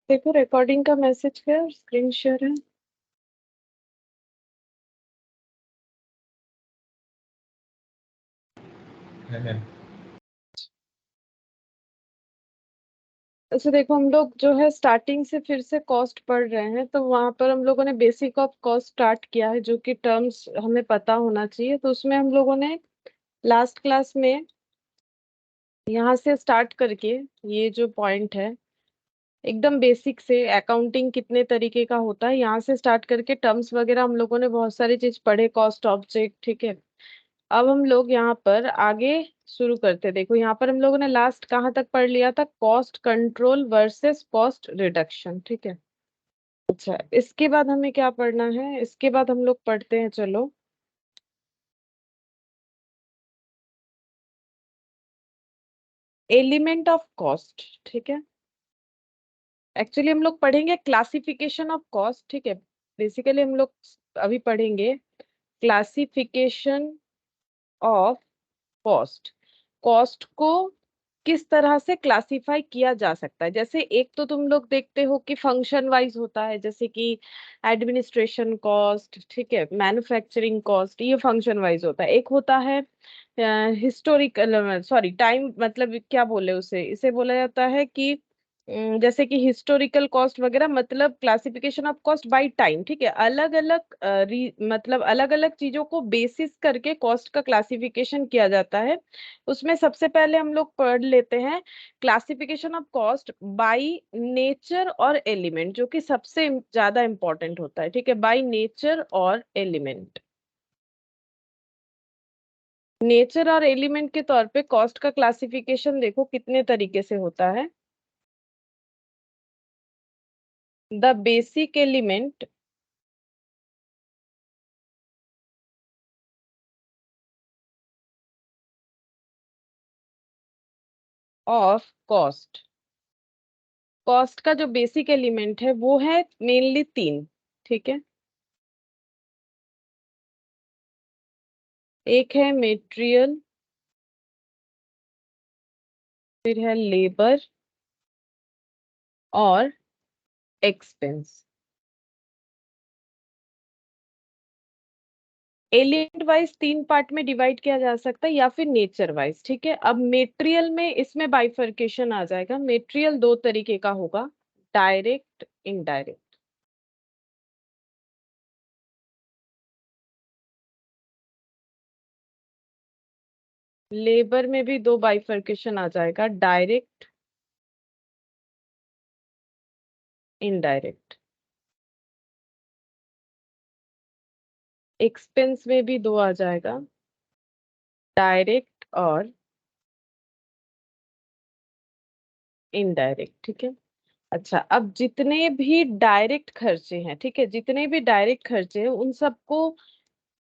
देखो रिकॉर्डिंग का मैसेज क्या है, स्क्रीन शेयर है। मैम। अच्छा देखो, हम लोग जो है स्टार्टिंग से फिर से कॉस्ट पढ़ रहे हैं, तो वहां पर हम लोगों ने बेसिक ऑफ कॉस्ट स्टार्ट किया है, जो कि टर्म्स हमें पता होना चाहिए। तो उसमें हम लोगों ने लास्ट क्लास में यहाँ से स्टार्ट करके ये जो पॉइंट है एकदम बेसिक से, अकाउंटिंग कितने तरीके का होता है, यहाँ से स्टार्ट करके टर्म्स वगैरह हम लोगों ने बहुत सारी चीज पढ़े, कॉस्ट ऑब्जेक्ट, ठीक है। अब हम लोग यहाँ पर आगे शुरू करते हैं। देखो यहाँ पर हम लोगों ने लास्ट कहाँ तक पढ़ लिया था, cost control versus cost reduction, ठीक है। अच्छा, इसके बाद हमें क्या पढ़ना है, इसके बाद हम लोग पढ़ते हैं, चलो, एलिमेंट ऑफ कॉस्ट, ठीक है। एक्चुअली हम लोग पढ़ेंगे क्लासिफिकेशन ऑफ कॉस्ट, ठीक है। बेसिकली हम लोग अभी पढ़ेंगे क्लासिफिकेशन ऑफ कॉस्ट। कॉस्ट को किस तरह से क्लासिफाई किया जा सकता है। जैसे एक तो तुम लोग देखते हो कि फंक्शन वाइज होता है, जैसे कि एडमिनिस्ट्रेशन कॉस्ट, ठीक है, मैन्युफैक्चरिंग कॉस्ट, ये फंक्शन वाइज होता है। एक होता है हिस्टोरिकल, सॉरी टाइम, मतलब क्या बोले उसे, इसे बोला जाता है कि जैसे कि हिस्टोरिकल कॉस्ट वगैरह, मतलब classification of cost by time, ठीक है। अलग अलग मतलब अलग अलग चीजों को बेसिस करके कॉस्ट का क्लासिफिकेशन किया जाता है। उसमें सबसे पहले हम लोग पढ़ लेते हैं classification of cost by nature और एलिमेंट, जो कि सबसे ज्यादा इंपॉर्टेंट होता है, ठीक है। बाय नेचर और एलिमेंट, नेचर और एलिमेंट के तौर पे कॉस्ट का क्लासिफिकेशन देखो कितने तरीके से होता है। The basic element of cost, cost का जो बेसिक एलिमेंट है वो है मेनली तीन, ठीक है। एक है मेटेरियल, फिर है लेबर और एक्सपेंस। एलिमेंट वाइज तीन पार्ट में डिवाइड किया जा सकता है, या फिर नेचर वाइज, ठीक है। अब मेटेरियल में इसमें बाइफर्केशन आ जाएगा। मेटेरियल दो तरीके का होगा, डायरेक्ट, इनडायरेक्ट। लेबर में भी दो बाइफर्केशन आ जाएगा, डायरेक्ट, इनडायरेक्ट। एक्सपेंस में भी दो आ जाएगा, डायरेक्ट और इनडायरेक्ट, ठीक है। अच्छा, अब जितने भी डायरेक्ट खर्चे हैं, ठीक है, जितने भी डायरेक्ट खर्चे हैं उन सबको,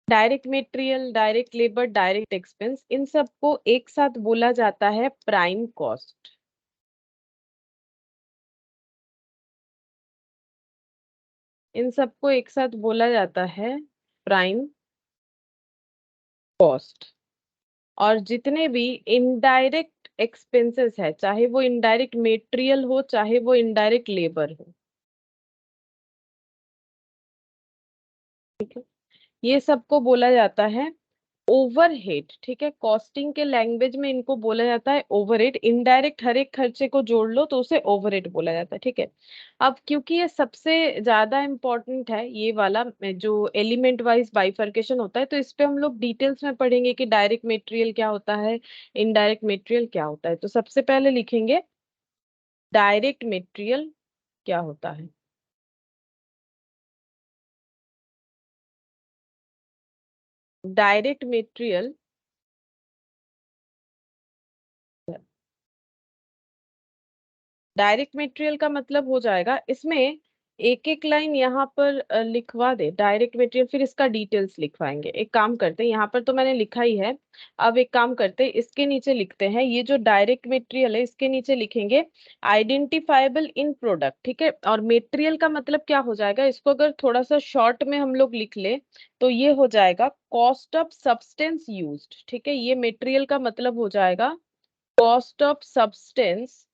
direct material, direct labour, direct expense, इन सबको एक साथ बोला जाता है प्राइम कॉस्ट। इन सबको एक साथ बोला जाता है प्राइम कॉस्ट। और जितने भी इनडायरेक्ट एक्सपेंसेस है, चाहे वो इनडायरेक्ट मटेरियल हो, चाहे वो इनडायरेक्ट लेबर हो, ठीक है, ये सबको बोला जाता है ओवरहेड, ठीक है। कॉस्टिंग के लैंग्वेज में इनको बोला जाता है ओवरहेड। इनडायरेक्ट हर एक खर्चे को जोड़ लो तो उसे ओवरहेड बोला जाता है, ठीक है। अब क्योंकि ये सबसे ज्यादा इंपॉर्टेंट है, ये वाला जो एलिमेंट वाइज बाइफर्केशन होता है, तो इस पे हम लोग डिटेल्स में पढ़ेंगे कि डायरेक्ट मटेरियल क्या होता है, इनडायरेक्ट मटेरियल क्या होता है। तो सबसे पहले लिखेंगे डायरेक्ट मटेरियल क्या होता है। डायरेक्ट मटेरियल, डायरेक्ट मटेरियल का मतलब हो जाएगा, इसमें एक एक लाइन यहाँ पर लिखवा दे डायरेक्ट मटेरियल, फिर इसका डिटेल्स लिखवाएंगे। एक काम करते हैं, यहाँ पर तो मैंने लिखा ही है। अब एक काम करते हैं, इसके नीचे लिखते हैं, ये जो डायरेक्ट मटेरियल है इसके नीचे लिखेंगे आइडेंटिफाइबल इन प्रोडक्ट, ठीक है। और मटेरियल का मतलब क्या हो जाएगा, इसको अगर थोड़ा सा शॉर्ट में हम लोग लिख ले तो ये हो जाएगा कॉस्ट ऑफ सब्सटेंस यूज्ड, ठीक है। ये मटेरियल का मतलब हो जाएगा कॉस्ट ऑफ सब्सटेंस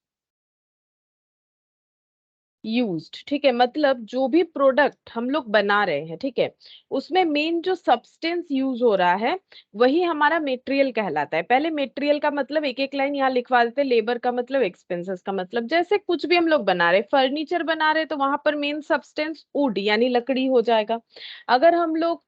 यूज्ड, ठीक है, मतलब जो भी प्रोडक्ट हम लोग बना रहे हैं, ठीक है, उसमें मेन जो सब्सटेंस यूज हो रहा है वही हमारा मेटेरियल कहलाता है। पहले मेटेरियल का मतलब एक एक लाइन यहाँ लिखवा देते, लेबर का मतलब, एक्सपेंसेस का मतलब, जैसे कुछ भी हम लोग बना रहे, फर्नीचर बना रहे तो वहां पर मेन सब्सटेंस वुड यानी लकड़ी हो जाएगा। अगर हम लोग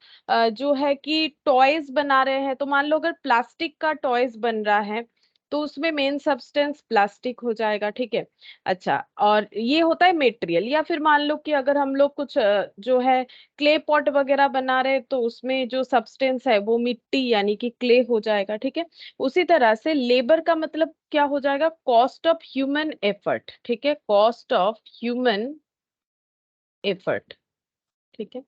जो है कि टॉयज बना रहे हैं, तो मान लो अगर प्लास्टिक का टॉयज बन रहा है तो उसमें मेन सब्सटेंस प्लास्टिक हो जाएगा, ठीक है। अच्छा, और ये होता है मेटेरियल। या फिर मान लो कि अगर हम लोग कुछ जो है क्ले पॉट वगैरह बना रहे हैं तो उसमें जो सब्सटेंस है वो मिट्टी यानी कि क्ले हो जाएगा, ठीक है। उसी तरह से लेबर का मतलब क्या हो जाएगा, कॉस्ट ऑफ ह्यूमन एफर्ट, ठीक है, कॉस्ट ऑफ ह्यूमन एफर्ट, ठीक है,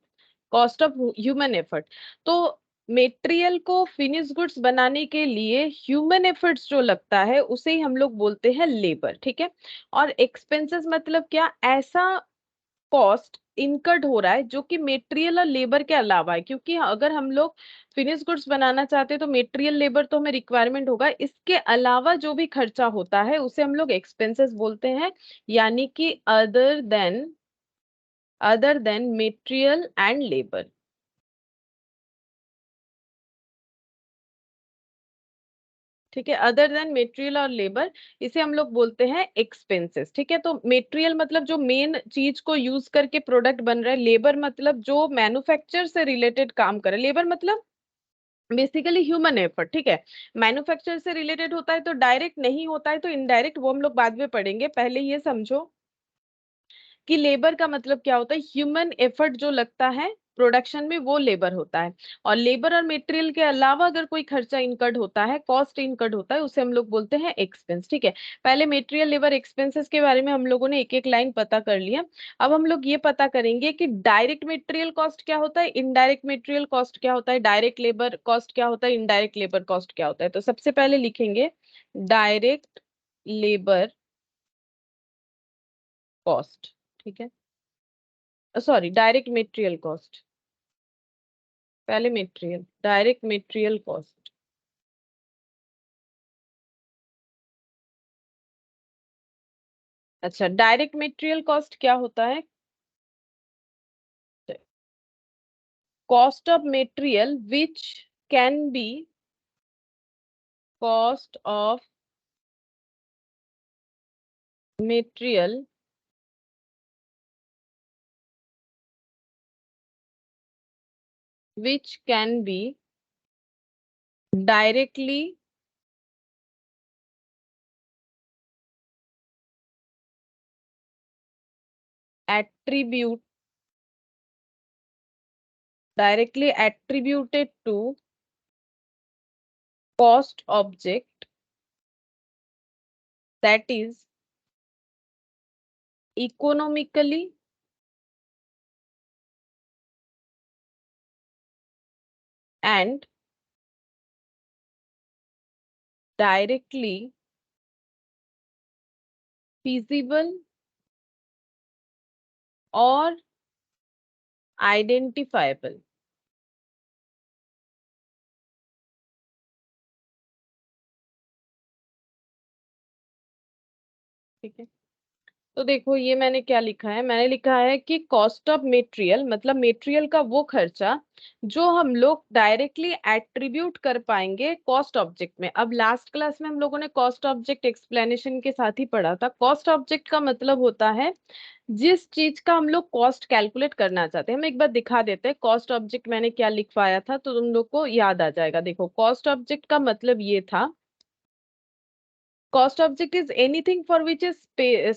कॉस्ट ऑफ ह्यूमन एफर्ट। तो मेटेरियल को फिनिश गुड्स बनाने के लिए ह्यूमन एफर्ट्स जो लगता है उसे ही हम लोग बोलते हैं लेबर, ठीक है। और एक्सपेंसेस मतलब क्या, ऐसा कॉस्ट इनकर्ड हो रहा है जो कि मेटेरियल और लेबर के अलावा है, क्योंकि अगर हम लोग फिनिश गुड्स बनाना चाहते हैं तो मेटेरियल लेबर तो हमें रिक्वायरमेंट होगा, इसके अलावा जो भी खर्चा होता है उसे हम लोग एक्सपेंसेस बोलते हैं, यानी कि other than material and labour, ठीक है, अदर देन मेटेरियल और लेबर, इसे हम लोग बोलते हैं एक्सपेंसेस, ठीक है। तो मेटेरियल मतलब जो मेन चीज को यूज करके प्रोडक्ट बन रहा है, लेबर मतलब जो मैन्युफैक्चर से रिलेटेड काम करे, लेबर मतलब बेसिकली ह्यूमन एफर्ट, ठीक है। मैन्युफैक्चर से रिलेटेड होता है तो डायरेक्ट, नहीं होता है तो इनडायरेक्ट, वो हम लोग बाद में पढ़ेंगे, पहले ये समझो कि लेबर का मतलब क्या होता है, ह्यूमन एफर्ट जो लगता है प्रोडक्शन में वो लेबर होता है। और लेबर और मटेरियल के अलावा अगर कोई खर्चा इनकर्ड होता है, कॉस्ट इनकर्ड होता है, उसे हम लोग बोलते हैं एक्सपेंस, ठीक है। पहले मटेरियल लेबर एक्सपेंसेस के बारे में हम लोगों ने एक एक लाइन पता कर लिया। अब हम लोग ये पता करेंगे कि डायरेक्ट मटेरियल कॉस्ट क्या होता है, इनडायरेक्ट मटेरियल कॉस्ट क्या होता है, डायरेक्ट लेबर कॉस्ट क्या होता है, इनडायरेक्ट लेबर कॉस्ट क्या होता है। तो सबसे पहले लिखेंगे डायरेक्ट लेबर कॉस्ट, ठीक है, सॉरी डायरेक्ट मटेरियल कॉस्ट, पहले मटेरियल, डायरेक्ट मटेरियल कॉस्ट। अच्छा, डायरेक्ट मटेरियल कॉस्ट क्या होता है, cost of material which can B, cost of material which can be directly attribute directly attributed to cost object, that is economically and directly feasible or identifiable, ठीक है। तो देखो ये मैंने क्या लिखा है, मैंने लिखा है कि कॉस्ट ऑफ मटेरियल मतलब मटेरियल का वो खर्चा जो हम लोग डायरेक्टली एट्रीब्यूट कर पाएंगे कॉस्ट ऑब्जेक्ट में। अब लास्ट क्लास में हम लोगों ने कॉस्ट ऑब्जेक्ट एक्सप्लेनेशन के साथ ही पढ़ा था। कॉस्ट ऑब्जेक्ट का मतलब होता है जिस चीज का हम लोग कॉस्ट कैलकुलेट करना चाहते हैं। हम एक बार दिखा देते हैं कॉस्ट ऑब्जेक्ट मैंने क्या लिखवाया था तो तुम लोग को याद आ जाएगा। देखो कॉस्ट ऑब्जेक्ट का मतलब ये था, cost object is anything for which is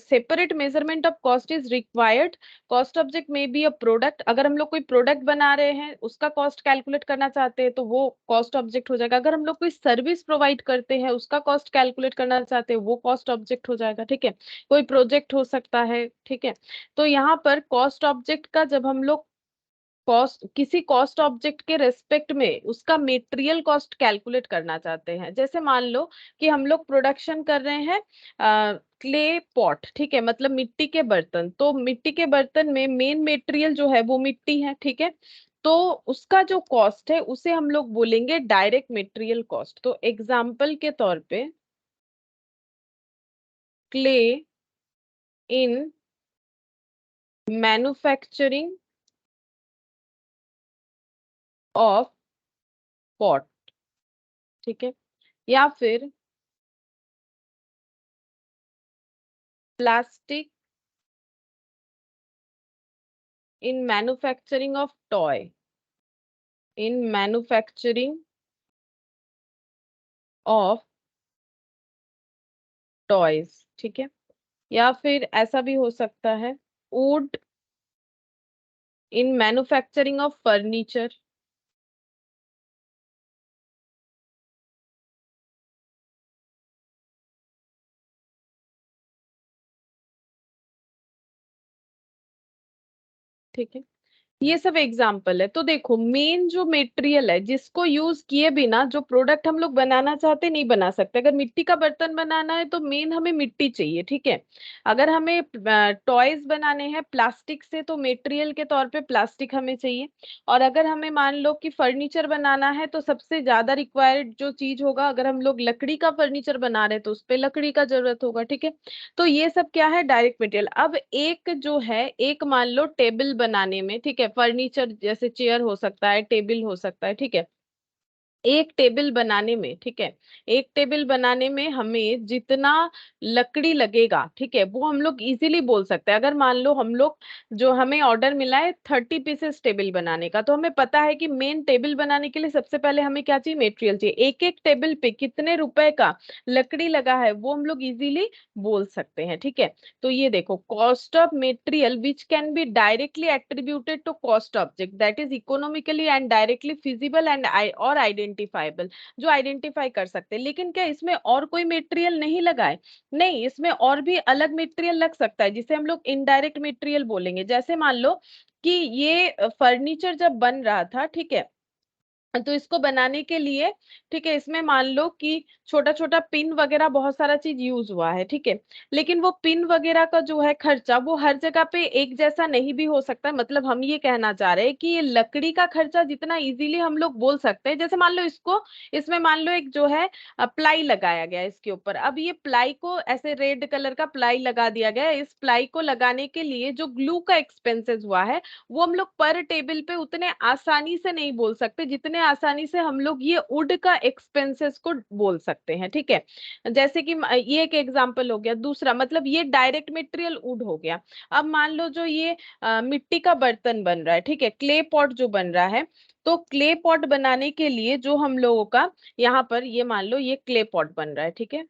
separate measurement of cost is required. cost object may be a product, अगर हम लोग कोई प्रोडक्ट बना रहे हैं उसका कॉस्ट कैलकुलेट करना चाहते हैं तो वो कॉस्ट ऑब्जेक्ट हो जाएगा। अगर हम लोग कोई सर्विस प्रोवाइड करते हैं उसका कॉस्ट कैलकुलेट करना चाहते हैं वो कॉस्ट ऑब्जेक्ट हो जाएगा, ठीक है। कोई प्रोजेक्ट हो सकता है, ठीक है। तो यहाँ पर कॉस्ट ऑब्जेक्ट का जब हम लोग कॉस्ट किसी कॉस्ट ऑब्जेक्ट के रेस्पेक्ट में उसका मेटेरियल कॉस्ट कैलकुलेट करना चाहते हैं, जैसे मान लो कि हम लोग प्रोडक्शन कर रहे हैं क्ले पॉट, ठीक है, मतलब मिट्टी के बर्तन। तो मिट्टी के बर्तन में मेन मेटेरियल जो है वो मिट्टी है, ठीक है। तो उसका जो कॉस्ट है उसे हम लोग बोलेंगे डायरेक्ट मेटेरियल कॉस्ट। तो एग्जाम्पल के तौर पे clay in manufacturing of pot, ठीक है, या फिर plastic in manufacturing of toy, in manufacturing of toys, ठीक है, या फिर ऐसा भी हो सकता है would in manufacturing of furniture, ठीक है। ये सब एग्जाम्पल है। तो देखो मेन जो मटेरियल है जिसको यूज किए बिना जो प्रोडक्ट हम लोग बनाना चाहते नहीं बना सकते। अगर मिट्टी का बर्तन बनाना है तो मेन हमें मिट्टी चाहिए, ठीक है। अगर हमें टॉयज बनाने हैं प्लास्टिक से तो मटेरियल के तौर पे प्लास्टिक हमें चाहिए। और अगर हमें मान लो कि फर्नीचर बनाना है तो सबसे ज्यादा रिक्वायर्ड जो चीज होगा, अगर हम लोग लकड़ी का फर्नीचर बना रहे हैं तो उस पे लकड़ी का जरूरत होगा, ठीक है। तो ये सब क्या है, डायरेक्ट मटेरियल। अब एक जो है, एक मान लो टेबल बनाने में, ठीक है, फर्नीचर जैसे चेयर हो सकता है, टेबल हो सकता है, ठीक है। एक टेबल बनाने में, ठीक है, एक टेबल बनाने में हमें जितना लकड़ी लगेगा, ठीक है, वो हम लोग इजीली बोल सकते हैं। अगर मान लो हम लोग जो हमें ऑर्डर मिला है 30 पीसेस टेबल बनाने का, तो हमें पता है कि मेन टेबल बनाने के लिए सबसे पहले हमें क्या चाहिए, मटेरियल चाहिए। एक एक टेबल पे कितने रुपए का लकड़ी लगा है वो हम लोग इजीली बोल सकते हैं, ठीक है। तो ये देखो, cost of material which can be directly attributed to cost object that is economically and directly feasible and और आइडेंटिफाइबल, जो आइडेंटिफाई कर सकते हैं। लेकिन क्या इसमें और कोई मटेरियल नहीं लगा है? नहीं, इसमें और भी अलग मटेरियल लग सकता है जिसे हम लोग इनडायरेक्ट मटेरियल बोलेंगे। जैसे मान लो कि ये फर्नीचर जब बन रहा था, ठीक है, तो इसको बनाने के लिए, ठीक है, इसमें मान लो कि छोटा छोटा पिन वगैरह बहुत सारा चीज यूज हुआ है, ठीक है। लेकिन वो पिन वगैरह का जो है खर्चा वो हर जगह पे एक जैसा नहीं भी हो सकता है। मतलब हम ये कहना चाह रहे हैं कि ये लकड़ी का खर्चा जितना इजीली हम लोग बोल सकते हैं, जैसे मान लो इसको, इसमें मान लो एक जो है प्लाई लगाया गया है इसके ऊपर। अब ये प्लाई को ऐसे रेड कलर का प्लाई लगा दिया गया है। इस प्लाई को लगाने के लिए जो ग्लू का एक्सपेंसेस हुआ है वो हम लोग पर टेबल पे उतने आसानी से नहीं बोल सकते जितने आसानी से हम लोग ये वुड का एक्सपेंसेस को बोल सकते हैं, ठीक है। जैसे कि ये एक एग्जांपल हो गया। दूसरा मतलब ये डायरेक्ट मटेरियल वुड हो गया। अब मान लो जो ये मिट्टी का बर्तन बन रहा है, ठीक है, क्ले पॉट जो बन रहा है, तो क्ले पॉट बनाने के लिए जो हम लोगों का यहाँ पर ये मान लो ये क्ले पॉट बन रहा है, ठीक है।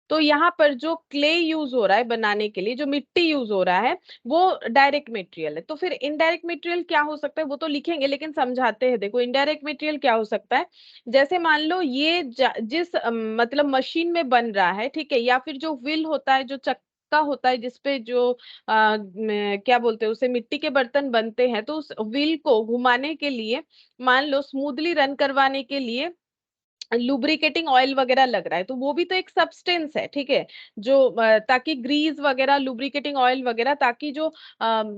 तो यहाँ पर जो क्ले यूज हो रहा है बनाने के लिए, जो मिट्टी यूज हो रहा है, वो डायरेक्ट मटेरियल है। तो फिर इनडायरेक्ट मटेरियल क्या हो सकता है वो तो लिखेंगे, लेकिन समझाते हैं। देखो इनडायरेक्ट मटेरियल क्या हो सकता है, जैसे मान लो ये जिस मतलब मशीन में बन रहा है, ठीक है, या फिर जो व्हील होता है, जो चक्का होता है जिसपे जो क्या बोलते हैं उसे, मिट्टी के बर्तन बनते हैं, तो उस व्हील को घुमाने के लिए, मान लो स्मूथली रन करवाने के लिए लुब्रिकेटिंग ऑयल वगैरह लग रहा है, तो वो भी तो एक सब्सटेंस है, ठीक है, जो ताकि ग्रीस वगैरह, लुब्रिकेटिंग ऑयल वगैरह, ताकि जो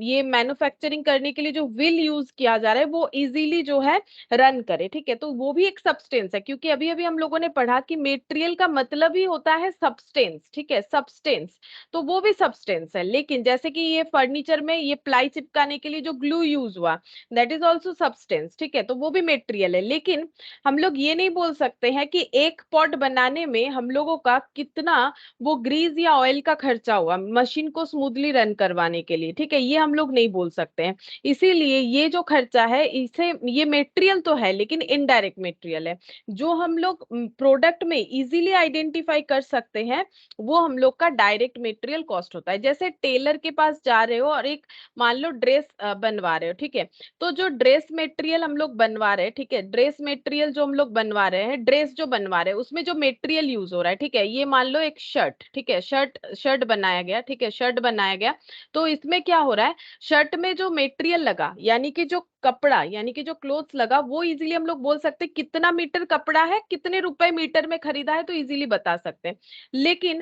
ये मैन्युफैक्चरिंग करने के लिए जो व्हील यूज किया जा रहा है वो इजीली जो है रन करे, ठीक है। तो वो भी एक सब्सटेंस है, क्योंकि अभी अभी हम लोगों ने पढ़ा कि मेटेरियल का मतलब ही होता है सब्सटेंस, ठीक है, सब्सटेंस। तो वो भी सब्सटेंस है। लेकिन जैसे कि ये फर्नीचर में ये प्लाई चिपकाने के लिए जो ग्लू यूज हुआ, दैट इज ऑल्सो सब्सटेंस, ठीक है, तो वो भी मेटेरियल है। लेकिन हम लोग ये नहीं बोल सकते हैं कि एक पॉट बनाने में हम लोगों का कितना वो ग्रीस या ऑयल का खर्चा हुआ मशीन को स्मूथली रन करवाने के लिए, ठीक है, ये हम लोग नहीं बोल सकते हैं। इसीलिए ये जो खर्चा है, इसे ये मटेरियल तो है लेकिन इनडायरेक्ट मटेरियल है। जो हम लोग प्रोडक्ट में इजीली आइडेंटिफाई कर सकते हैं वो हम लोग का डायरेक्ट मटेरियल कॉस्ट होता है। जैसे टेलर के पास जा रहे हो और एक मान लो ड्रेस बनवा रहे हो, ठीक है, तो जो ड्रेस मटेरियल हम लोग बनवा रहे हैं, ठीक है, ड्रेस मटेरियल जो हम लोग बनवा रहे हैं, ड्रेस जो बनवा रहे हैं उसमें जो मटेरियल यूज हो रहा है, ठीक है, ये मान लो एक शर्ट, ठीक है, शर्ट शर्ट बनाया गया, ठीक है, शर्ट बनाया गया। तो इसमें क्या हो रहा है, शर्ट में जो मटेरियल लगा यानी कि जो कपड़ा यानी कि जो क्लोथ्स लगा वो इजीली हम लोग बोल सकते हैं कितना मीटर कपड़ा है, कितने रुपए मीटर में खरीदा है, तो इजीली बता सकते हैं। लेकिन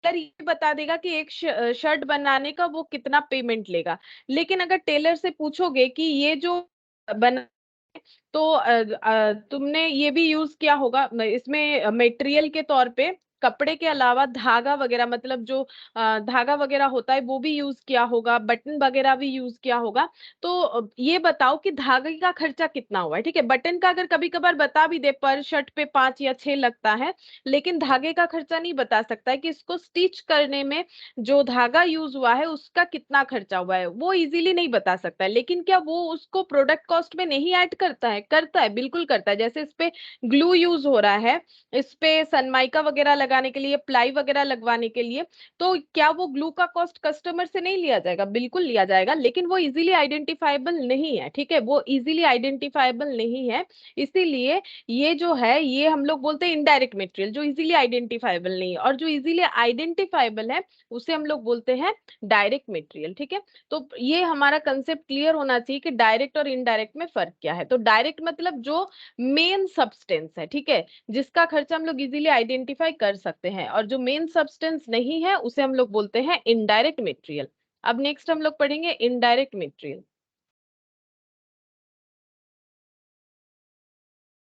अगर ये बता देगा कि एक शर्ट बनाने का वो कितना पेमेंट लेगा, लेकिन अगर टेलर से पूछोगे कि ये जो बना, तो तुमने ये भी यूज किया होगा इसमें मटेरियल के तौर पे, कपड़े के अलावा धागा वगैरह, मतलब जो धागा वगैरह होता है वो भी यूज किया होगा, बटन वगैरह भी यूज किया होगा। तो ये बताओ कि धागे का खर्चा कितना हुआ है। ठीक है, बटन का अगर कभी कभार बता भी दे पर शर्ट पे 5 या 6 लगता है, लेकिन धागे का खर्चा नहीं बता सकता है कि इसको स्टिच करने में जो धागा यूज हुआ है उसका कितना खर्चा हुआ है, वो इजीली नहीं बता सकता है। लेकिन क्या वो उसको प्रोडक्ट कॉस्ट में नहीं ऐड करता है? करता है, बिल्कुल करता है। जैसे इस पे ग्लू यूज हो रहा है, इस पे सनमाइका वगैरह लगाने के लिए, प्लाई वगैरह लगवाने के लिए, तो क्या वो ग्लू का कॉस्ट कस्टमर से नहीं लिया जाएगा? बिल्कुल लिया जाएगा, लेकिन वो इजीली आइडेंटिफाइबल नहीं है। ठीक है, वो इजीली आइडेंटिफाइबल नहीं है, इसीलिए ये जो है ये हम लोग बोलते हैं इनडायरेक्ट मटेरियल, जो इजीली आइडेंटिफाइबल नहीं है। और जो इजीली आइडेंटिफाइबल है उसे हम लोग बोलते हैं डायरेक्ट मटेरियल। ठीक है, तो ये हमारा कंसेप्ट क्लियर होना चाहिए कि डायरेक्ट और इनडायरेक्ट में फर्क क्या है। तो डायरेक्ट मतलब जो मेन सब्सटेंस है, ठीक है, जिसका खर्चा हम लोग इजीली आइडेंटिफाई कर सकते हैं, और जो मेन सब्सटेंस नहीं है उसे हम लोग बोलते हैं इनडायरेक्ट मटेरियल। अब नेक्स्ट हम लोग पढ़ेंगे indirect material.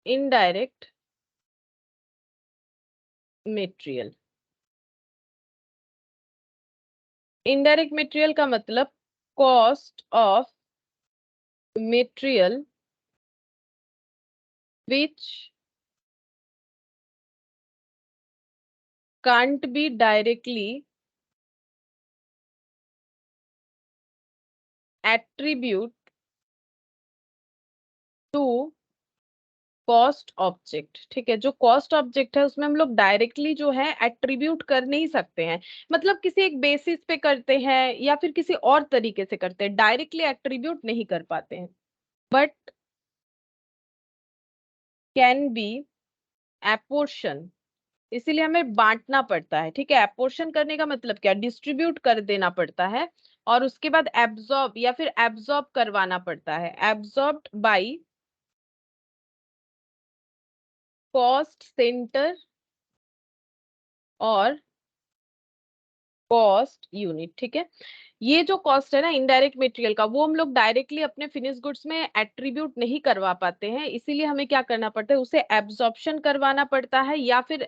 Indirect material, indirect material का मतलब cost of material which can't be directly attribute to cost object. ठीक है, जो कॉस्ट ऑब्जेक्ट है उसमें हम लोग डायरेक्टली जो है एट्रीब्यूट कर नहीं सकते हैं, मतलब किसी एक बेसिस पे करते हैं या फिर किसी और तरीके से करते हैं, डायरेक्टली एट्रीब्यूट नहीं कर पाते हैं, बट कैन बी एपोर्शन। इसीलिए हमें बांटना पड़ता है। ठीक है, एपोर्शन करने का मतलब क्या, डिस्ट्रीब्यूट कर देना पड़ता है, और उसके बाद एब्जॉर्ब या फिर एब्जॉर्ब करवाना पड़ता है, एब्जॉर्ब्ड बाई कॉस्ट सेंटर और कॉस्ट यूनिट। ठीक है, ये जो कॉस्ट है ना इनडायरेक्ट मटेरियल का, वो हम लोग डायरेक्टली अपने फिनिश गुड्स में एट्रीब्यूट नहीं करवा पाते हैं, इसीलिए हमें क्या करना पड़ता है, उसे एब्जॉर्प्शन करवाना पड़ता है या फिर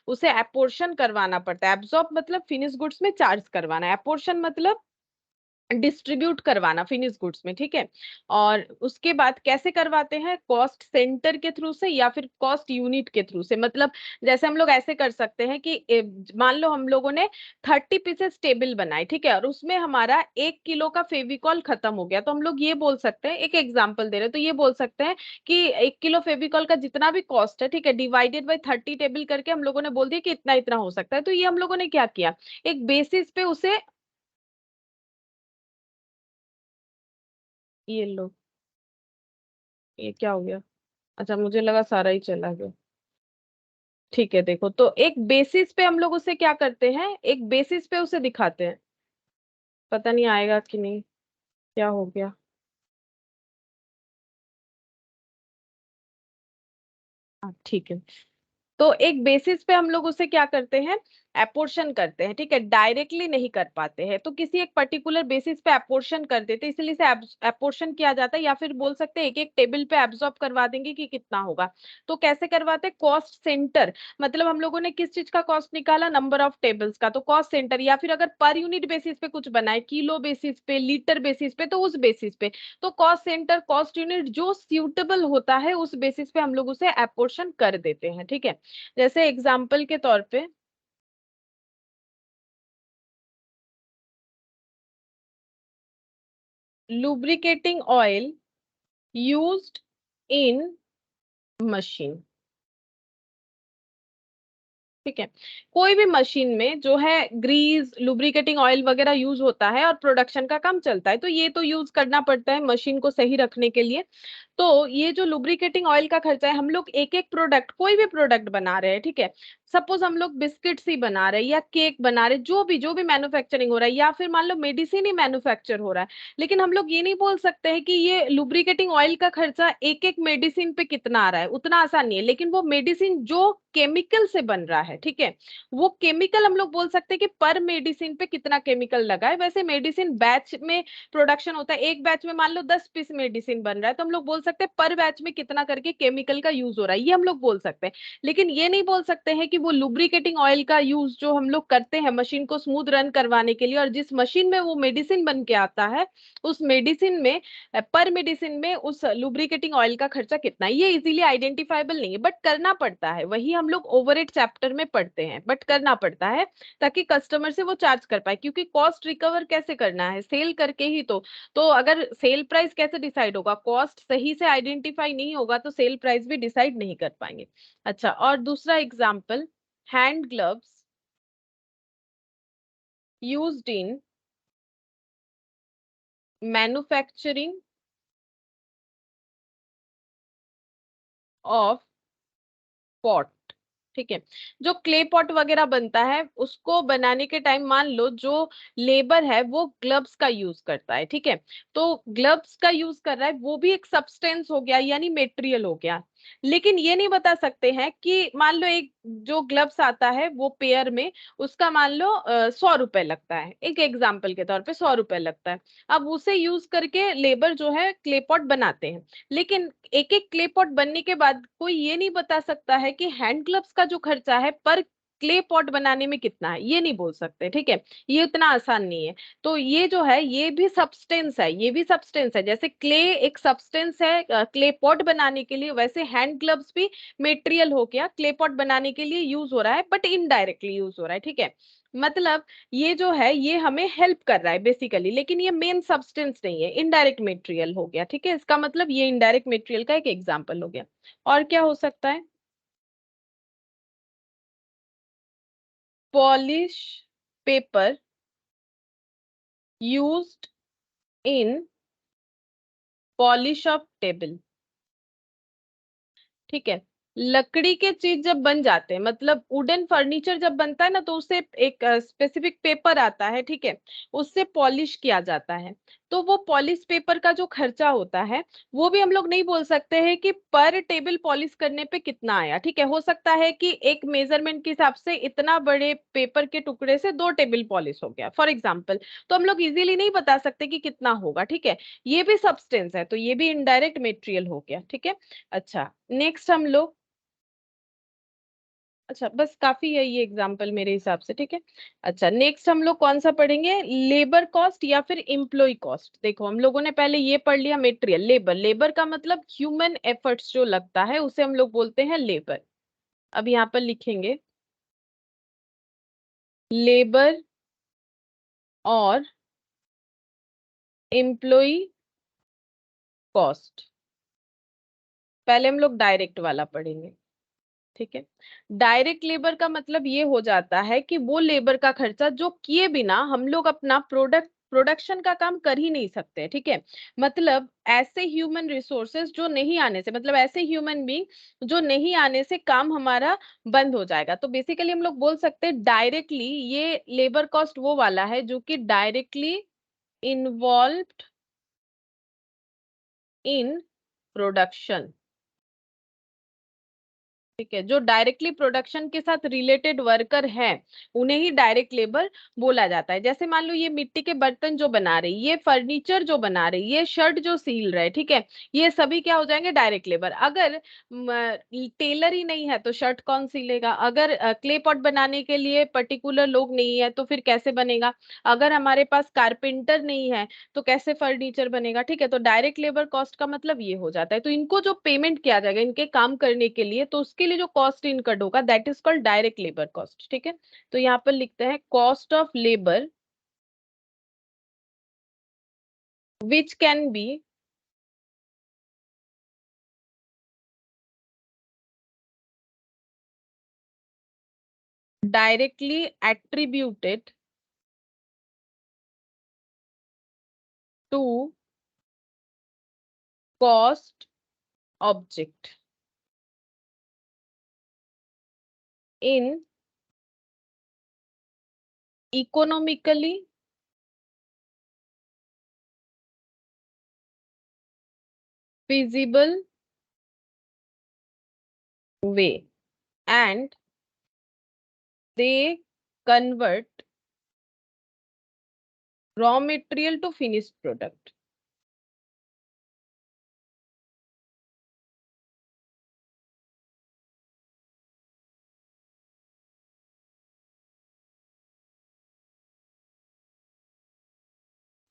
उसे एपोर्शन करवाना पड़ता है। एब्जॉर्ब मतलब फिनिश गुड्स में चार्ज करवाना, एपोर्शन मतलब डिस्ट्रीब्यूट करवाना फिनिश गुड्स में। ठीक है, और उसके बाद कैसे करवाते हैं, कॉस्ट सेंटर के थ्रू से या फिर कॉस्ट यूनिट के थ्रू से। मतलब जैसे हम लोग ऐसे कर सकते हैं कि मान लो हम लोगों ने 30 पीसेस टेबल बनाए, ठीक है, और उसमें हमारा 1 किलो का फेविकॉल खत्म हो गया, तो हम लोग ये बोल सकते हैं, एक एग्जाम्पल दे रहे हैं, तो ये बोल सकते हैं कि 1 किलो फेविकॉल का जितना भी कॉस्ट है, ठीक है, डिवाइडेड बाई 30 टेबल करके हम लोगों ने बोल दिया कि इतना इतना हो सकता है। तो ये हम लोगों ने क्या किया, एक बेसिस पे उसे, ये लो, ये क्या हो गया, अच्छा मुझे लगा सारा ही चला गया। ठीक है, देखो, तो एक बेसिस पे हम लोग उसे क्या करते हैं, एक बेसिस पे उसे दिखाते हैं। पता नहीं आएगा कि नहीं, क्या हो गया। हाँ ठीक है, तो एक बेसिस पे हम लोग उसे क्या करते हैं, एपोर्शन करते हैं। ठीक है, डायरेक्टली नहीं कर पाते हैं, तो किसी एक पर्टिकुलर बेसिस पे एपोर्शन कर देते हैं, इसलिए इसे एपोर्शन किया जाता है, या फिर बोल सकते हैं एक एक टेबल पे एब्जॉर्ब करवा देंगे कि कितना होगा। तो कैसे करवाते हैं, कॉस्ट सेंटर, मतलब हम लोगों ने किस चीज का कॉस्ट निकाला, नंबर ऑफ टेबल्स का, तो कॉस्ट सेंटर, या फिर अगर पर यूनिट बेसिस पे कुछ बनाए, किलो बेसिस पे, लीटर बेसिस पे, तो उस बेसिस पे, तो कॉस्ट सेंटर कॉस्ट यूनिट जो सूटेबल होता है उस बेसिस पे हम लोग उसे एपोर्शन कर देते हैं। ठीक है, जैसे एग्जाम्पल के तौर पे, lubricating oil used in machine. ठीक है, कोई भी मशीन में जो है ग्रीस लुब्रिकेटिंग ऑयल वगैरह यूज होता है और प्रोडक्शन का काम चलता है, तो ये तो यूज करना पड़ता है मशीन को सही रखने के लिए। तो ये जो लुब्रिकेटिंग ऑयल का खर्चा है, हम लोग एक एक प्रोडक्ट, कोई भी प्रोडक्ट बना रहे हैं, ठीक है, सपोज हम लोग बिस्किट्स ही बना रहे हैं या केक बना रहे हैं, जो भी मैन्युफैक्चरिंग हो रहा है, या फिर मान लो मेडिसिन ही मैन्युफैक्चर हो रहा है, लेकिन हम लोग ये नहीं बोल सकते हैं कि ये लुब्रिकेटिंग ऑयल का खर्चा एक एक मेडिसिन पे कितना आ रहा है, उतना आसान नहीं है। लेकिन वो मेडिसिन जो केमिकल से बन रहा है, ठीक है, वो केमिकल हम लोग बोल सकते हैं कि पर मेडिसिन पे कितना केमिकल लगा है। वैसे मेडिसिन बैच में प्रोडक्शन होता है, एक बैच में मान लो 10 पीस मेडिसिन बन रहा है, तो हम लोग बोल सकते हैं पर बैच में कितना करके केमिकल का यूज हो रहा है, ये हम लोग बोल सकते हैं। लेकिन ये नहीं बोल सकते हैं कि वो लुब्रिकेटिंग ऑयल का यूज जो हम लोग करते हैं मशीन को स्मूथ रन करवाने के लिए, और जिस मशीन में वो मेडिसिन बन के आता है उस मेडिसिन में, पर मेडिसिन में उस लुब्रिकेटिंग ऑयल का खर्चा कितना है, ये इजीली आइडेंटिफाइबल नहीं है, बट करना पड़ता है। वही हम लोग ओवरहेड चैप्टर में पढ़ते हैं, बट करना पड़ता है ताकि कस्टमर से वो चार्ज कर पाए, क्योंकि कॉस्ट रिकवर कैसे करना है, सेल करके ही तो अगर सेल प्राइस कैसे डिसाइड होगा, कॉस्ट सही से आइडेंटिफाई नहीं होगा तो सेल प्राइस भी डिसाइड नहीं कर पाएंगे। अच्छा, और दूसरा example, hand gloves used in manufacturing of pot, ठीक है, जो क्ले पॉट वगैरह बनता है उसको बनाने के टाइम मान लो जो लेबर है वो ग्लव्स का यूज करता है, ठीक है, तो ग्लव्स का यूज कर रहा है, वो भी एक सब्सटेंस हो गया यानी मेटेरियल हो गया। लेकिन ये नहीं बता सकते हैं कि मान लो एक जो ग्लव्स आता है वो पेयर में उसका मान लो 100 रुपए लगता है, एक एग्जाम्पल के तौर पे 100 रुपए लगता है। अब उसे यूज करके लेबर जो है क्ले पॉट बनाते हैं, लेकिन एक एक क्ले पॉट बनने के बाद कोई ये नहीं बता सकता है कि हैंड ग्लव्स का जो खर्चा है पर क्ले पॉट बनाने में कितना है, ये नहीं बोल सकते, ठीक है, ये उतना आसान नहीं है। तो ये जो है ये भी सब्सटेंस है, ये भी सब्सटेंस है, जैसे क्ले एक सब्सटेंस है क्ले पॉट बनाने के लिए, वैसे हैंड ग्लव्स भी मेटेरियल हो गया, क्ले पॉट बनाने के लिए यूज हो रहा है बट इनडायरेक्टली यूज हो रहा है, ठीक है, मतलब ये जो है ये हमें हेल्प कर रहा है बेसिकली, लेकिन ये मेन सब्सटेंस नहीं है, इनडायरेक्ट मटेरियल हो गया, ठीक है, इसका मतलब ये इनडायरेक्ट मटेरियल का एक एग्जांपल हो गया। और क्या हो सकता है, polish paper used in polish of table, ठीक है, लकड़ी के चीज जब बन जाते हैं, मतलब वुडन फर्नीचर जब बनता है ना तो उससे एक स्पेसिफिक पेपर आता है, ठीक है, उससे पॉलिश किया जाता है, तो वो पॉलिश पेपर का जो खर्चा होता है वो भी हम लोग नहीं बोल सकते हैं कि पर टेबल पॉलिश करने पे कितना आया, ठीक है, हो सकता है कि एक मेजरमेंट के हिसाब से इतना बड़े पेपर के टुकड़े से 2 टेबल पॉलिश हो गया फॉर एग्जाम्पल, तो हम लोग इजीली नहीं बता सकते कि कितना होगा, ठीक है, ये भी सब्सटेंस है तो ये भी इनडायरेक्ट मेटेरियल हो गया, ठीक है। अच्छा, नेक्स्ट हम लोग, अच्छा बस काफी है ये एग्जाम्पल मेरे हिसाब से, ठीक है। अच्छा, नेक्स्ट हम लोग कौन सा पढ़ेंगे, लेबर कॉस्ट या फिर एम्प्लॉय कॉस्ट। देखो हम लोगों ने पहले ये पढ़ लिया मेटेरियल, लेबर, लेबर का मतलब ह्यूमन एफर्ट्स जो लगता है उसे हम लोग बोलते हैं लेबर। अब यहाँ पर लिखेंगे लेबर और एम्प्लॉय कॉस्ट, पहले हम लोग डायरेक्ट वाला पढ़ेंगे, ठीक है। डायरेक्ट लेबर का मतलब ये हो जाता है कि वो लेबर का खर्चा जो किए बिना हम लोग अपना प्रोडक्शन का काम कर ही नहीं सकते, ठीक है, मतलब ऐसे ह्यूमन रिसोर्सेज जो नहीं आने से, मतलब ऐसे ह्यूमन बीइंग जो नहीं आने से काम हमारा बंद हो जाएगा, तो बेसिकली हम लोग बोल सकते हैं डायरेक्टली ये लेबर कॉस्ट वो वाला है जो कि डायरेक्टली इन्वॉल्व्ड इन प्रोडक्शन, ठीक है, जो डायरेक्टली प्रोडक्शन के साथ रिलेटेड वर्कर हैं उन्हें ही डायरेक्ट लेबर बोला जाता है। जैसे मान लो ये मिट्टी के बर्तन जो बना रही, ये फर्नीचर जो बना रही, ये शर्ट जो सील रहे, ठीक है, ये सभी क्या हो जाएंगे, डायरेक्ट लेबर। अगर टेलर ही नहीं है तो शर्ट कौन सिलेगा, अगर क्ले पॉट बनाने के लिए पर्टिकुलर लोग नहीं है तो फिर कैसे बनेगा, अगर हमारे पास कारपेंटर नहीं है तो कैसे फर्नीचर बनेगा, ठीक है, तो डायरेक्ट लेबर कॉस्ट का मतलब ये हो जाता है। तो इनको जो पेमेंट किया जाएगा इनके काम करने के लिए, तो उसके लिए जो कॉस्ट इनकर्ड होगा that is called direct labour cost, ठीक है। तो यहाँ पर लिखते हैं cost of labour which can be directly attributed to cost object in economically feasible way, and they convert raw material to finished product.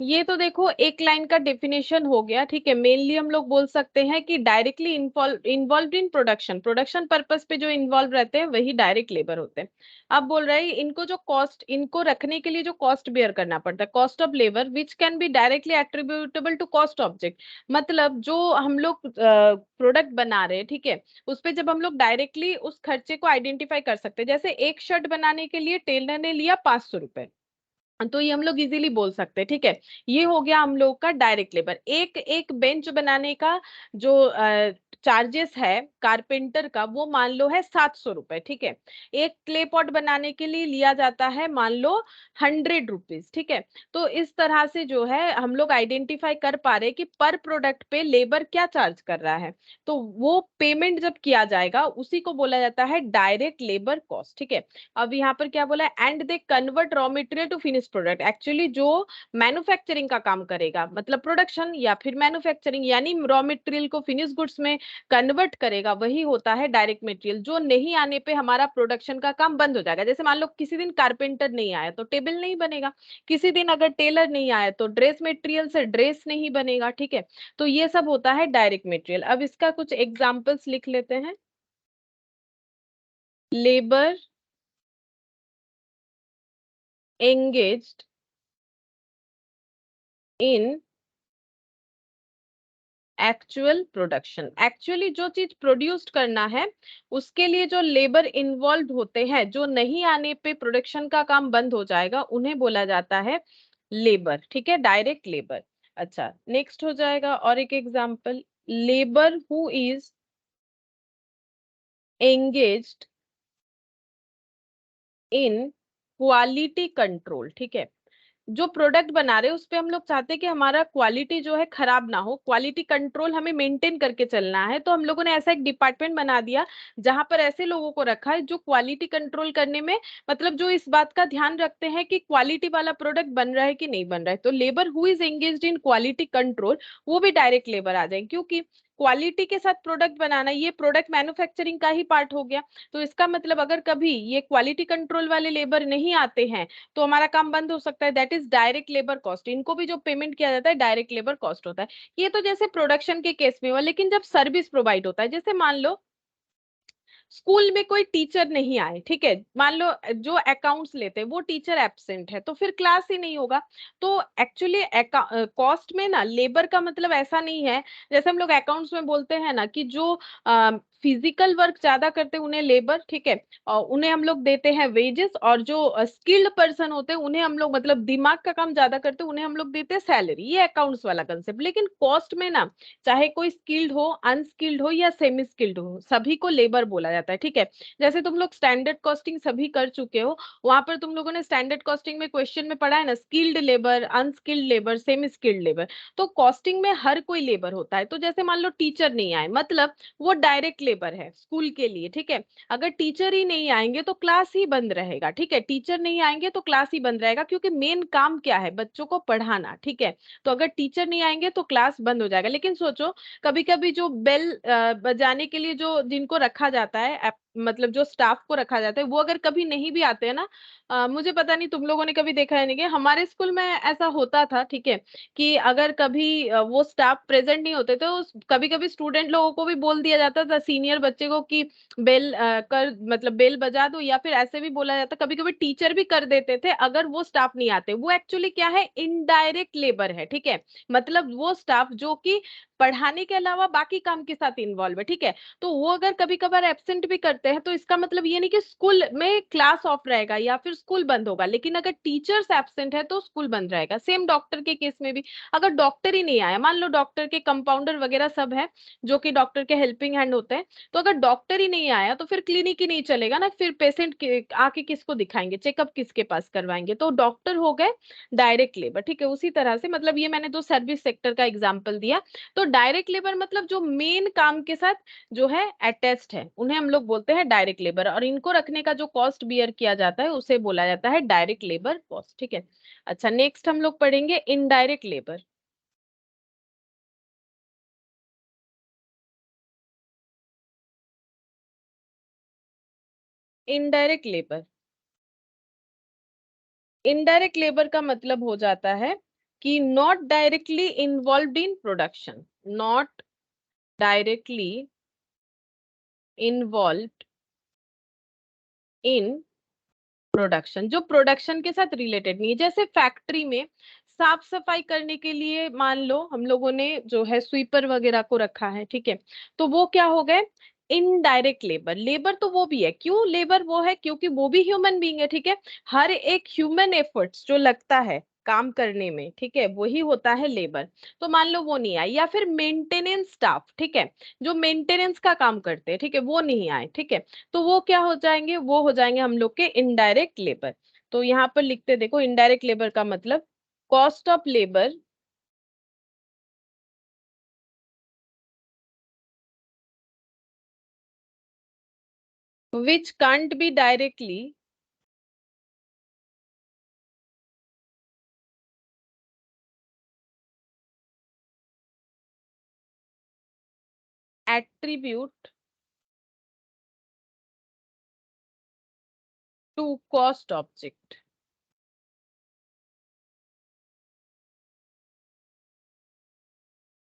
ये तो देखो एक लाइन का डेफिनेशन हो गया, ठीक है। मेनली हम लोग बोल सकते हैं कि directly involve in production purpose पे जो इन्वॉल्व रहते हैं वही डायरेक्ट लेबर होते हैं। अब बोल रहे हैं इनको जो कॉस्ट, इनको रखने के लिए जो कॉस्ट बेयर करना पड़ता है, cost of labour which can be directly attributable to cost object. मतलब जो हम लोग प्रोडक्ट बना रहे हैं, ठीक है, उस पे जब हम लोग डायरेक्टली उस खर्चे को आइडेंटिफाई कर सकते हैं, जैसे एक शर्ट बनाने के लिए टेलर ने लिया 500 रुपए, तो ये हम लोग इजीली बोल सकते हैं, ठीक है। ये हो गया हम लोग का डायरेक्ट लेबर। एक एक बेंच बनाने का जो चार्जेस है कारपेंटर का, वो मान लो है 700 रुपए, ठीक है। एक क्ले पॉट बनाने के लिए लिया जाता है मान लो 100 रुपीज, ठीक है। तो इस तरह से जो है हम लोग आइडेंटिफाई कर पा रहे कि पर प्रोडक्ट पे लेबर क्या चार्ज कर रहा है, तो वो पेमेंट जब किया जाएगा उसी को बोला जाता है डायरेक्ट लेबर कॉस्ट, ठीक है। अब यहाँ पर क्या बोला है, and they convert raw material to finish product. Actually जो मैन्युफैक्चरिंग का काम करेगा, मतलब प्रोडक्शन या फिर मैन्युफैक्चरिंग, यानी रॉ मटेरियल को फिनिश गुड्स में कन्वर्ट करेगा, वही होता है डायरेक्ट मटेरियल। जो नहीं आने पे हमारा प्रोडक्शन का काम बंद हो जाएगा। जैसे मान लो किसी दिन कारपेंटर नहीं आया तो टेबल नहीं बनेगा, किसी दिन अगर टेलर नहीं आया तो ड्रेस मटेरियल से ड्रेस नहीं बनेगा, ठीक है। तो ये सब होता है डायरेक्ट मटेरियल। अब इसका कुछ एग्जांपल्स लिख लेते हैं। Labour engaged in actual production. Actually जो चीज प्रोड्यूस्ड करना है उसके लिए जो लेबर इन्वॉल्व होते हैं, जो नहीं आने पे प्रोडक्शन का काम बंद हो जाएगा, उन्हें बोला जाता है लेबर, ठीक है, डायरेक्ट लेबर। अच्छा, नेक्स्ट हो जाएगा और एक example, labour who is engaged in quality control, ठीक है। जो प्रोडक्ट बना रहे हैं उस पे हम लोग चाहते हैं कि हमारा क्वालिटी जो है खराब ना हो, क्वालिटी कंट्रोल हमें मेंटेन करके चलना है, तो हम लोगों ने ऐसा एक डिपार्टमेंट बना दिया जहां पर ऐसे लोगों को रखा है जो क्वालिटी कंट्रोल करने में, मतलब जो इस बात का ध्यान रखते हैं कि क्वालिटी वाला प्रोडक्ट बन रहा है कि नहीं बन रहा है। तो labour who is engaged in quality control, वो भी डायरेक्ट लेबर आ जाएंगे, क्योंकि क्वालिटी के साथ प्रोडक्ट बनाना ये प्रोडक्ट मैन्युफैक्चरिंग का ही पार्ट हो गया। तो इसका मतलब अगर कभी ये क्वालिटी कंट्रोल वाले लेबर नहीं आते हैं तो हमारा काम बंद हो सकता है। That is direct labour cost. इनको भी जो पेमेंट किया जाता है डायरेक्ट लेबर कॉस्ट होता है। ये तो जैसे प्रोडक्शन के केस में हुआ, लेकिन जब सर्विस प्रोवाइड होता है, जैसे मान लो स्कूल में कोई टीचर नहीं आए, ठीक है, मान लो जो अकाउंट्स लेते हैं वो टीचर एब्सेंट है, तो फिर क्लास ही नहीं होगा। तो एक्चुअली कॉस्ट में ना लेबर का मतलब ऐसा नहीं है, जैसे हम लोग अकाउंट्स में बोलते हैं ना कि जो फिजिकल वर्क ज्यादा करते हैं उन्हें लेबर, ठीक है, और उन्हें हम लोग देते हैं वेजेस, और जो स्किल्ड पर्सन होते हैं उन्हें हम लोग, मतलब दिमाग का काम ज्यादा करते हैं, उन्हें हम लोग देते हैं सैलरी। ये अकाउंट्स वाला कंसेप्ट। लेकिन कॉस्ट में ना चाहे कोई स्किल्ड हो, अनस्किल्ड हो या सेमी स्किल्ड हो, सभी को लेबर बोला जाता है, ठीक है। जैसे तुम लोग स्टैंडर्ड कॉस्टिंग सभी कर चुके हो, वहां पर तुम लोगों ने स्टैंडर्ड कॉस्टिंग में क्वेश्चन में पढ़ा है ना, skilled labour, unskilled labour, semi skilled labour. तो कॉस्टिंग में हर कोई लेबर होता है। तो जैसे मान लो टीचर नहीं आए, मतलब वो डायरेक्ट लेबर है स्कूल के लिए, ठीक है। अगर टीचर ही नहीं आएंगे तो क्लास ही बंद रहेगा, ठीक है। टीचर नहीं आएंगे तो क्लास ही बंद रहेगा, क्योंकि मेन काम क्या है, बच्चों को पढ़ाना, ठीक है। तो अगर टीचर नहीं आएंगे तो क्लास बंद हो जाएगा। लेकिन सोचो कभी कभी जो बेल बजाने के लिए जो जिनको रखा जाता है, मतलब जो स्टाफ को रखा जाता है, वो अगर कभी नहीं भी आते हैं ना, मुझे पता नहीं तुम लोगों ने कभी देखा है नहीं, कि हमारे स्कूल में ऐसा होता था, ठीक है, कि अगर कभी वो स्टाफ प्रेजेंट नहीं होते तो कभी कभी स्टूडेंट लोगों को भी बोल दिया जाता था, सीनियर बच्चे को, कि बेल कर, मतलब बेल बजा दो, या फिर ऐसे भी बोला जाता, कभी कभी टीचर भी कर देते थे अगर वो स्टाफ नहीं आते। वो एक्चुअली क्या है, इनडायरेक्ट लेबर है, ठीक है। मतलब वो स्टाफ जो कि पढ़ाने के अलावा बाकी काम के साथ इन्वॉल्व है, ठीक है। तो वो अगर कभी कभार एब्सेंट भी करते हैं तो इसका मतलब ये नहीं कि स्कूल में क्लास ऑफ रहेगा या फिर स्कूल बंद होगा। लेकिन अगर टीचर्स एब्सेंट है तो स्कूल बंद रहेगा। सेम डॉक्टर के केस में भी, अगर डॉक्टर ही नहीं आया, मान लो डॉक्टर के कंपाउंडर वगैरह सब है जो कि डॉक्टर के हेल्पिंग हैंड होते हैं, तो अगर डॉक्टर ही नहीं आया तो फिर क्लिनिक ही नहीं चलेगा ना, फिर पेशेंट आके किसको दिखाएंगे, चेकअप किसके पास करवाएंगे। तो डॉक्टर हो गए डायरेक्ट लेबर, ठीक है। उसी तरह से, मतलब ये मैंने दो सर्विस सेक्टर का एग्जाम्पल दिया। तो डायरेक्ट लेबर मतलब जो मेन काम के साथ जो है अटैच्ड है, उन्हें हम लोग बोलते हैं रखते हैं डायरेक्ट लेबर, और इनको रखने का जो कॉस्ट बियर किया जाता है उसे बोला जाता है डायरेक्ट लेबर कॉस्ट, ठीक है। अच्छा, नेक्स्ट हम लोग पढ़ेंगे indirect labour. Indirect labour, indirect labour का मतलब हो जाता है कि not directly involved in production, not directly involved in production, जो प्रोडक्शन के साथ रिलेटेड नहीं है। जैसे फैक्ट्री में साफ सफाई करने के लिए मान लो हम लोगों ने जो है स्वीपर वगैरह को रखा है, ठीक है, तो वो क्या हो गए, इनडायरेक्ट लेबर। लेबर तो वो भी है, क्यों लेबर वो है, क्योंकि वो भी ह्यूमन बीइंग है, ठीक है। हर एक ह्यूमन एफर्ट्स जो लगता है काम करने में, ठीक है, वही होता है लेबर। तो मान लो वो नहीं आई, या फिर मेंटेनेंस स्टाफ, ठीक है, जो मेंटेनेंस का काम करते हैं, ठीक है, वो नहीं आए, ठीक है, तो वो क्या हो जाएंगे, वो हो जाएंगे हम लोग के इनडायरेक्ट लेबर। तो यहाँ पर लिखते देखो, इनडायरेक्ट लेबर का मतलब cost of labour which can't be directly attribute to cost object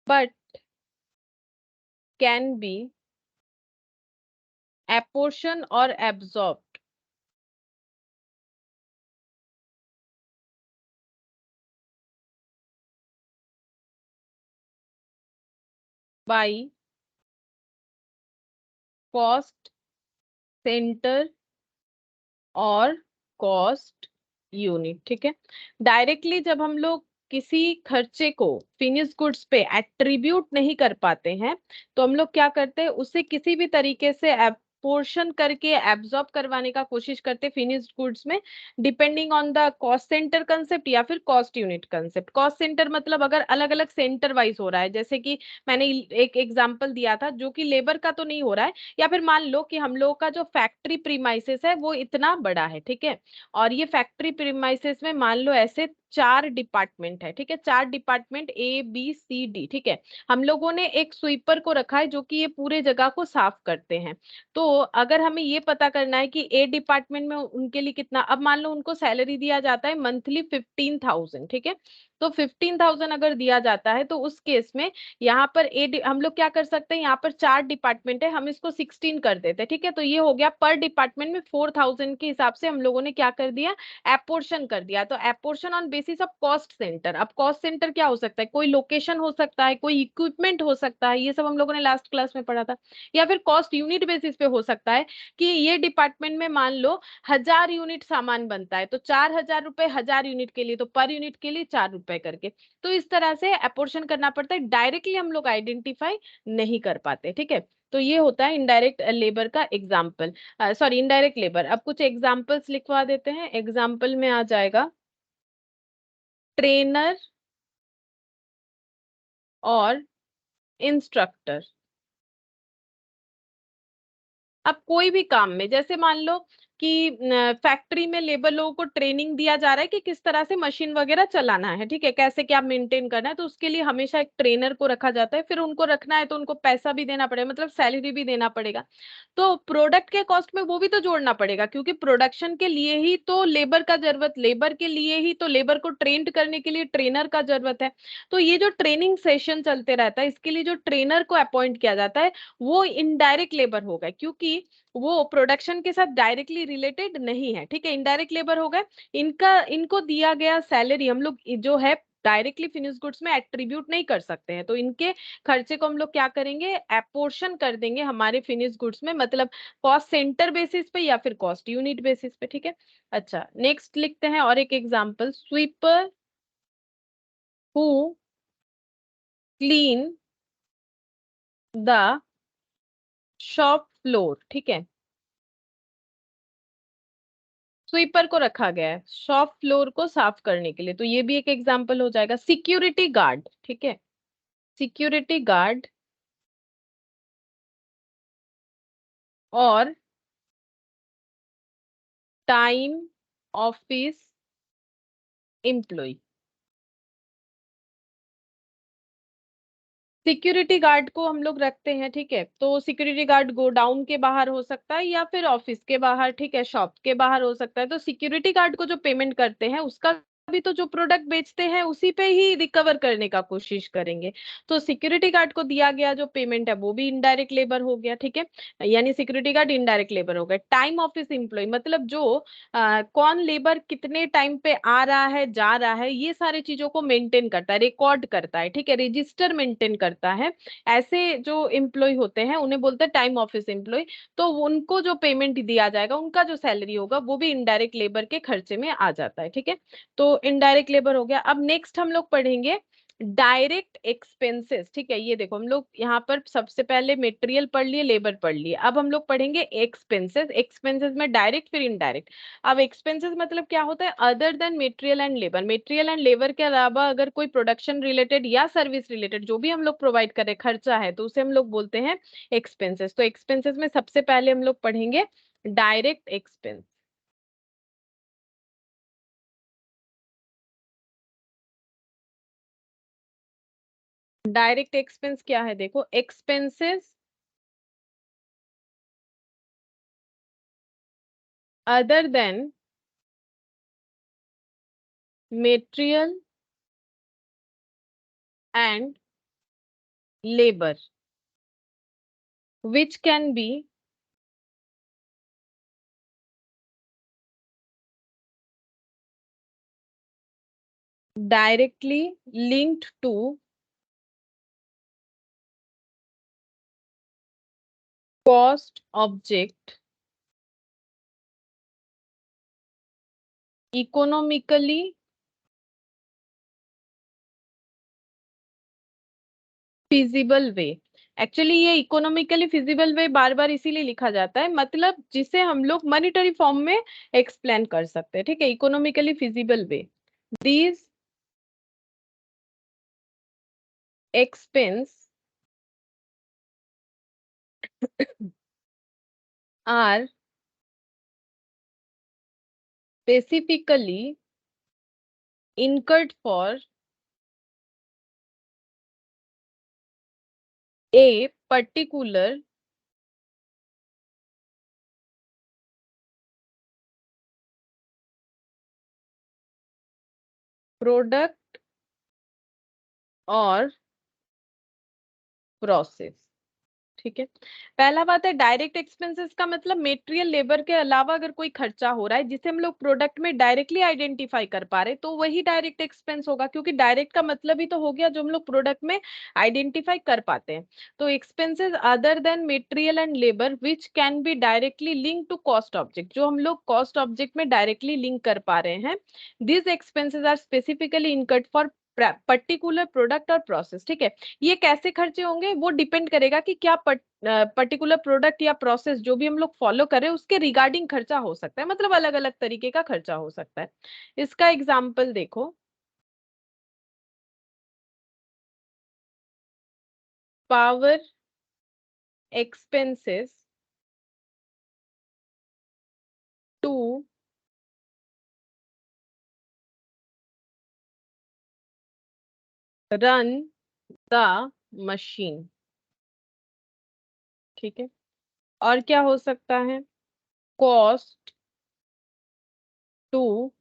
but can be apportioned or absorbed by cost center और कॉस्ट यूनिट, ठीक है। डायरेक्टली जब हम लोग किसी खर्चे को फिनिश गुड्स पे एट्रीब्यूट नहीं कर पाते हैं, तो हम लोग क्या करते हैं, उसे किसी भी तरीके से पोर्शन करके एब्जॉर्ब करवाने का कोशिश करते हैं फिनिश गुड्स में, depending on the cost centre concept या फिर cost unit concept. Cost centre मतलब अगर अलग अलग सेंटर वाइज हो रहा है, जैसे कि मैंने एक एग्जांपल दिया था जो कि लेबर का तो नहीं हो रहा है, या फिर मान लो कि हम लोगों का जो फैक्ट्री प्रीमाइसेस है वो इतना बड़ा है, ठीक है, और ये फैक्ट्री प्रीमाइसेस में मान लो ऐसे 4 डिपार्टमेंट है, ठीक है, 4 department A B C D, ठीक है। हम लोगों ने एक स्वीपर को रखा है जो कि ये पूरे जगह को साफ करते हैं। तो अगर हमें ये पता करना है कि A डिपार्टमेंट में उनके लिए कितना, अब मान लो उनको सैलरी दिया जाता है मंथली 15,000, ठीक है, तो 15,000 अगर दिया जाता है तो उस केस में यहाँ पर हम लोग क्या कर सकते हैं, यहाँ पर 4 डिपार्टमेंट है, हम इसको 16 कर देते हैं, ठीक है, तो ये हो गया पर डिपार्टमेंट में 4,000 के हिसाब से हम लोगों ने क्या कर दिया, एपोर्शन कर दिया। तो apportion on basis of cost centre. अब कॉस्ट सेंटर क्या हो सकता है, कोई लोकेशन हो सकता है, कोई इक्विपमेंट हो सकता है, ये सब हम लोगों ने लास्ट क्लास में पढ़ा था, या फिर कॉस्ट यूनिट बेसिस पे हो सकता है कि ये डिपार्टमेंट में मान लो 1,000 यूनिट सामान बनता है, तो 4,000 रुपए 1,000 यूनिट के लिए, तो पर यूनिट के लिए 4 रुपए करके। तो इस तरह से अपोर्शन करना पड़ता है, डायरेक्टली हम लोग आइडेंटिफाई नहीं कर पाते, ठीक है। तो ये होता है इनडायरेक्ट लेबर का एग्जाम्पल, सॉरी इनडायरेक्ट लेबर। अब कुछ एग्जाम्पल्स लिखवा देते हैं। एग्जाम्पल में आ जाएगा ट्रेनर और इंस्ट्रक्टर। अब कोई भी काम में, जैसे मान लो कि फैक्ट्री में लेबर लोगों को ट्रेनिंग दिया जा रहा है कि किस तरह से मशीन वगैरह चलाना है, ठीक है, कैसे क्या मेंटेन करना है, तो उसके लिए हमेशा एक ट्रेनर को रखा जाता है। फिर उनको रखना है तो उनको पैसा भी देना पड़ेगा, मतलब सैलरी भी देना पड़ेगा। तो प्रोडक्ट के कॉस्ट में वो भी तो जोड़ना पड़ेगा, क्योंकि प्रोडक्शन के लिए ही तो लेबर का जरूरत, लेबर के लिए ही तो लेबर को ट्रेंड करने के लिए ट्रेनर का जरूरत है। तो ये जो ट्रेनिंग सेशन चलते रहता है, इसके लिए जो ट्रेनर को अपॉइंट किया जाता है वो इनडायरेक्ट लेबर होगा, क्योंकि वो प्रोडक्शन के साथ डायरेक्टली रिलेटेड नहीं है, ठीक है, इनडायरेक्ट लेबर हो गए। इनका इनको दिया गया सैलरी हम लोग जो है डायरेक्टली फिनिश गुड्स में एट्रीब्यूट नहीं कर सकते हैं, तो इनके खर्चे को हम लोग क्या करेंगे, एपोर्शन कर देंगे हमारे फिनिश गुड्स में, मतलब कॉस्ट सेंटर बेसिस पे या फिर कॉस्ट यूनिट बेसिस पे, ठीक है। अच्छा, नेक्स्ट लिखते हैं और एक example, sweeper who clean the shop floor, ठीक है, स्वीपर को रखा गया है शॉप फ्लोर को साफ करने के लिए, तो ये भी एक एग्जांपल हो जाएगा। सिक्योरिटी गार्ड, ठीक है, सिक्योरिटी गार्ड और time office employ. Security guard को हम लोग रखते हैं, ठीक है, तो सिक्योरिटी गार्ड गोडाउन के बाहर हो सकता है या फिर ऑफिस के बाहर, ठीक है, शॉप के बाहर हो सकता है। तो सिक्योरिटी गार्ड को जो पेमेंट करते हैं उसका भी तो जो प्रोडक्ट बेचते हैं उसी पे ही रिकवर करने का कोशिश करेंगे। तो सिक्योरिटी गार्ड को दिया गया जो पेमेंट है वो भी इनडायरेक्ट लेबर हो गया, ठीक है, यानी सिक्योरिटी गार्ड इनडायरेक्ट लेबर हो गया। टाइम ऑफिस एम्प्लॉय मतलब जो कौन लेबर कितने टाइम पे आ रहा है जा रहा है ये सारी चीजों को मेंटेन करता है, रिकॉर्ड करता है, ठीक है, रजिस्टर मेंटेन करता है। ऐसे जो एम्प्लॉय होते हैं उन्हें बोलते हैं टाइम ऑफिस एम्प्लॉय। तो उनको जो पेमेंट दिया जाएगा उनका जो सैलरी होगा वो भी इनडायरेक्ट लेबर के खर्चे में आ जाता है, ठीक है। तो इनडायरेक्ट लेबर हो गया। अब नेक्स्ट हम लोग पढ़ेंगे डायरेक्ट एक्सपेंसेस, ठीक है। ये देखो हम लोग यहाँ पर सबसे पहले मटेरियल पढ़ लिए, लेबर पढ़ लिए, अब हम लोग पढ़ेंगे एक्सपेंसेस। एक्सपेंसेस में डायरेक्ट फिर इनडायरेक्ट। अब एक्सपेंसेस मतलब क्या होता है, other than material and labour. Material and labour के अलावा अगर कोई प्रोडक्शन रिलेटेड या सर्विस रिलेटेड जो भी हम लोग प्रोवाइड करें खर्चा है तो उसे हम लोग बोलते हैं एक्सपेंसेस। तो एक्सपेंसेस में सबसे पहले हम लोग पढ़ेंगे डायरेक्ट एक्सपेंस। डायरेक्ट एक्सपेंस क्या है, देखो, expenses other then material and labour which can be directly linked to cost object, economically feasible way। Actually ये इकोनॉमिकली फिजिबल वे बार बार इसीलिए लिखा जाता है, मतलब जिसे हम लोग मॉनिटरी फॉर्म में एक्सप्लेन कर सकते हैं, ठीक है, economically feasible way. These expense are specifically incurred for a particular product or process, ठीक है। पहला बात है डायरेक्ट एक्सपेंसेस का मतलब मेटेरियल लेबर के अलावा अगर कोई खर्चा हो रहा है जिसे हम लोग प्रोडक्ट में डायरेक्टली आइडेंटिफाई कर पा रहे तो वही डायरेक्ट एक्सपेंस होगा, क्योंकि डायरेक्ट का मतलब ही तो हो गया जो हम लोग प्रोडक्ट में आइडेंटिफाई कर पाते हैं। तो expenses other than material and labour which can be directly link to cost object, जो हम लोग कॉस्ट ऑब्जेक्ट में डायरेक्टली लिंक कर पा रहे हैं। This expenses are specifically incurred for particular product और प्रोसेस, ठीक है। ये कैसे खर्चे होंगे वो डिपेंड करेगा कि क्या पर्टिकुलर प्रोडक्ट या प्रोसेस जो भी हम लोग फॉलो करें उसके रिगार्डिंग खर्चा हो सकता है, मतलब अलग अलग तरीके का खर्चा हो सकता है। इसका एग्जाम्पल देखो, power expenses to run the machine, ठीक है। और क्या हो सकता है, cost to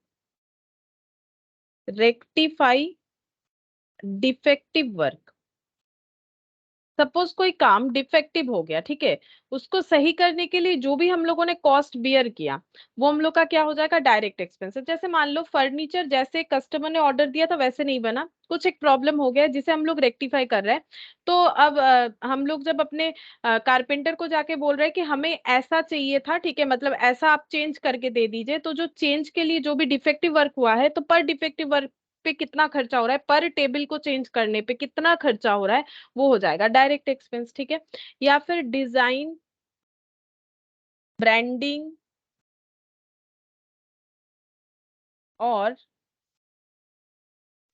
rectify defective work. Suppose कोई काम डिफेक्टिव हो गया, ठीक है, उसको सही करने के लिए जो भी हम लोगों ने कॉस्ट बियर किया वो हम लोग का क्या हो जाएगा, डायरेक्ट एक्सपेंसेस। जैसे मान लो फर्नीचर जैसे कस्टमर ने ऑर्डर दिया था वैसे नहीं बना, कुछ एक प्रॉब्लम हो गया जिसे हम लोग रेक्टिफाई कर रहे हैं। तो अब हम लोग जब अपने कारपेंटर को जाके बोल रहे हैं कि हमें ऐसा चाहिए था, ठीक है, मतलब ऐसा आप चेंज करके दे दीजिए, तो जो चेंज के लिए जो भी डिफेक्टिव वर्क हुआ है तो पर डिफेक्टिव वर्क पे कितना खर्चा हो रहा है, पर टेबल को चेंज करने पे कितना खर्चा हो रहा है, वो हो जाएगा डायरेक्ट एक्सपेंस, ठीक है। या फिर डिजाइन ब्रांडिंग और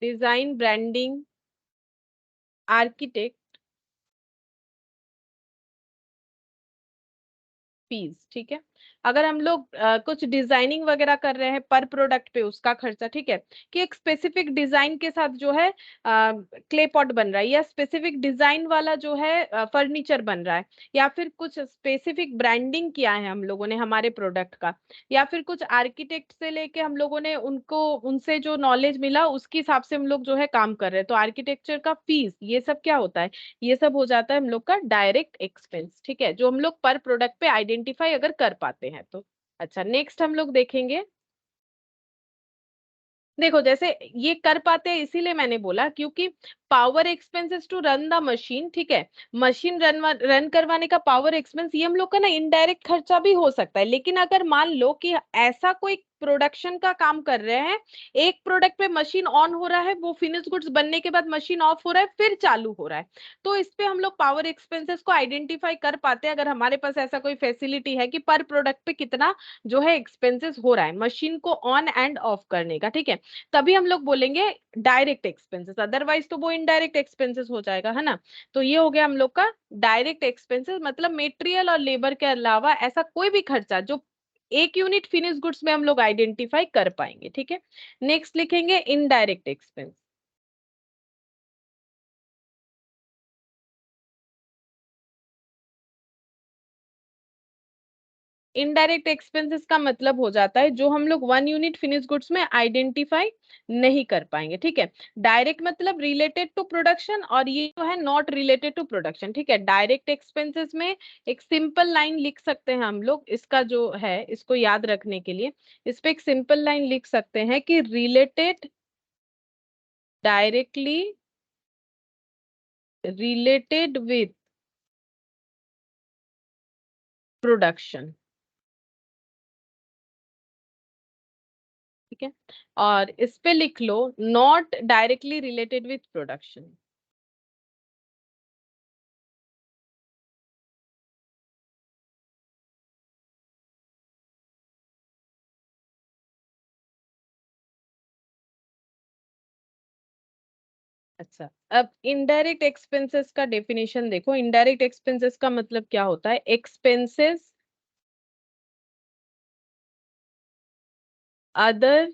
डिजाइन ब्रांडिंग आर्किटेक्ट फीस, ठीक है। अगर हम लोग कुछ डिजाइनिंग वगैरह कर रहे हैं पर प्रोडक्ट पे, उसका खर्चा, ठीक है, कि एक स्पेसिफिक डिजाइन के साथ जो है क्ले पॉट बन रहा है, या स्पेसिफिक डिजाइन वाला जो है फर्नीचर बन रहा है, या फिर कुछ स्पेसिफिक ब्रांडिंग किया है हम लोगों ने हमारे प्रोडक्ट का, या फिर कुछ आर्किटेक्ट से लेके हम लोगों ने उनको उनसे जो नॉलेज मिला उसके हिसाब से हम लोग जो है काम कर रहे हैं, तो आर्किटेक्चर का फीस, ये सब क्या होता है, ये सब हो जाता है हम लोग का डायरेक्ट एक्सपेंस, ठीक है, जो हम लोग पर प्रोडक्ट पे आइडेंटिफाई अगर कर पाते हैं तो। अच्छा, नेक्स्ट हम लोग देखेंगे। देखो, जैसे ये कर पाते हैं इसीलिए मैंने बोला क्योंकि power expenses to run the machine, ठीक है, मशीन रन करवाने का पावर एक्सपेंस, ये हम लोग का ना इनडायरेक्ट खर्चा भी हो सकता है। लेकिन अगर मान लो कि ऐसा कोई प्रोडक्शन का काम कर रहे हैं, एक प्रोडक्ट पे मशीन ऑन हो रहा है, वो फिनिश गुड्स बनने के बाद मशीन ऑफ हो रहा है, फिर चालू हो रहा है, तो इस पे हम लोग पावर एक्सपेंसेस को आइडेंटिफाई कर पाते हैं अगर हमारे पास ऐसा कोई फैसिलिटी है कि पर प्रोडक्ट पे कितना जो है एक्सपेंसेस हो रहा है मशीन को ऑन एंड ऑफ करने का, ठीक है, तभी हम लोग बोलेंगे डायरेक्ट एक्सपेंसेस, अदरवाइज तो वो इनडायरेक्ट एक्सपेंसेस हो जाएगा, है ना। तो ये हो गया हम लोग का डायरेक्ट एक्सपेंसेस, मतलब मेटेरियल और लेबर के अलावा ऐसा कोई भी खर्चा जो एक यूनिट फिनिश गुड्स में हम लोग आइडेंटिफाई कर पाएंगे, ठीक है। नेक्स्ट लिखेंगे इनडायरेक्ट एक्सपेंस। इनडायरेक्ट एक्सपेंसेस का मतलब हो जाता है जो हम लोग वन यूनिट फिनिश गुड्स में आइडेंटिफाई नहीं कर पाएंगे, ठीक है। डायरेक्ट मतलब रिलेटेड टू प्रोडक्शन, और ये जो है नॉट रिलेटेड टू प्रोडक्शन, ठीक है। डायरेक्ट एक्सपेंसेस में एक सिंपल लाइन लिख सकते हैं हम लोग, इसका जो है इसको याद रखने के लिए इस पे एक सिंपल लाइन लिख सकते हैं कि related directly related with production, ठीक है। और इस पे लिख लो not directly related with production. अच्छा, अब इनडायरेक्ट एक्सपेंसेस का डेफिनेशन देखो। इनडायरेक्ट एक्सपेंसेस का मतलब क्या होता है, expenses other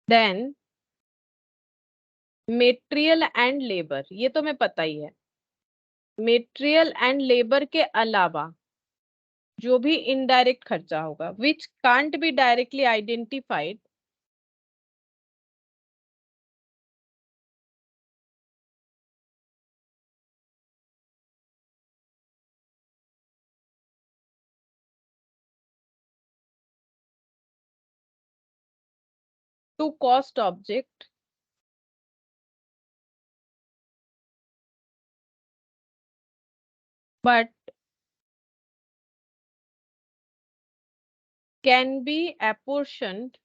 than material and labour, ये तो मैं पता ही है। मेटेरियल एंड लेबर के अलावा जो भी इनडायरेक्ट खर्चा होगा which can't be directly identified to cost object but can be apportioned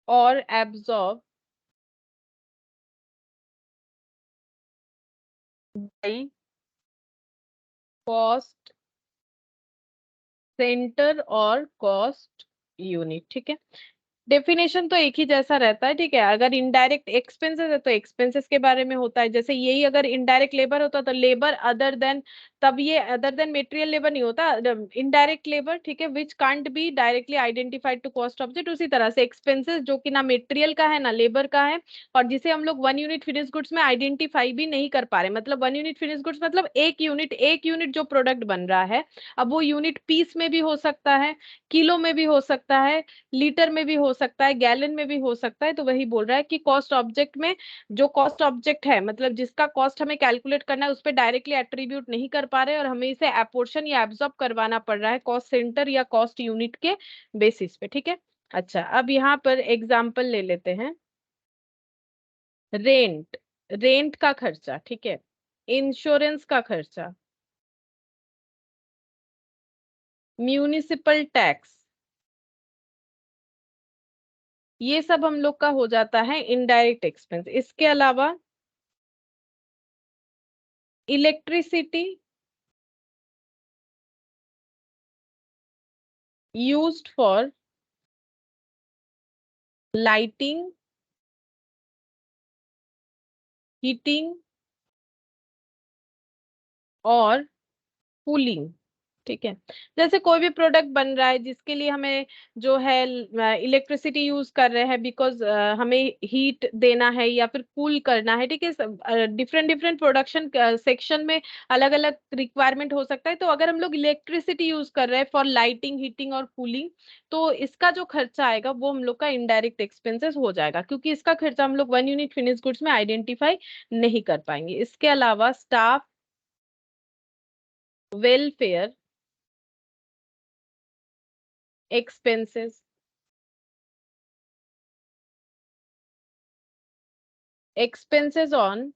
और absorbed by कॉस्ट सेंटर और कॉस्ट यूनिट, ठीक है। डेफिनेशन तो एक ही जैसा रहता है, ठीक है। अगर इनडायरेक्ट एक्सपेंसेस है तो एक्सपेंसेस के बारे में होता है, जैसे यही अगर इनडायरेक्ट लेबर होता तो लेबर अदर देन, तब ये अदर देन मटेरियल लेबर नहीं होता, इनडायरेक्ट लेबर, ठीक है, which can't be directly identified to cost object. उसी तरह से एक्सपेंसेस जो कि ना मटेरियल का है ना लेबर का है, और जिसे हम लोग वन यूनिट फिनिश गुड्स में आइडेंटिफाई भी नहीं कर पा रहे, मतलब वन यूनिट फिनिश गुड्स मतलब एक यूनिट जो प्रोडक्ट बन रहा है, अब वो यूनिट पीस में भी हो सकता है, किलो में भी हो सकता है, लीटर में भी हो सकता है, गैलन में भी हो सकता है। तो वही बोल रहा है कि कॉस्ट ऑब्जेक्ट में जो कॉस्ट ऑब्जेक्ट है, मतलब जिसका कॉस्ट हमें कैलकुलेट करना है, उस पर डायरेक्टली एट्रीब्यूट नहीं कर पा रहे और हमें इसे एपोर्शन या एब्जॉर्ब करवाना पड़ रहा है कॉस्ट सेंटर या कॉस्ट यूनिट के बेसिस पे, ठीक है। अच्छा, अब यहाँ पर एग्जाम्पल ले लेते हैं। रेंट, रेंट का खर्चा, ठीक है, इंश्योरेंस का खर्चा, म्यूनिसिपल टैक्स, ये सब हम लोग का हो जाता है इनडायरेक्ट एक्सपेंस। इसके अलावा electricity used for lighting heating और कूलिंग, ठीक है। जैसे कोई भी प्रोडक्ट बन रहा है जिसके लिए हमें जो है इलेक्ट्रिसिटी यूज कर रहे हैं, बिकॉज हमें हीट देना है या फिर कूल करना है, ठीक है। डिफरेंट डिफरेंट प्रोडक्शन सेक्शन में अलग अलग रिक्वायरमेंट हो सकता है। तो अगर हम लोग इलेक्ट्रिसिटी यूज कर रहे हैं फॉर लाइटिंग, हीटिंग और कूलिंग, तो इसका जो खर्चा आएगा वो हम लोग का इनडायरेक्ट एक्सपेंसेस हो जाएगा, क्योंकि इसका खर्चा हम लोग वन यूनिट फिनिश गुड्स में आइडेंटिफाई नहीं कर पाएंगे। इसके अलावा staff welfare expenses, expenses on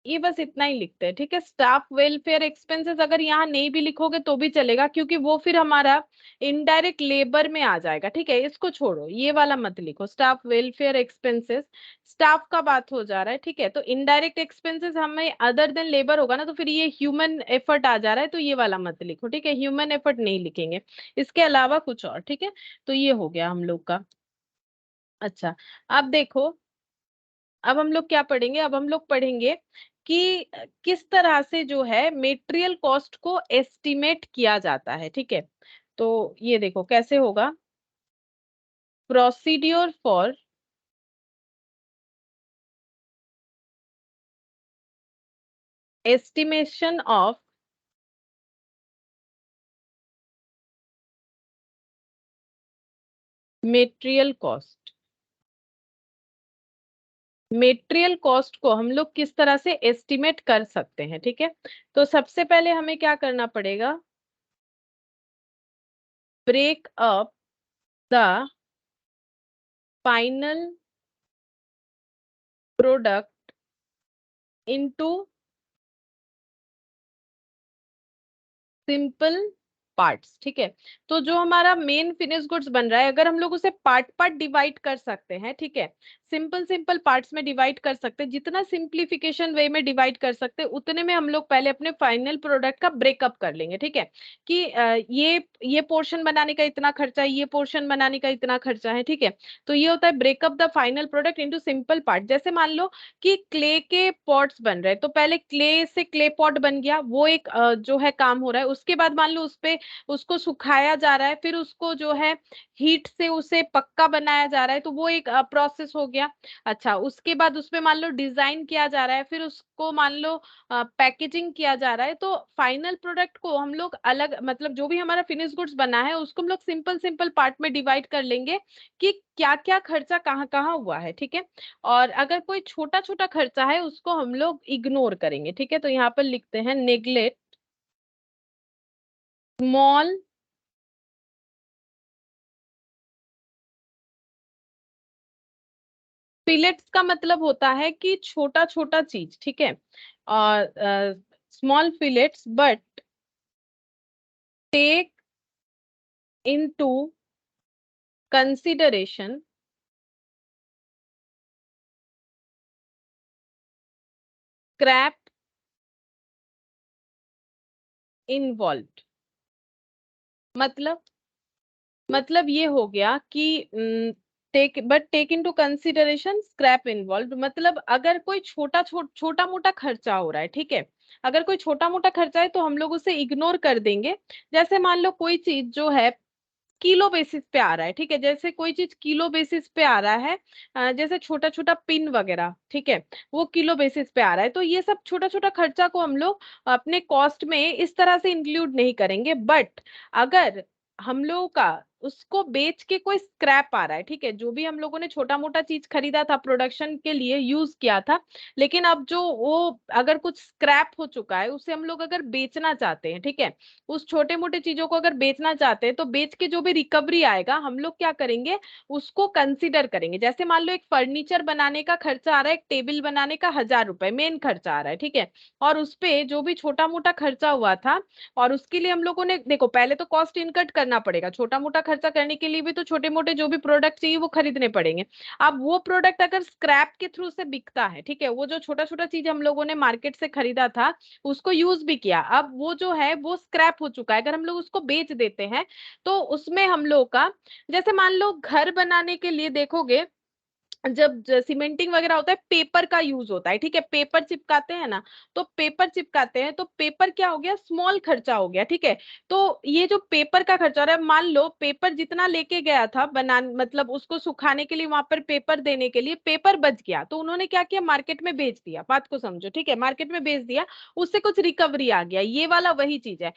ये बस इतना ही लिखते हैं, ठीक है। स्टाफ वेलफेयर एक्सपेंसेस अगर यहाँ नहीं भी लिखोगे तो भी चलेगा, क्योंकि वो फिर हमारा इनडायरेक्ट लेबर में आ जाएगा, ठीक है। इसको छोड़ो, ये वाला मत लिखो, स्टाफ वेलफेयर एक्सपेंसेस स्टाफ का बात हो जा रहा है, ठीक है। तो इनडायरेक्ट एक्सपेंसेस हमें अदर देन लेबर होगा ना, तो फिर ये ह्यूमन एफर्ट आ जा रहा है, तो ये वाला मत लिखो, ठीक है। ह्यूमन एफर्ट नहीं लिखेंगे, इसके अलावा कुछ और, ठीक है। तो ये हो गया हम लोग का। अच्छा, अब देखो, अब हम लोग क्या पढ़ेंगे, अब हम लोग पढ़ेंगे कि किस तरह से जो है मेटेरियल कॉस्ट को एस्टिमेट किया जाता है, ठीक है। तो ये देखो कैसे होगा, procedure for estimation of material cost. Material cost को हम लोग किस तरह से एस्टिमेट कर सकते हैं, ठीक है। तो सबसे पहले हमें क्या करना पड़ेगा, break up the final product into simple parts, ठीक है। तो जो हमारा मेन फिनिश गुड्स बन रहा है, अगर हम लोग उसे पार्ट पार्ट डिवाइड कर सकते हैं, ठीक है, सिंपल सिंपल पार्ट्स में डिवाइड कर सकते हैं, जितना सिंप्लीफिकेशन वे में डिवाइड कर सकते हैं उतने में हम लोग पहले अपने फाइनल प्रोडक्ट का ब्रेकअप कर लेंगे, ठीक है। कि ये पोर्शन बनाने का इतना खर्चा है, ये पोर्शन बनाने का इतना खर्चा है, ठीक है। तो ये होता है breakup the final product into simple part. जैसे मान लो कि क्ले के पॉट्स बन रहे हैं, तो पहले क्ले से क्ले पॉट बन गया, वो एक जो है काम हो रहा है। उसके बाद मान लो उस पे उसको सुखाया जा रहा है, फिर उसको जो है हीट से उसे पक्का बनाया जा रहा है, तो वो एक प्रोसेस हो गया। अच्छा, उसके बाद उसमें मान लो डिजाइन किया जा रहा है, फिर उसको मान लो पैकेजिंग किया जा रहा है। तो फाइनल प्रोडक्ट को हम लोग अलग, मतलब जो भी हमारा फिनिश गुड्स बना है उसको हम लोग सिंपल सिंपल पार्ट में डिवाइड कर लेंगे कि क्या क्या खर्चा कहाँ कहाँ हुआ है, ठीक है। और अगर कोई छोटा छोटा खर्चा है उसको हम लोग इग्नोर करेंगे, ठीक है। तो यहाँ पर लिखते हैं नेग्लेक्ट स्मॉल फिलेट्स का मतलब होता है कि छोटा छोटा चीज, ठीक है। और small fillets but take into consideration scrap involved. मतलब ये हो गया कि take into consideration scrap involve, मतलब अगर कोई छोटा मोटा खर्चा हो रहा है, ठीक है। अगर कोई छोटा मोटा खर्चा है तो हम लोग उसे इग्नोर कर देंगे। जैसे मान लो कोई चीज जो है किलो बेसिस पे आ रहा है, ठीक है। जैसे कोई चीज किलो बेसिस पे आ रहा है, जैसे छोटा छोटा पिन वगैरह, ठीक है, वो किलो बेसिस पे आ रहा है, तो ये सब छोटा छोटा खर्चा को हम लोग अपने कॉस्ट में इस तरह से इंक्लूड नहीं करेंगे। बट अगर हम लोगों का उसको बेच के कोई स्क्रैप आ रहा है, ठीक है, जो भी हम लोगों ने छोटा मोटा चीज खरीदा था प्रोडक्शन के लिए यूज किया था, लेकिन अब जो वो अगर कुछ स्क्रैप हो चुका है उसे हम लोग अगर बेचना चाहते हैं, ठीक है, उस छोटे मोटे चीजों को अगर बेचना चाहते हैं, तो बेच के जो भी रिकवरी आएगा हम लोग क्या करेंगे, उसको कंसीडर करेंगे। जैसे मान लो एक फर्नीचर बनाने का खर्चा आ रहा है, एक टेबल बनाने का 1,000 रुपए मेन खर्चा आ रहा है, ठीक है। और उसपे जो भी छोटा मोटा खर्चा हुआ था, और उसके लिए हम लोगों ने देखो पहले तो कॉस्ट इनकट करना पड़ेगा, छोटा मोटा खर्चा करने के लिए भी तो छोटे मोटे जो भी प्रोडक्ट चाहिए वो खरीदने पड़ेंगे। अब वो प्रोडक्ट अगर स्क्रैप के थ्रू से बिकता है, ठीक है, वो जो छोटा छोटा चीज हम लोगों ने मार्केट से खरीदा था उसको यूज भी किया, अब वो जो है वो स्क्रैप हो चुका है, अगर हम लोग उसको बेच देते हैं तो उसमें हम लोग का, जैसे मान लो घर बनाने के लिए देखोगे, जब सीमेंटिंग वगैरह होता है पेपर का यूज होता है, ठीक है, पेपर चिपकाते हैं ना, तो पेपर चिपकाते हैं तो पेपर क्या हो गया, स्मॉल खर्चा हो गया, ठीक है। तो ये जो पेपर का खर्चा हो रहा है, मान लो पेपर जितना लेके गया था बना, मतलब उसको सुखाने के लिए वहां पर पेपर देने के लिए पेपर बच गया, तो उन्होंने क्या किया, मार्केट में बेच दिया, बात को समझो, ठीक है, मार्केट में बेच दिया, उससे कुछ रिकवरी आ गया, ये वाला वही चीज है।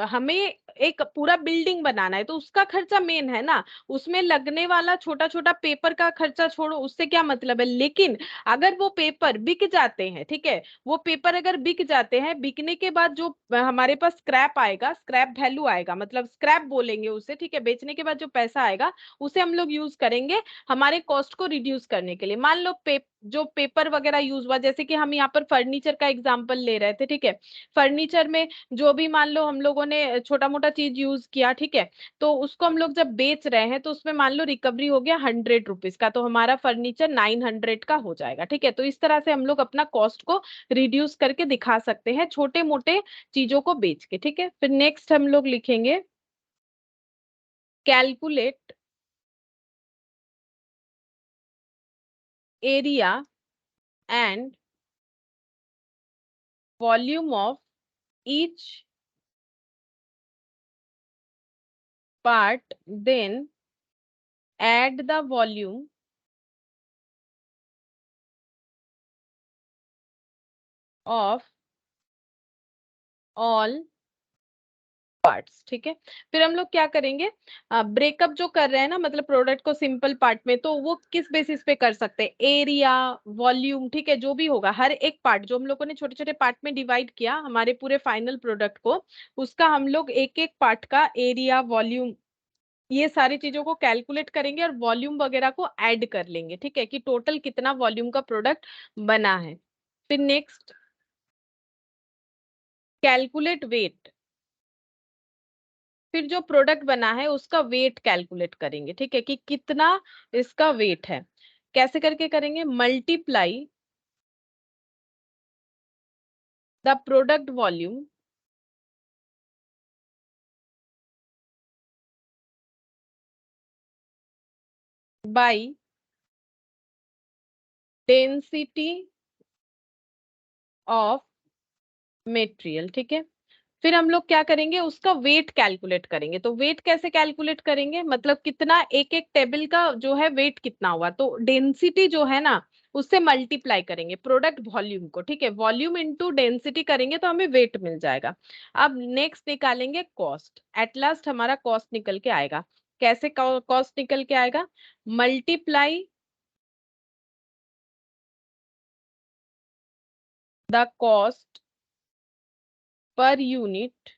हमें एक पूरा बिल्डिंग बनाना है तो उसका खर्चा मेन है ना, उसमें लगने वाला छोटा छोटा पेपर का खर्चा छोड़ो, उससे क्या मतलब है, लेकिन अगर वो पेपर बिक जाते हैं, ठीक है, वो पेपर अगर बिक जाते हैं, बिकने के बाद जो हमारे पास स्क्रैप आएगा, स्क्रैप वैल्यू आएगा, मतलब स्क्रैप बोलेंगे उसे, ठीक है, बेचने के बाद जो पैसा आएगा उसे हम लोग यूज करेंगे हमारे कॉस्ट को रिड्यूस करने के लिए। मान लो जो पेपर वगैरह यूज हुआ, जैसे कि हम यहाँ पर फर्नीचर का एग्जांपल ले रहे थे, ठीक है, फर्नीचर में जो भी मान लो हम लोगों ने छोटा मोटा चीज यूज किया, ठीक है, तो उसको हम लोग जब बेच रहे हैं तो उसमें मान लो रिकवरी हो गया 100 रुपीज का, तो हमारा फर्नीचर 900 का हो जाएगा, ठीक है। तो इस तरह से हम लोग अपना कॉस्ट को रिड्यूस करके दिखा सकते हैं छोटे मोटे चीजों को बेच के, ठीक है। फिर नेक्स्ट हम लोग लिखेंगे calculate area and volume of each part, then add the volume of all parts, ठीक है। फिर हम लोग क्या करेंगे, ब्रेकअप जो कर रहे हैं ना, मतलब प्रोडक्ट को सिंपल पार्ट में, तो वो किस बेसिस पे कर सकते हैं, एरिया, वॉल्यूम, ठीक है, जो भी होगा हर एक पार्ट जो हम लोगों ने छोटे छोटे पार्ट में डिवाइड किया हमारे पूरे फाइनल प्रोडक्ट को, उसका हम लोग एक एक पार्ट का एरिया, वॉल्यूम, ये सारी चीजों को कैलकुलेट करेंगे और वॉल्यूम वगैरह को ऐड कर लेंगे, ठीक है, कि टोटल कितना वॉल्यूम का प्रोडक्ट बना है। फिर नेक्स्ट कैलकुलेट वेट, फिर जो प्रोडक्ट बना है उसका वेट कैलकुलेट करेंगे, ठीक है, कि कितना इसका वेट है, कैसे करके करेंगे, multiply the product volume by density of material, ठीक है। फिर हम लोग क्या करेंगे, उसका वेट कैलकुलेट करेंगे, तो वेट कैसे कैलकुलेट करेंगे, मतलब कितना एक एक टेबल का जो है वेट कितना हुआ, तो डेंसिटी जो है ना उससे मल्टीप्लाई करेंगे प्रोडक्ट वॉल्यूम को, ठीक है, वॉल्यूम इनटू डेंसिटी करेंगे तो हमें वेट मिल जाएगा। अब नेक्स्ट निकालेंगे कॉस्ट, एट लास्ट हमारा कॉस्ट निकल के आएगा, कैसे कॉस्ट निकल के आएगा, multiply the cost per unit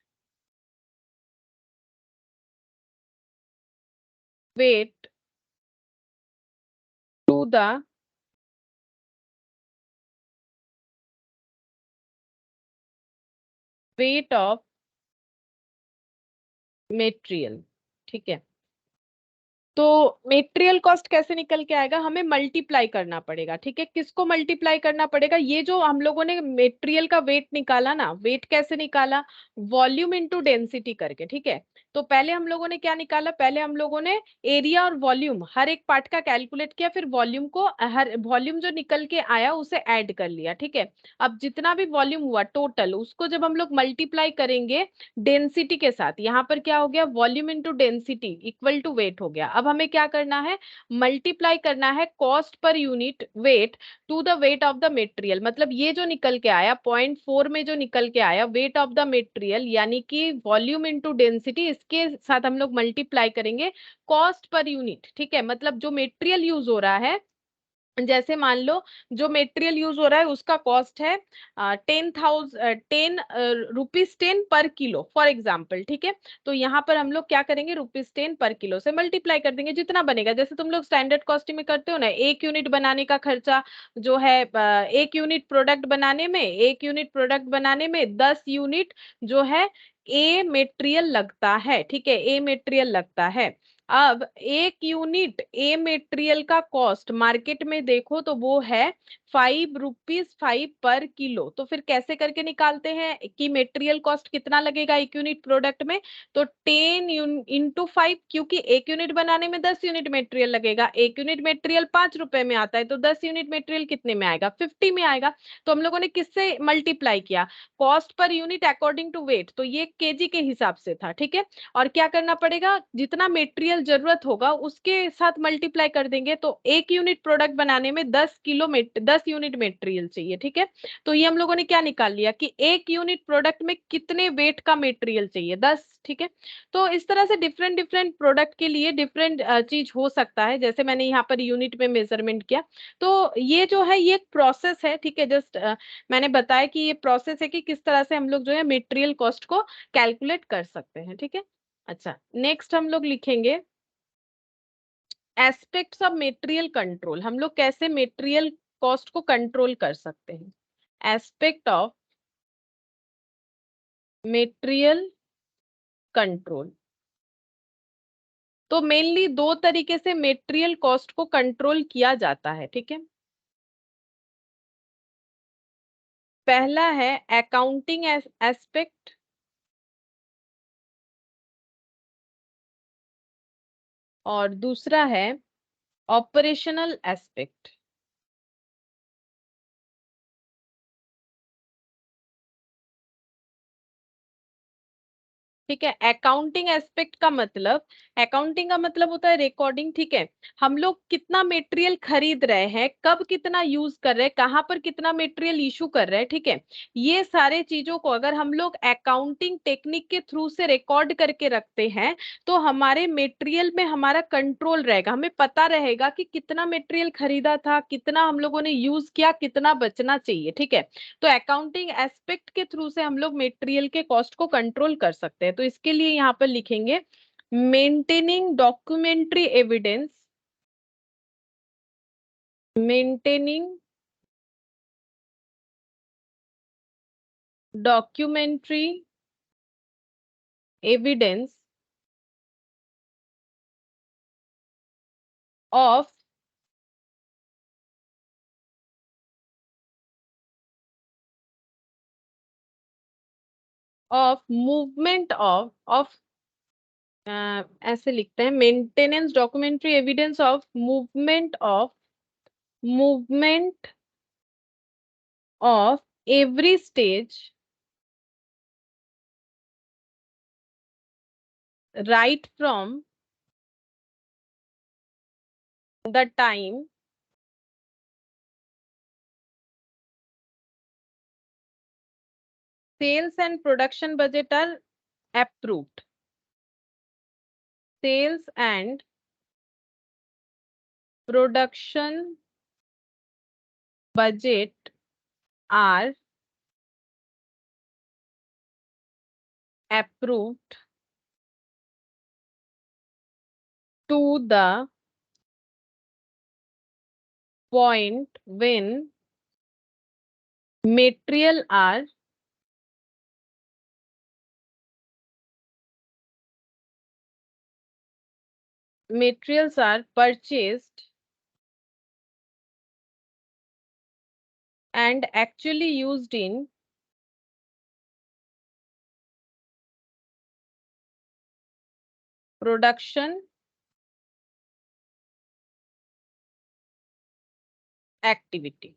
weight to the weight of material, ठीक है। तो मेटेरियल कॉस्ट कैसे निकल के आएगा, हमें मल्टीप्लाई करना पड़ेगा, ठीक है, किसको मल्टीप्लाई करना पड़ेगा, ये जो हम लोगों ने मेटेरियल का वेट निकाला ना, वेट कैसे निकाला, वॉल्यूम इनटू डेंसिटी करके, ठीक है। तो पहले हम लोगों ने क्या निकाला, पहले हम लोगों ने एरिया और वॉल्यूम हर एक पार्ट का कैलकुलेट किया, फिर वॉल्यूम को, हर वॉल्यूम जो निकल के आया उसे ऐड कर लिया, ठीक है। अब जितना भी वॉल्यूम हुआ टोटल, उसको जब हम लोग मल्टीप्लाई करेंगे डेंसिटी के साथ, यहाँ पर क्या हो गया, volume into density equal to weight हो गया। अब हमें क्या करना है, मल्टीप्लाई करना है cost per unit weight to the weight of the material, मतलब ये जो निकल के आया 0.4 में जो निकल के आया वेट ऑफ द मटेरियल, यानी कि वॉल्यूम इनटू डेंसिटी, इसके साथ हम लोग मल्टीप्लाई करेंगे कॉस्ट पर यूनिट, ठीक है, मतलब जो मटेरियल यूज हो रहा है, जैसे मान लो जो मटेरियल यूज हो रहा है उसका कॉस्ट है 10 रुपीज 10 पर किलो फॉर एग्जाम्पल, ठीक है। तो यहाँ पर हम लोग क्या करेंगे, रुपीज 10 पर किलो से मल्टीप्लाई कर देंगे, जितना बनेगा, जैसे तुम लोग स्टैंडर्ड कॉस्टिंग में करते हो ना, एक यूनिट बनाने का खर्चा जो है, एक यूनिट प्रोडक्ट बनाने में, एक यूनिट प्रोडक्ट बनाने में 10 यूनिट जो है ए मटेरियल लगता है, ठीक है, ए मटेरियल लगता है। अब एक यूनिट ए मेटेरियल का कॉस्ट मार्केट में देखो तो वो है 5 रुपीज 5 पर किलो। तो फिर कैसे करके निकालते हैं कि मेटेरियल कॉस्ट कितना लगेगा एक यूनिट प्रोडक्ट में? तो 10 × 5, क्योंकि एक यूनिट बनाने में 10 यूनिट मेटेरियल लगेगा। एक यूनिट मेटेरियल 5 रुपए में आता है, तो 10 यूनिट मेटेरियल कितने में आएगा? 50 में आएगा। तो हम लोगों ने किससे मल्टीप्लाई किया? Cost per unit according to wait, तो ये केजी के हिसाब से था, ठीक है। और क्या करना पड़ेगा? जितना मेटेरियल जरूरत होगा उसके साथ मल्टीप्लाई कर देंगे। तो एक यूनिट प्रोडक्ट बनाने में 10 यूनिट मेटेरियल चाहिए, ठीक है। तो ये हम लोगों ने क्या निकाल लिया कि एक यूनिट प्रोडक्ट में कितने वेट का मेटेरियल चाहिए? 10, ठीक है। तो इस तरह से डिफरेंट डिफरेंट प्रोडक्ट के लिए डिफरेंट चीज हो सकता है। जैसे मैंने यहाँ पर यूनिट में मेजरमेंट किया, तो ये जो है ये एक प्रोसेस है, ठीक है। जस्ट मैंने बताया कि ये प्रोसेस है कि किस तरह से हम लोग जो है मेटेरियल कॉस्ट को कैलकुलेट कर सकते हैं, ठीक है। अच्छा, नेक्स्ट हम लोग लिखेंगे एस्पेक्ट्स ऑफ मेटेरियल कंट्रोल। हम लोग कैसे मेटेरियल कॉस्ट को कंट्रोल कर सकते हैं? Aspect of material control. तो मेनली दो तरीके से मेटेरियल कॉस्ट को कंट्रोल किया जाता है, ठीक है। पहला है अकाउंटिंग एस्पेक्ट, और दूसरा है ऑपरेशनल एस्पेक्ट। ठीक है। अकाउंटिंग का मतलब होता है रिकॉर्डिंग, ठीक है। हम लोग कितना मटेरियल खरीद रहे हैं, कब कितना यूज कर रहे हैं, कहां पर कितना मटेरियल इशू कर रहे हैं, ठीक है। ये सारे चीजों को अगर हम लोग अकाउंटिंग टेक्निक के थ्रू से रिकॉर्ड करके रखते हैं, तो हमारे मटेरियल में हमारा कंट्रोल रहेगा। हमें पता रहेगा कि कितना मटेरियल खरीदा था, कितना हम लोगों ने यूज किया, कितना बचना चाहिए, ठीक है। तो अकाउंटिंग एस्पेक्ट के थ्रू से हम लोग मटेरियल के कॉस्ट को कंट्रोल कर सकते हैं। तो इसके लिए यहाँ पर लिखेंगे maintaining documentary evidence, maintaining documentary evidence of movement of ऐसे लिखते हैं maintenance documentary evidence of movement of every stage right from the time sales and production budget are approved. Sales and production budget are approved to the point when material are materials are purchased and actually used in production activity.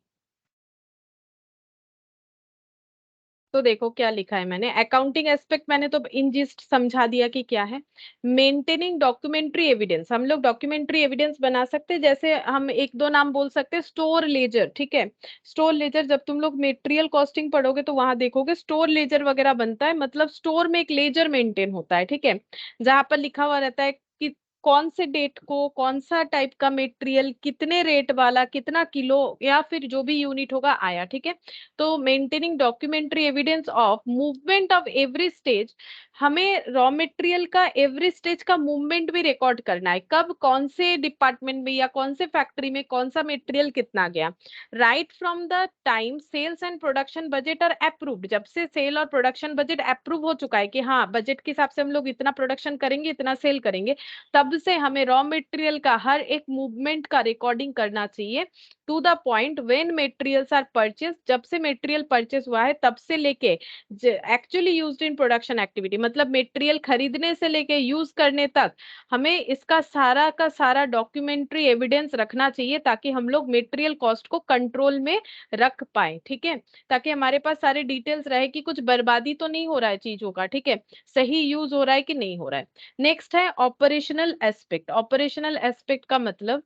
तो देखो क्या लिखा है मैंने। Accounting aspect मैंने तो इन gist समझा दिया कि क्या है। मेंटेनिंग डॉक्यूमेंट्री एविडेंस, हम लोग डॉक्यूमेंट्री एविडेंस बना सकते हैं। जैसे हम एक दो नाम बोल सकते हैं, स्टोर लेजर, ठीक है। स्टोर लेजर जब तुम लोग मेटेरियल कॉस्टिंग पढ़ोगे तो वहां देखोगे स्टोर लेजर वगैरह बनता है। मतलब स्टोर में एक लेजर मेंटेन होता है, ठीक है, जहां पर लिखा हुआ रहता है कि कौन से डेट को कौन सा टाइप का मटेरियल कितने रेट वाला कितना किलो या फिर जो भी यूनिट होगा आया, ठीक है। तो maintaining documentary evidence of movement of every stage, हमें रॉ मटेरियल का एवरी स्टेज का मूवमेंट भी रिकॉर्ड करना है, कब कौन से डिपार्टमेंट में या कौन से फैक्ट्री में कौन सा मटेरियल कितना गया। Right from the time sales and production budget are approved, जब से सेल और प्रोडक्शन बजट अप्रूव हो चुका है कि हाँ बजट के हिसाब से हम लोग इतना प्रोडक्शन करेंगे इतना सेल करेंगे, तब से हमें रॉ मटेरियल का हर एक मूवमेंट का रिकॉर्डिंग करना चाहिए। To the point when materials are purchase, जब से मटेरियल परचेज हुआ है तब से लेके actually used in production activity, मतलब मटेरियल खरीदने से लेके यूज करने तक हमें इसका सारा का सारा डॉक्यूमेंट्री एविडेंस रखना चाहिए, ताकि हम लोग मटेरियल कॉस्ट को कंट्रोल में रख पाए। ठीक है, ताकि हमारे पास सारे डिटेल्स रहे कि कुछ बर्बादी तो नहीं हो रहा है चीजों का, ठीक है, सही यूज हो रहा है कि नहीं हो रहा है। नेक्स्ट है ऑपरेशनल एस्पेक्ट। ऑपरेशनल एस्पेक्ट का मतलब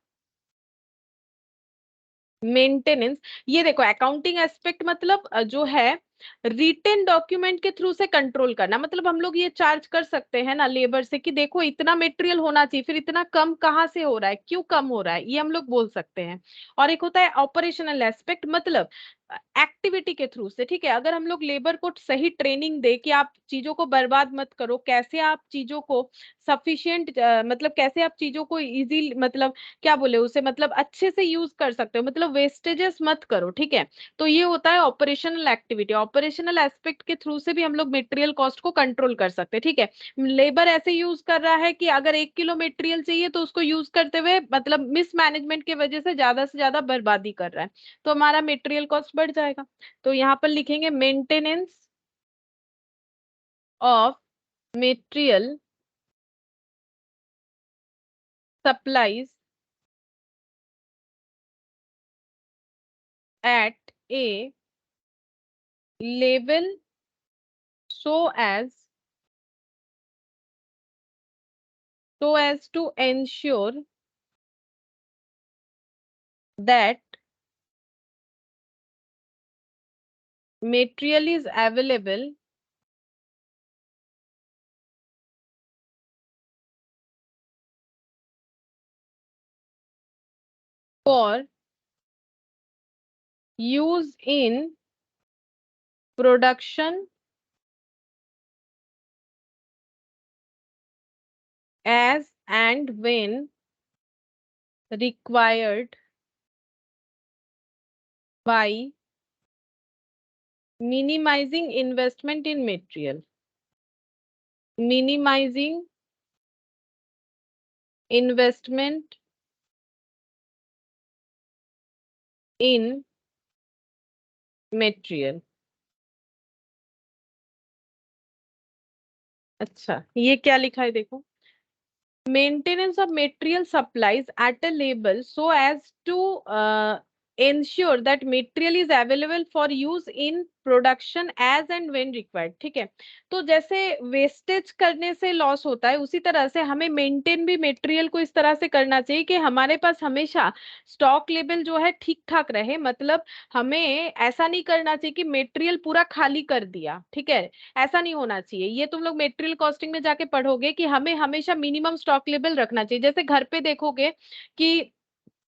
मेंटेनेंस। ये देखो अकाउंटिंग एस्पेक्ट मतलब जो है रिटेन डॉक्यूमेंट के थ्रू से कंट्रोल करना, मतलब हम लोग ये चार्ज कर सकते हैं ना लेबर से कि देखो इतना मटेरियल होना चाहिए, फिर इतना कम कहाँ से हो रहा है, क्यों कम हो रहा है, ये हम लोग बोल सकते हैं। और एक होता है ऑपरेशनल एस्पेक्ट, मतलब एक्टिविटी के थ्रू से, ठीक है, अगर हम लोग लेबर को सही ट्रेनिंग दे कि आप चीजों को बर्बाद मत करो, कैसे आप चीजों को सफिशिएंट मतलब कैसे आप चीजों को इजी मतलब क्या बोले उसे, मतलब अच्छे से यूज कर सकते हो, मतलब वेस्टेजेस मत करो, ठीक है। तो ये होता है ऑपरेशनल एक्टिविटी। ऑपरेशनल एस्पेक्ट के थ्रू से भी हम लोग मटेरियल कॉस्ट को कंट्रोल कर सकते हैं, ठीक है। लेबर ऐसे यूज कर रहा है कि अगर 1 किलो मटेरियल चाहिए तो उसको यूज करते हुए मतलब मिसमैनेजमेंट की वजह से ज्यादा बर्बादी कर रहा है, तो हमारा मटेरियल कॉस्ट बढ़ जाएगा। तो यहाँ पर लिखेंगे maintenance of material supplies at a level so as to ensure that material is available for use in production as and when required by minimizing investment in material. Minimizing investment in material. अच्छा ये क्या लिखा है देखो, maintenance of material supplies at a level so as to ensure that material is available for use in production as and when required, ठीक है। तो जैसे वेस्टेज करने से लॉस होता है, उसी तरह से हमें मेंटेन भी मटेरियल को इस तरह से करना चाहिए कि हमारे पास हमेशा स्टॉक लेवल जो है ठीक ठाक रहे, मतलब हमें ऐसा नहीं करना चाहिए कि मटेरियल पूरा खाली कर दिया, ठीक है, ऐसा नहीं होना चाहिए। ये तुम लोग मटेरियल कॉस्टिंग में जाके पढ़ोगे कि हमें हमेशा मिनिमम स्टॉक लेवल रखना चाहिए। जैसे घर पे देखोगे कि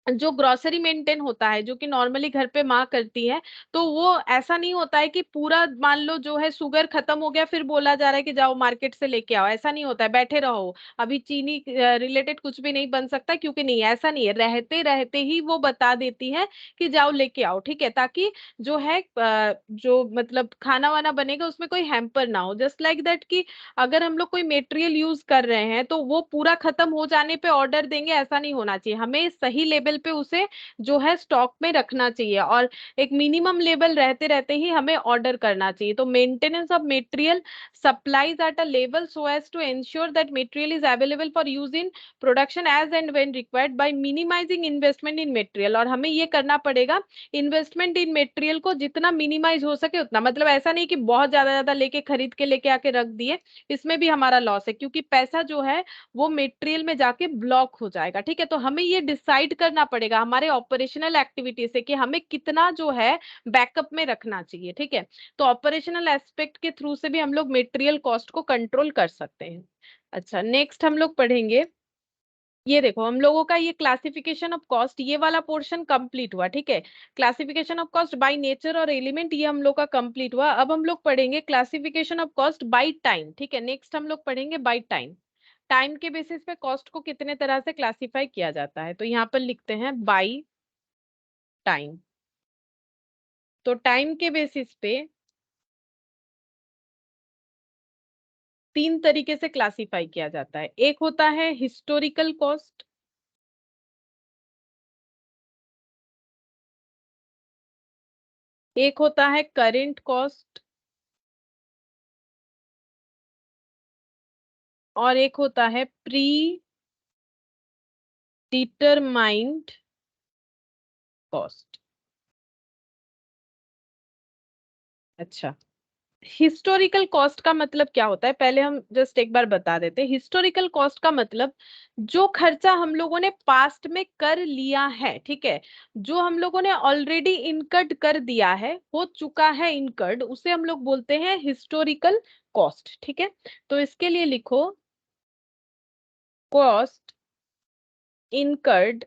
जो ग्रोसरी मेंटेन होता है, जो कि नॉर्मली घर पे माँ करती है, तो वो ऐसा नहीं होता है कि पूरा मान लो जो है शुगर खत्म हो गया फिर बोला जा रहा है कि जाओ मार्केट से लेके आओ, ऐसा नहीं होता है, बैठे रहो अभी चीनी रिलेटेड कुछ भी नहीं बन सकता, क्योंकि नहीं ऐसा नहीं है, रहते रहते ही वो बता देती है कि जाओ लेके आओ, ठीक है, ताकि जो है जो मतलब खाना वाना बनेगा उसमें कोई हैम्पर ना हो। जस्ट लाइक दैट कि अगर हम लोग कोई मटेरियल यूज कर रहे हैं तो वो पूरा खत्म हो जाने पे ऑर्डर देंगे, ऐसा नहीं होना चाहिए, हमें सही लेवल पे उसे जो है स्टॉक में रखना चाहिए, और एक मिनिमम लेवल रहते रहते ही हमें ऑर्डर करना चाहिए। तो maintenance of material supplies at a level so as to ensure that material is available for use in production as and when required by minimising investment in material, और हमें ये करना पड़ेगा इन्वेस्टमेंट इन मटेरियल को जितना minimise हो सके उतना, मतलब ऐसा नहीं कि बहुत ज्यादा ज्यादा लेके खरीद के लेके आके रख दिए, इसमें भी हमारा लॉस है, क्योंकि पैसा जो है वो मटेरियल में जाके ब्लॉक हो जाएगा, ठीक है। तो हमें ये डिसाइड करना पड़ेगा हमारे ऑपरेशनल एक्टिविटी से कि हमें कितना जो है बैकअप में रखना चाहिए, ठीक है। तो ऑपरेशनल एस्पेक्ट के थ्रू से भी हम लोग मटेरियल कॉस्ट को कंट्रोल कर सकते हैं। अच्छा नेक्स्ट हम लोग पढ़ेंगे ये देखो हम लोगों का ये क्लासिफिकेशन ऑफ कॉस्ट ये वाला पोर्शन कंप्लीट हुआ, ठीक है। Classification of cost by nature और एलिमेंट ये हम लोग का कंप्लीट हुआ। अब हम लोग पढ़ेंगे classification of cost by time, ठीक है। नेक्स्ट हम लोग पढ़ेंगे बाय टाइम। टाइम के बेसिस पे कॉस्ट को कितने तरह से क्लासिफाई किया जाता है, तो यहाँ पर लिखते हैं बाय टाइम। तो टाइम के बेसिस पे 3 तरीके से क्लासिफाई किया जाता है। एक होता है हिस्टोरिकल कॉस्ट, एक होता है करेंट कॉस्ट, और एक होता है प्री डिटरमाइंड कॉस्ट। अच्छा, हिस्टोरिकल कॉस्ट का मतलब क्या होता है, पहले हम जस्ट एक बार बता देते हैं। हिस्टोरिकल कॉस्ट का मतलब जो खर्चा हम लोगों ने पास्ट में कर लिया है, ठीक है, जो हम लोगों ने ऑलरेडी इनकर्ड कर दिया है, हो चुका है इनकर्ड, उसे हम लोग बोलते हैं हिस्टोरिकल कॉस्ट, ठीक है। तो इसके लिए लिखो cost incurred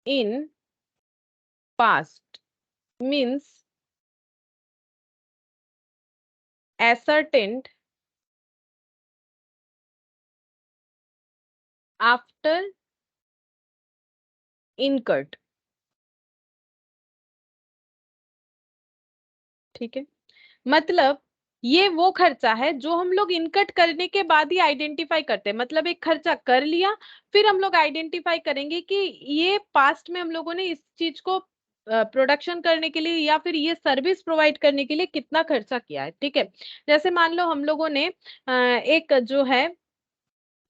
in past means ascertained after incurred, ठीक है। मतलब ये वो खर्चा है जो हम लोग इनकट करने के बाद ही आइडेंटिफाई करते हैं। मतलब एक खर्चा कर लिया, फिर हम लोग आइडेंटिफाई करेंगे कि ये पास्ट में हम लोगों ने इस चीज को प्रोडक्शन करने के लिए या फिर ये सर्विस प्रोवाइड करने के लिए कितना खर्चा किया है, ठीक है। जैसे मान लो हम लोगों ने एक जो है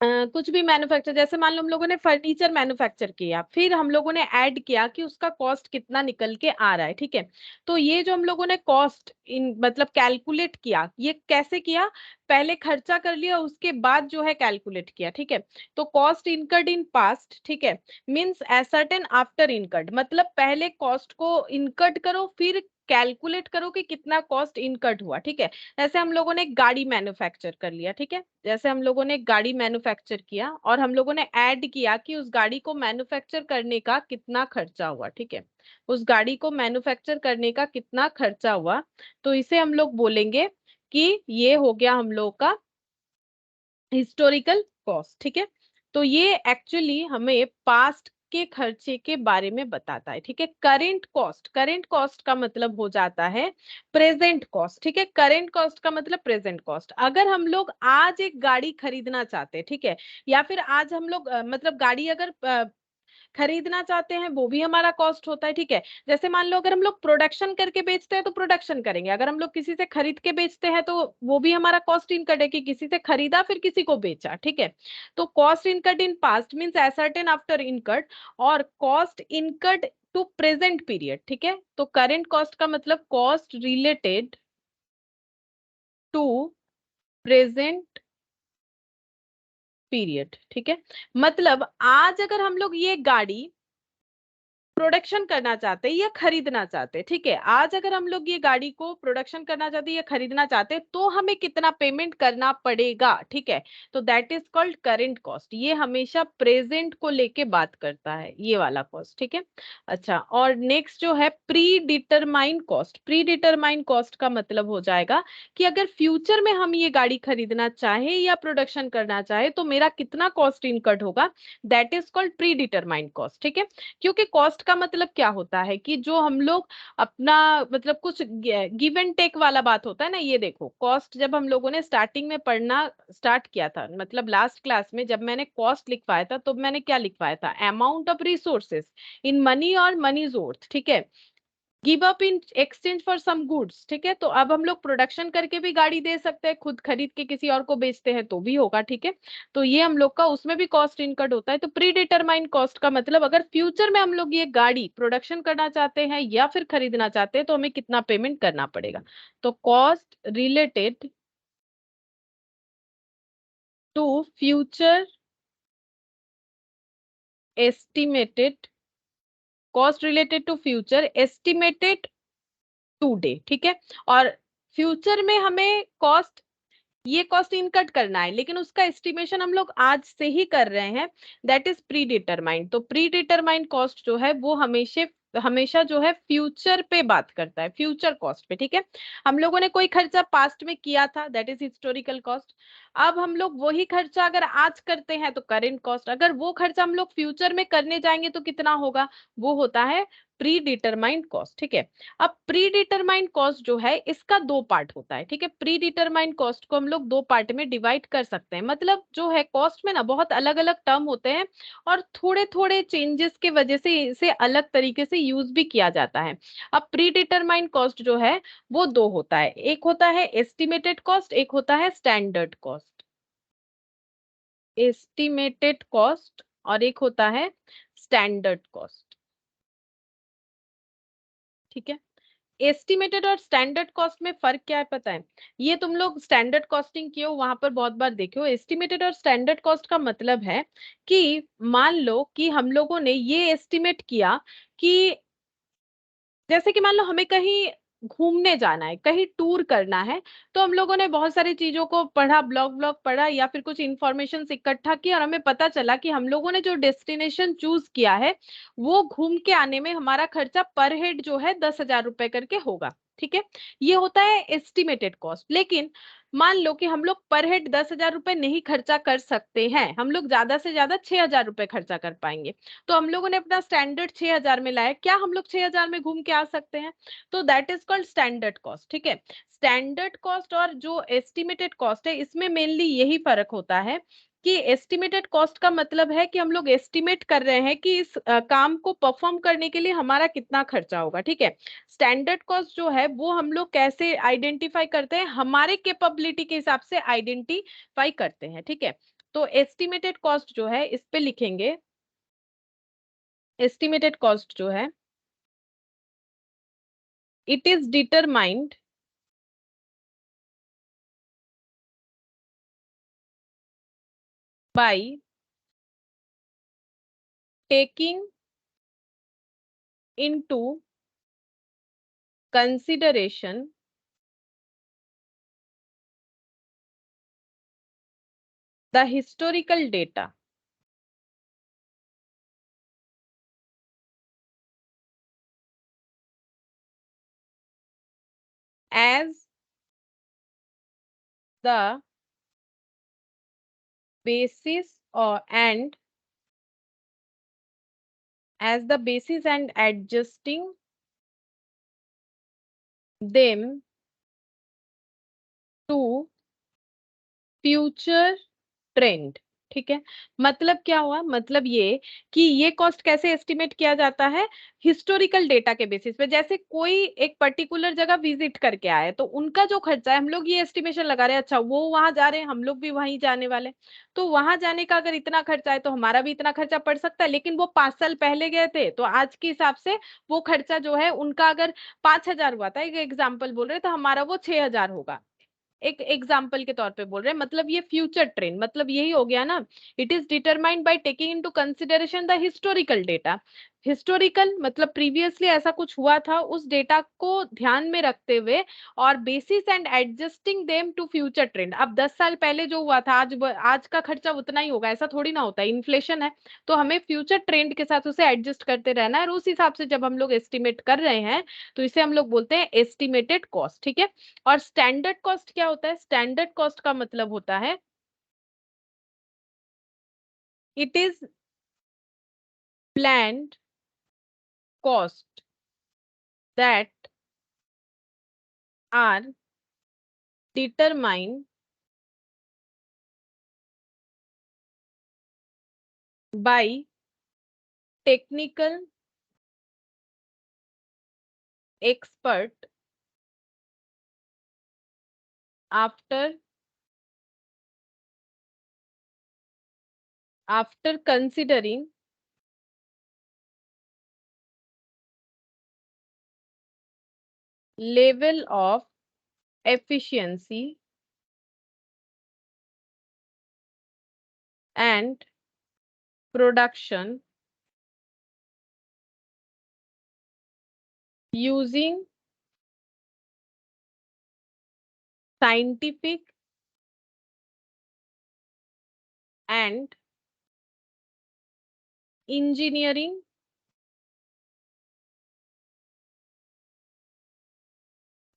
कुछ भी मैन्युफैक्चर, जैसे मान लो हम लोगों ने फर्नीचर मैन्युफैक्चर किया, फिर हम लोगों ने ऐड किया कि उसका कॉस्ट कितना निकल के आ रहा है, ठीक है। तो ये जो हम लोगों ने कॉस्ट इन मतलब कैलकुलेट किया, ये कैसे किया, पहले खर्चा कर लिया उसके बाद जो है कैलकुलेट किया, ठीक है। तो कॉस्ट इनकर्ड इन पास्ट, ठीक है, मींस एसर्टेन आफ्टर इनकर्ड, मतलब पहले कॉस्ट को इनकर्ड करो फिर कैलकुलेट करो कि कितना कॉस्ट इनकर्ड हुआ, ठीक है। जैसे हम लोगों ने गाड़ी मैन्युफैक्चर कर लिया, ठीक है, जैसे हम लोगों ने गाड़ी मैन्युफैक्चर किया और हम लोगों ने ऐड किया कि उस गाड़ी को मैन्युफैक्चर करने का कितना खर्चा हुआ, ठीक है। उस गाड़ी को मैन्युफैक्चर करने का कितना खर्चा हुआ, तो इसे हम लोग बोलेंगे कि ये हो गया हम लोग का हिस्टोरिकल कॉस्ट, ठीक है। तो ये एक्चुअली हमें पास्ट के खर्चे के बारे में बताता है, ठीक है। करेंट कॉस्ट, करेंट कॉस्ट का मतलब हो जाता है प्रेजेंट कॉस्ट, ठीक है। करेंट कॉस्ट का मतलब प्रेजेंट कॉस्ट। अगर हम लोग आज एक गाड़ी खरीदना चाहते हैं, ठीक है, या फिर आज हम लोग मतलब गाड़ी अगर खरीदना चाहते हैं, वो भी हमारा कॉस्ट होता है, ठीक है। जैसे मान लो अगर हम लोग प्रोडक्शन करके बेचते हैं तो प्रोडक्शन करेंगे, अगर हम लोग किसी से खरीद के बेचते हैं तो वो भी हमारा कॉस्ट इनकट है कि किसी से खरीदा फिर किसी को बेचा, ठीक है। तो cost incurred in past means ascertain after incurred, और cost incurred to present period, ठीक है। तो करेंट कॉस्ट का मतलब cost related to present period, ठीक है। मतलब आज अगर हम लोग ये गाड़ी प्रोडक्शन करना चाहते हैं या खरीदना चाहते हैं, ठीक है, आज अगर हम लोग ये गाड़ी को प्रोडक्शन करना चाहते हैं या खरीदना चाहते हैं तो हमें कितना पेमेंट करना पड़ेगा, ठीक है। तो that is called current cost. ये हमेशा प्रेजेंट को लेके बात करता है, ये वाला कॉस्ट, ठीक है। अच्छा, और नेक्स्ट जो है pre determined cost. Pre determined cost का मतलब हो जाएगा कि अगर फ्यूचर में हम ये गाड़ी खरीदना चाहे या प्रोडक्शन करना चाहे तो मेरा कितना कॉस्ट इनकट होगा, that is called pre determined cost, ठीक है। क्योंकि कॉस्ट का मतलब क्या होता है कि जो हम लोग अपना मतलब कुछ गिव एंड टेक वाला बात होता है ना। ये देखो कॉस्ट जब हम लोगों ने स्टार्टिंग में पढ़ना स्टार्ट किया था, मतलब लास्ट क्लास में जब मैंने कॉस्ट लिखवाया था तो मैंने क्या लिखवाया था, amount of resources in money और मनी वर्थ, ठीक है, give up in exchange for some goods, ठीक है। तो अब हम लोग प्रोडक्शन करके भी गाड़ी दे सकते हैं, खुद खरीद के किसी और को बेचते हैं तो भी होगा, ठीक है। तो ये हम लोग का उसमें भी कॉस्ट इनकट होता है। तो प्री डिटरमाइंड कॉस्ट का मतलब अगर फ्यूचर में हम लोग ये गाड़ी प्रोडक्शन करना चाहते हैं या फिर खरीदना चाहते हैं तो हमें कितना पेमेंट करना पड़ेगा। तो cost related to future estimated, cost related to future estimated today, ठीक है। और फ्यूचर में हमें कॉस्ट ये कॉस्ट इनकट करना है, लेकिन उसका एस्टिमेशन हम लोग आज से ही कर रहे हैं, दैट इज प्री डिटरमाइंड। तो प्री डिटरमाइंड कॉस्ट जो है वो हमेशा हमेशा जो है फ्यूचर पे बात करता है, फ्यूचर कॉस्ट पे, ठीक है। हम लोगों ने कोई खर्चा पास्ट में किया था, दैट इज हिस्टोरिकल कॉस्ट। अब हम लोग वही खर्चा अगर आज करते हैं तो करेंट कॉस्ट, अगर वो खर्चा हम लोग फ्यूचर में करने जाएंगे तो कितना होगा, वो होता है प्री डिटरमाइंड कॉस्ट, ठीक है। अब प्री डिटरमाइंड कॉस्ट जो है इसका दो पार्ट होता है, ठीक है। प्री डिटरमाइंड कॉस्ट को हम लोग दो पार्ट में डिवाइड कर सकते हैं, मतलब जो है कॉस्ट में ना बहुत अलग अलग टर्म होते हैं और थोड़े थोड़े चेंजेस के वजह से इसे अलग तरीके से यूज भी किया जाता है। अब प्री डिटरमाइंड कॉस्ट जो है वो दो होता है, एक होता है एस्टिमेटेड कॉस्ट, एक होता है स्टैंडर्ड कॉस्ट। एस्टिमेटेड कॉस्ट और एक होता है स्टैंडर्ड कॉस्ट, ठीक है। एस्टिमेटेड और स्टैंडर्ड कॉस्ट में फर्क क्या है पता है? ये तुम लोग स्टैंडर्ड कॉस्टिंग किए हो वहां पर बहुत बार देखे हो। एस्टिमेटेड और स्टैंडर्ड कॉस्ट का मतलब है कि मान लो कि हम लोगों ने ये एस्टिमेट किया कि जैसे कि मान लो हमें कहीं घूमने जाना है, कहीं टूर करना है, तो हम लोगों ने बहुत सारी चीजों को पढ़ा, ब्लॉग ब्लॉग पढ़ा या फिर कुछ इंफॉर्मेशन इकट्ठा किया और हमें पता चला कि हम लोगों ने जो डेस्टिनेशन चूज किया है वो घूम के आने में हमारा खर्चा पर हेड जो है 10,000 रुपए करके होगा, ठीक है। ये होता है एस्टिमेटेड कॉस्ट। लेकिन मान लो कि हम लोग पर हेड 10,000 रुपए नहीं खर्चा कर सकते हैं, हम लोग ज्यादा से ज्यादा 6,000 रुपए खर्चा कर पाएंगे, तो हम लोगों ने अपना स्टैंडर्ड 6,000 में लाया। क्या हम लोग 6,000 में घूम के आ सकते हैं? तो that is called standard cost, ठीक है। स्टैंडर्ड कॉस्ट और जो एस्टिमेटेड कॉस्ट है इसमें मेनली यही फर्क होता है कि एस्टिमेटेड कॉस्ट का मतलब है कि हम लोग एस्टिमेट कर रहे हैं कि इस काम को परफॉर्म करने के लिए हमारा कितना खर्चा होगा, ठीक है। स्टैंडर्ड कॉस्ट जो है वो हम लोग कैसे आइडेंटिफाई करते हैं, हमारे कैपेबिलिटी के हिसाब से आइडेंटिफाई करते हैं, ठीक है। तो एस्टिमेटेड कॉस्ट जो है इस पे लिखेंगे, एस्टिमेटेड कॉस्ट जो है it is determined by taking into consideration the historical data as the basis or and as the basis and adjusting them to future trend, ठीक है। मतलब क्या हुआ, मतलब ये कि ये कॉस्ट कैसे एस्टिमेट किया जाता है, हिस्टोरिकल डेटा के बेसिस पे। जैसे कोई एक पर्टिकुलर जगह विजिट करके आए तो उनका जो खर्चा है हम लोग ये एस्टिमेशन लगा रहे हैं, अच्छा वो वहां जा रहे हैं, हम लोग भी वहीं जाने वाले, तो वहां जाने का अगर इतना खर्चा है तो हमारा भी इतना खर्चा पड़ सकता है। लेकिन वो 5 साल पहले गए थे तो आज के हिसाब से वो खर्चा जो है उनका अगर 5,000 हुआ था, एक एग्जाम्पल बोल रहे, तो हमारा वो 6,000 होगा। एक एग्जाम्पल के तौर पे बोल रहे हैं, मतलब ये फ्यूचर ट्रेंड, मतलब यही हो गया ना। It is determined by taking into consideration the historical data. Historical मतलब प्रीवियसली ऐसा कुछ हुआ था, उस डेटा को ध्यान में रखते हुए और basis and adjusting them to future trend. अब 10 साल पहले जो हुआ था आज का खर्चा उतना ही होगा ऐसा थोड़ी ना होता है, इन्फ्लेशन है। तो हमें फ्यूचर ट्रेंड के साथ उसे एडजस्ट करते रहना है और उस हिसाब से जब हम लोग एस्टिमेट कर रहे हैं तो इसे हम लोग बोलते हैं एस्टिमेटेड कॉस्ट, ठीक है। और स्टैंडर्ड कॉस्ट क्या होता है? स्टैंडर्ड कॉस्ट का मतलब होता है it is planned cost that are determined by technical expert after after considering level of efficiency and production using scientific and engineering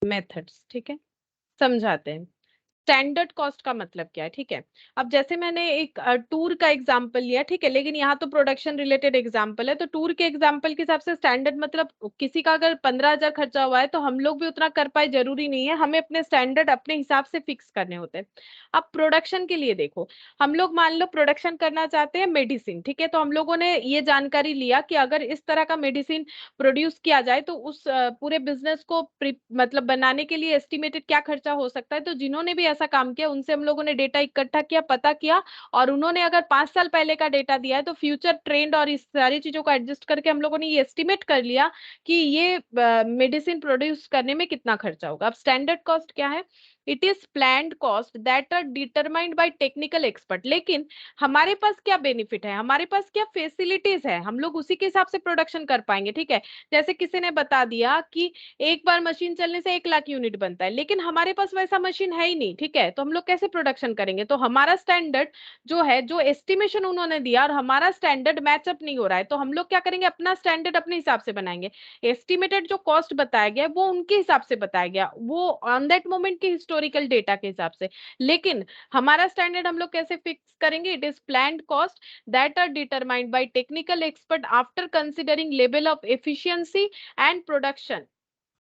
methods. ठीक है, समझाते हैं। स्टैंडर्ड कॉस्ट का मतलब क्या है, ठीक है। अब जैसे मैंने एक टूर का एग्जांपल लिया, ठीक है, लेकिन यहाँ तो प्रोडक्शन रिलेटेड एग्जांपल है, तो टूर के एग्जांपल के हिसाब से स्टैंडर्ड मतलब किसी का अगर 15,000 खर्चा हुआ है तो हम लोग भी उतना कर पाए जरूरी नहीं है, हमें अपने स्टैंडर्ड अपने हिसाब से फिक्स करने होते हैं। अब प्रोडक्शन के लिए देखो, हम लोग मान लो प्रोडक्शन करना चाहते हैं मेडिसिन, ठीक है, तो हम लोगों ने ये जानकारी लिया कि अगर इस तरह का मेडिसिन प्रोड्यूस किया जाए तो उस पूरे बिजनेस को मतलब बनाने के लिए एस्टिमेटेड क्या खर्चा हो सकता है। तो जिन्होंने भी ऐसा काम किया उनसे हम लोगों ने डेटा इकट्ठा किया, पता किया, और उन्होंने अगर 5 साल पहले का डेटा दिया है तो फ्यूचर ट्रेंड और इस सारी चीजों को एडजस्ट करके हम लोगों ने ये एस्टिमेट कर लिया कि ये मेडिसिन प्रोड्यूस करने में कितना खर्चा होगा। अब स्टैंडर्ड कॉस्ट क्या है? It is planned cost that are determined by technical expert. लेकिन हमारे पास क्या बेनिफिट है, हमारे पास क्या फैसिलिटीज है, हम लोग उसी के हिसाब से प्रोडक्शन कर पाएंगे, ठीक है। जैसे किसी ने बता दिया कि एक बार मशीन चलने से 1 लाख यूनिट बनता है, लेकिन हमारे पास वैसा मशीन है ही नहीं, ठीक है, तो हम लोग कैसे प्रोडक्शन करेंगे? तो हमारा स्टैंडर्ड जो है, जो एस्टिमेशन उन्होंने दिया और हमारा स्टैंडर्ड मैचअप नहीं हो रहा है, तो हम लोग क्या करेंगे, अपना स्टैंडर्ड अपने हिसाब से बनाएंगे। एस्टिमेटेड जो कॉस्ट बताया गया वो उनके हिसाब से बताया गया, वो ऑन दैट मोमेंट के हिस्टोरिकल डेटा के हिसाब से। लेकिन हमारा स्टैंडर्ड हम लोग कैसे फिक्स करेंगे? It is planned cost that are determined by technical expert after considering level of efficiency and production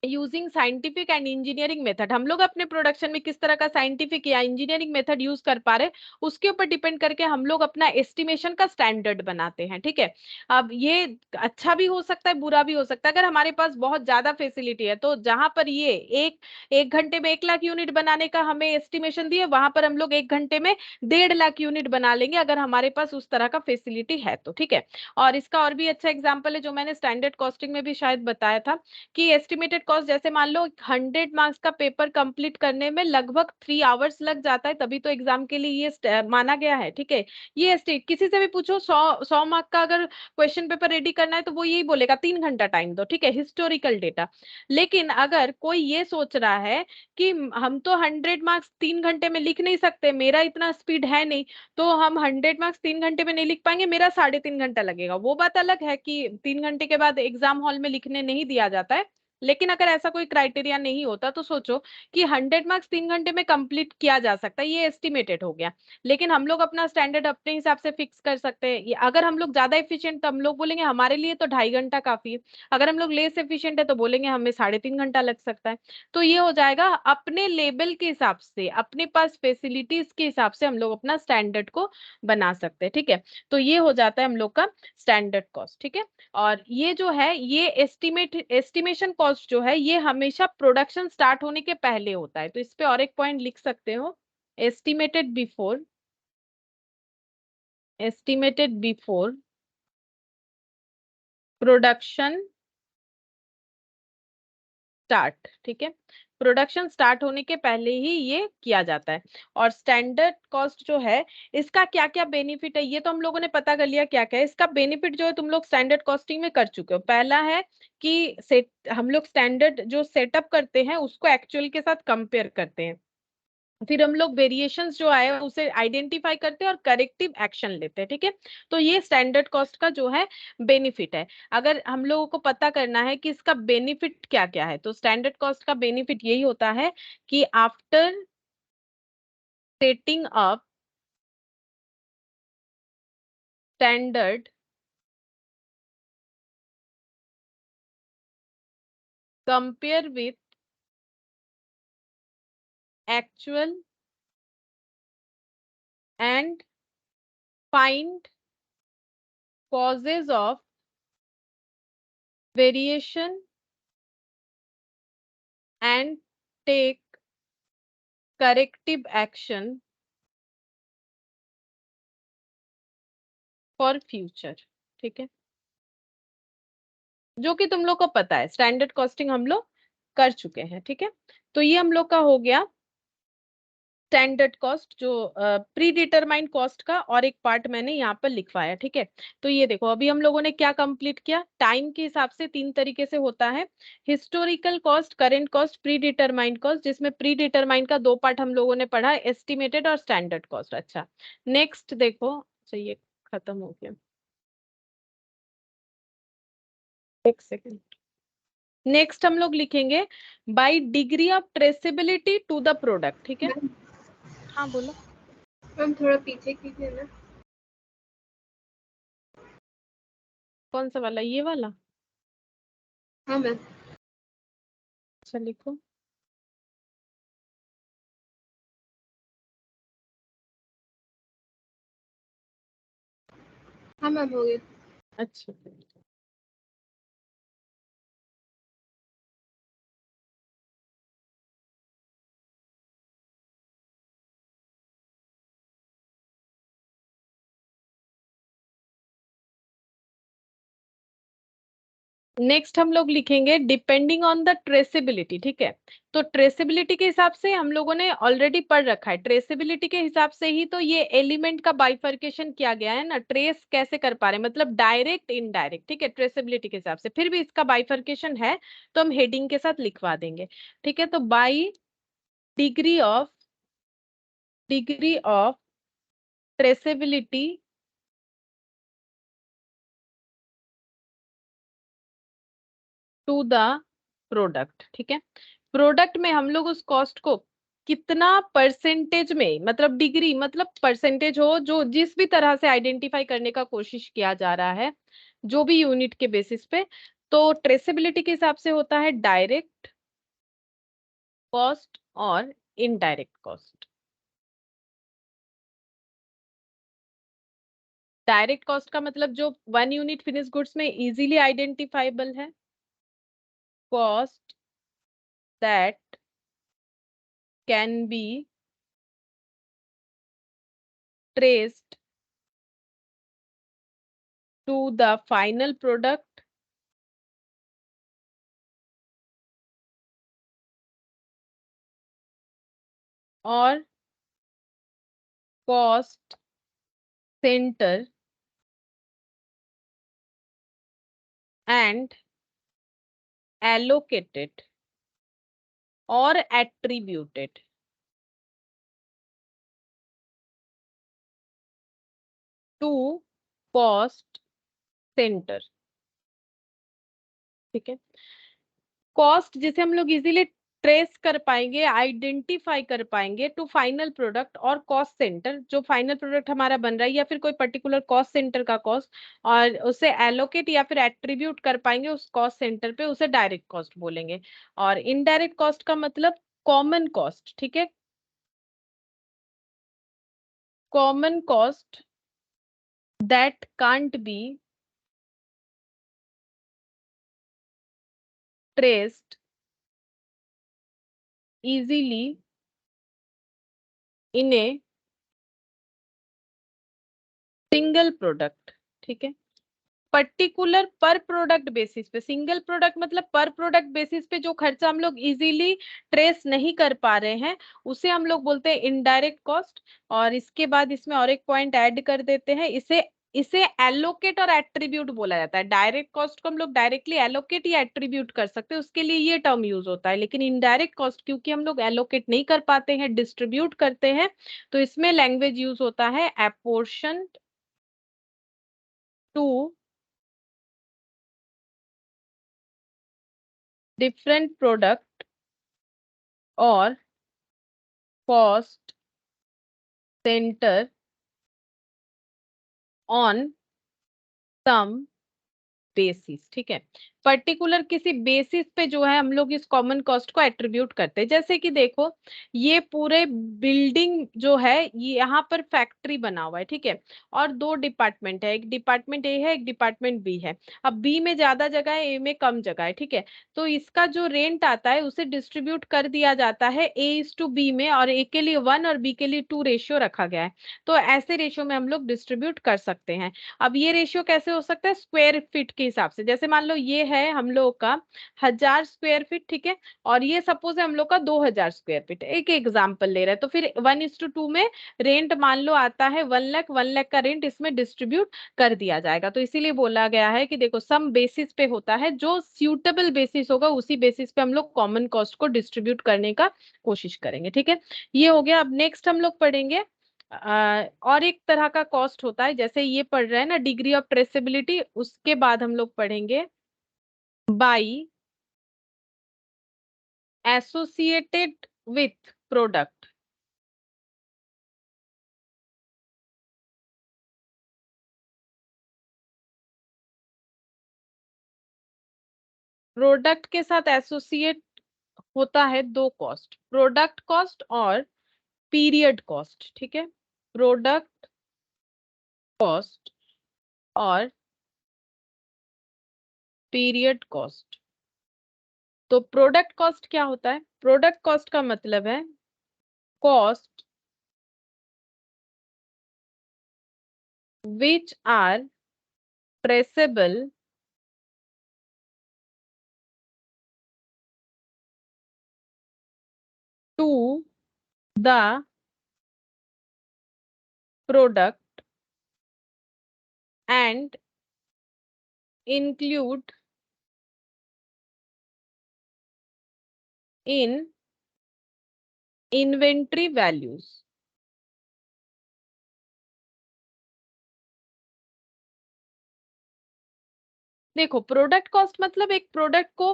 using scientific and engineering method. हम लोग अपने प्रोडक्शन में किस तरह का साइंटिफिक या इंजीनियरिंग मेथड यूज कर पा रहे, उसके ऊपर डिपेंड करके हम लोग अपना एस्टिमेशन का स्टैंडर्ड बनाते हैं, ठीक है। अब ये अच्छा भी हो सकता है, बुरा भी हो सकता है। अगर हमारे पास बहुत ज्यादा फैसिलिटी है तो जहां पर ये एक एक घंटे में 1 लाख यूनिट बनाने का हमें एस्टिमेशन दिए, वहां पर हम लोग 1 घंटे में 1.5 लाख यूनिट बना लेंगे, अगर हमारे पास उस तरह का फैसिलिटी है तो, ठीक है। और इसका और भी अच्छा एग्जाम्पल है जो मैंने स्टैंडर्ड कॉस्टिंग में भी शायद बताया था कि एस्टिमेटेड कॉस्ट, जैसे मान लो 100 मार्क्स का पेपर कंप्लीट करने में लगभग 3 आवर्स लग जाता है, तभी तो एग्जाम के लिए ये माना गया है, ठीक है। ये स्टेट किसी से भी पूछो, 100 मार्क का अगर क्वेश्चन पेपर रेडी करना है तो वो यही बोलेगा 3 घंटा टाइम दो, ठीक है, हिस्टोरिकल डेटा। लेकिन अगर कोई ये सोच रहा है कि हम तो 100 मार्क्स 3 घंटे में लिख नहीं सकते, मेरा इतना स्पीड है नहीं, तो हम 100 मार्क्स 3 घंटे में नहीं लिख पाएंगे, मेरा 3.5 घंटा लगेगा, वो बात अलग है कि 3 घंटे के बाद एग्जाम हॉल में लिखने नहीं दिया जाता है। लेकिन अगर ऐसा कोई क्राइटेरिया नहीं होता तो सोचो कि 100 मार्क्स 3 घंटे में कंप्लीट किया जा सकता है, ये एस्टिमेटेड हो गया। लेकिन हम लोग अपना स्टैंडर्ड अपने हिसाब से फिक्स कर सकते हैं। अगर हम लोग ज्यादा एफिशिएंट तो हम लोग बोलेंगे हमारे लिए तो 2.5 घंटा काफी है, अगर हम लोग लेस एफिशिएंट है तो बोलेंगे हमें 3.5 घंटा लग सकता है। तो ये हो जाएगा अपने लेवल के हिसाब से, अपने पास फैसिलिटीज के हिसाब से हम लोग अपना स्टैंडर्ड को बना सकते हैं, ठीक है। तो ये हो जाता है हम लोग का स्टैंडर्ड कॉस्ट, ठीक है। और ये जो है, ये एस्टिमेशन कॉस्ट जो है, ये हमेशा प्रोडक्शन स्टार्ट होने के पहले होता है। तो इस पे और एक पॉइंट लिख सकते हो, estimated before, estimated before production start, ठीक है। प्रोडक्शन स्टार्ट होने के पहले ही ये किया जाता है। और स्टैंडर्ड कॉस्ट जो है, इसका क्या क्या बेनिफिट है ये तो हम लोगों ने पता कर लिया क्या क्या है। इसका बेनिफिट जो है तुम लोग स्टैंडर्ड कॉस्टिंग में कर चुके हो। पहला है कि सेट हम लोग स्टैंडर्ड जो सेटअप करते हैं उसको एक्चुअल के साथ कंपेयर करते हैं, फिर हम लोग वेरिएशंस जो आए उसे आइडेंटिफाई करते हैं और करेक्टिव एक्शन लेते हैं, ठीक है। तो ये स्टैंडर्ड कॉस्ट का जो है बेनिफिट है। अगर हम लोगों को पता करना है कि इसका बेनिफिट क्या क्या है, तो स्टैंडर्ड कॉस्ट का बेनिफिट यही होता है कि after setting up standard compare with actual and find causes of variation and take corrective action for future, ठीक है। जो कि तुम लोग को पता है, स्टैंडर्ड कॉस्टिंग हम लोग कर चुके हैं, ठीक है। तो ये हम लोग का हो गया स्टैंडर्ड कॉस्ट जो प्री डिटरमाइंड कॉस्ट का, और एक पार्ट मैंने यहाँ पर लिखवाया, ठीक है। तो ये देखो अभी हम लोगों ने क्या कंप्लीट किया, टाइम के हिसाब से 3 तरीके से होता है, historical cost, current cost, pre determined cost, जिसमें प्री डिटरमाइंड का 2 पार्ट हम लोगों ने पढ़ा, एस्टिमेटेड और स्टैंडर्ड कॉस्ट। अच्छा नेक्स्ट देखो, अच्छा ये खत्म हो गया, एक सेकेंड। नेक्स्ट हम लोग लिखेंगे by degree of traceability to the product, ठीक है। हाँ बोलो मैम, थोड़ा पीछे कीजिए ना। कौन सा वाला, ये वाला? हाँ मैम। अच्छा लिखो। हाँ मैम, हो गया। अच्छा नेक्स्ट हम लोग लिखेंगे डिपेंडिंग ऑन द ट्रेसेबिलिटी, ठीक है। तो ट्रेसेबिलिटी के हिसाब से हम लोगों ने ऑलरेडी पढ़ रखा है, ट्रेसेबिलिटी के हिसाब से ही तो ये एलिमेंट का बाइफर्केशन किया गया है ना, ट्रेस कैसे कर पा रहे हैं, मतलब डायरेक्ट इनडायरेक्ट, ठीक है, ट्रेसेबिलिटी के हिसाब से। फिर भी इसका बाइफर्केशन है तो हम हेडिंग के साथ लिखवा देंगे, ठीक है। तो by degree of traceability to the product, ठीक है। प्रोडक्ट में हम लोग उस कॉस्ट को कितना परसेंटेज में, मतलब डिग्री मतलब परसेंटेज हो, जो जिस भी तरह से आइडेंटिफाई करने का कोशिश किया जा रहा है, जो भी यूनिट के बेसिस पे, तो ट्रेसेबिलिटी के हिसाब से होता है डायरेक्ट कॉस्ट और इनडायरेक्ट कॉस्ट। डायरेक्ट कॉस्ट का मतलब जो 1 यूनिट फिनिश गुड्स में इजीली आइडेंटिफाइबल है, cost that can be traced to the final product or cost center and allocated or attributed to cost center, ठीक है। कॉस्ट जिसे हम लोग इजीली ट्रेस कर पाएंगे, आइडेंटिफाई कर पाएंगे टू फाइनल प्रोडक्ट, और कॉस्ट सेंटर जो फाइनल प्रोडक्ट हमारा बन रहा है, या फिर कोई पर्टिकुलर कॉस्ट सेंटर का कॉस्ट, और उसे एलोकेट या फिर एट्रीब्यूट कर पाएंगे उस कॉस्ट सेंटर पे, उसे डायरेक्ट कॉस्ट बोलेंगे। और इनडायरेक्ट कॉस्ट का मतलब कॉमन कॉस्ट, ठीक है, common cost that can't be traced easily in a single product, ठीक है। पर्टिकुलर पर प्रोडक्ट बेसिस पे, सिंगल प्रोडक्ट मतलब पर प्रोडक्ट बेसिस पे जो खर्चा हम लोग इजीली ट्रेस नहीं कर पा रहे हैं, उसे हम लोग बोलते हैं इनडायरेक्ट कॉस्ट। और इसके बाद इसमें और एक पॉइंट ऐड कर देते हैं, इसे इसे एलोकेट और एट्रीब्यूट बोला जाता है। डायरेक्ट कॉस्ट को हम लोग डायरेक्टली एलोकेट या एट्रीब्यूट कर सकते हैं, उसके लिए ये टर्म यूज होता है। लेकिन इनडायरेक्ट कॉस्ट क्योंकि हम लोग एलोकेट नहीं कर पाते हैं, डिस्ट्रीब्यूट करते हैं, तो इसमें लैंग्वेज यूज होता है एपोर्शन टू डिफरेंट प्रोडक्ट और cost centre on some basis, ठीक है। पर्टिकुलर किसी बेसिस पे जो है हम लोग इस कॉमन कॉस्ट को एट्रीब्यूट करते हैं। जैसे कि देखो ये पूरे बिल्डिंग जो है, ये यहाँ पर फैक्ट्री बना हुआ है, ठीक है, और 2 डिपार्टमेंट है, एक डिपार्टमेंट ए है, एक डिपार्टमेंट बी है। अब बी में ज्यादा जगह है, ए में कम जगह है, ठीक है। तो इसका जो रेंट आता है उसे डिस्ट्रीब्यूट कर दिया जाता है A:B में, और ए के लिए 1 और बी के लिए 2 रेशियो रखा गया है। तो ऐसे रेशियो में हम लोग डिस्ट्रीब्यूट कर सकते हैं। अब ये रेशियो कैसे हो सकता है, स्क्वायर फीट के हिसाब से, जैसे मान लो ये है हम लोग का 1000 स्क्वायर फीट, ठीक है, और ये सपोज है हम लोग का 2000 स्क्वायर फीट, एक एग्जाम्पल ले रहे हैं, तो फिर 1:2 में रेंट मान लो आता है 1 लाख, 1 लाख का रेंट इसमें डिस्ट्रीब्यूट कर दिया जाएगा। तो इसीलिए बोला गया है कि देखो सम बेसिस पे होता है, जो सूटेबल बेसिस होगा उसी बेसिस पे हम लोग कॉमन कॉस्ट को डिस्ट्रीब्यूट करने का कोशिश करेंगे, ठीक है। ये हो गया। अब नेक्स्ट हम लोग पढ़ेंगे और एक तरह का कॉस्ट होता है, जैसे ये पढ़ रहे हैं ना डिग्री ऑफ ट्रेसेबिलिटी, उसके बाद हम लोग पढ़ेंगे by associated with product. Product के साथ एसोसिएट होता है दो कॉस्ट, प्रोडक्ट कॉस्ट और पीरियड कॉस्ट, ठीक है, प्रोडक्ट कॉस्ट और पीरियड कॉस्ट। तो प्रोडक्ट कॉस्ट क्या होता है? प्रोडक्ट कॉस्ट का मतलब है cost which are traceable to the product and include in inventory values। देखो प्रोडक्ट कॉस्ट मतलब एक प्रोडक्ट को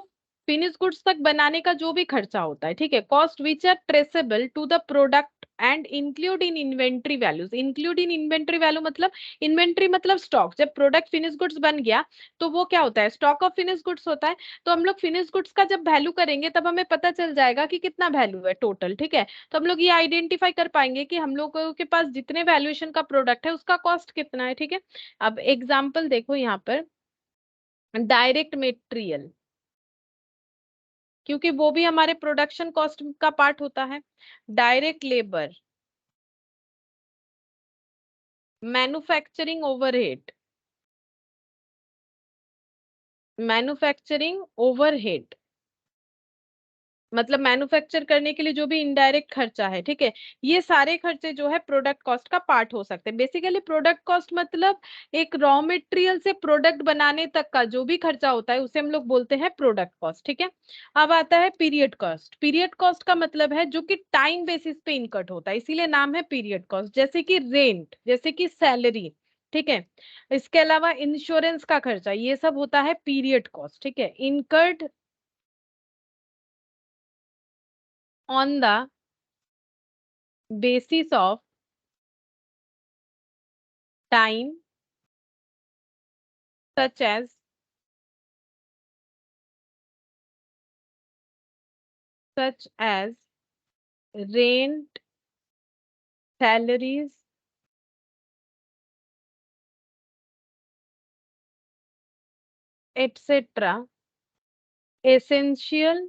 फिनिश गुड्स तक बनाने का जो भी खर्चा होता है, ठीक है, cost which are traceable to the product and include in inventory values. Include in inventory value मतलब इन्वेंट्री मतलब स्टॉक। जब प्रोडक्ट फिनिश गुड्स बन गया तो वो क्या होता है? स्टॉक ऑफ फिनिश गुड्स होता है। तो हम लोग फिनिश गुड्स का जब वैल्यू करेंगे तब हमें पता चल जाएगा कि कितना वैल्यू है टोटल, ठीक है। तो हम लोग ये आइडेंटिफाई कर पाएंगे कि हम लोगों के पास जितने वैल्यूएशन का प्रोडक्ट है उसका कॉस्ट कितना है, ठीक है। अब एग्जाम्पल देखो यहाँ पर डायरेक्ट मेटेरियल, क्योंकि वो भी हमारे प्रोडक्शन कॉस्ट का पार्ट होता है। Direct labour, manufacturing overhead, manufacturing overhead मतलब मैन्युफैक्चर करने के लिए जो भी इनडायरेक्ट खर्चा है, ठीक है, ये सारे खर्चे जो है प्रोडक्ट कॉस्ट का पार्ट हो सकते हैं। बेसिकली प्रोडक्ट कॉस्ट मतलब एक रॉ मटेरियल से प्रोडक्ट बनाने तक का जो भी खर्चा होता है उसे हम लोग बोलते हैं प्रोडक्ट कॉस्ट, ठीक है। अब आता है पीरियड कॉस्ट। पीरियड कॉस्ट का मतलब है जो कि टाइम बेसिस पे इनकट होता है, इसीलिए नाम है पीरियड कॉस्ट। जैसे कि रेंट, जैसे कि सैलरी, ठीक है, इसके अलावा इंश्योरेंस का खर्चा, ये सब होता है पीरियड कॉस्ट, ठीक है, incurred on the basis of time such as rent, salaries, etc. essential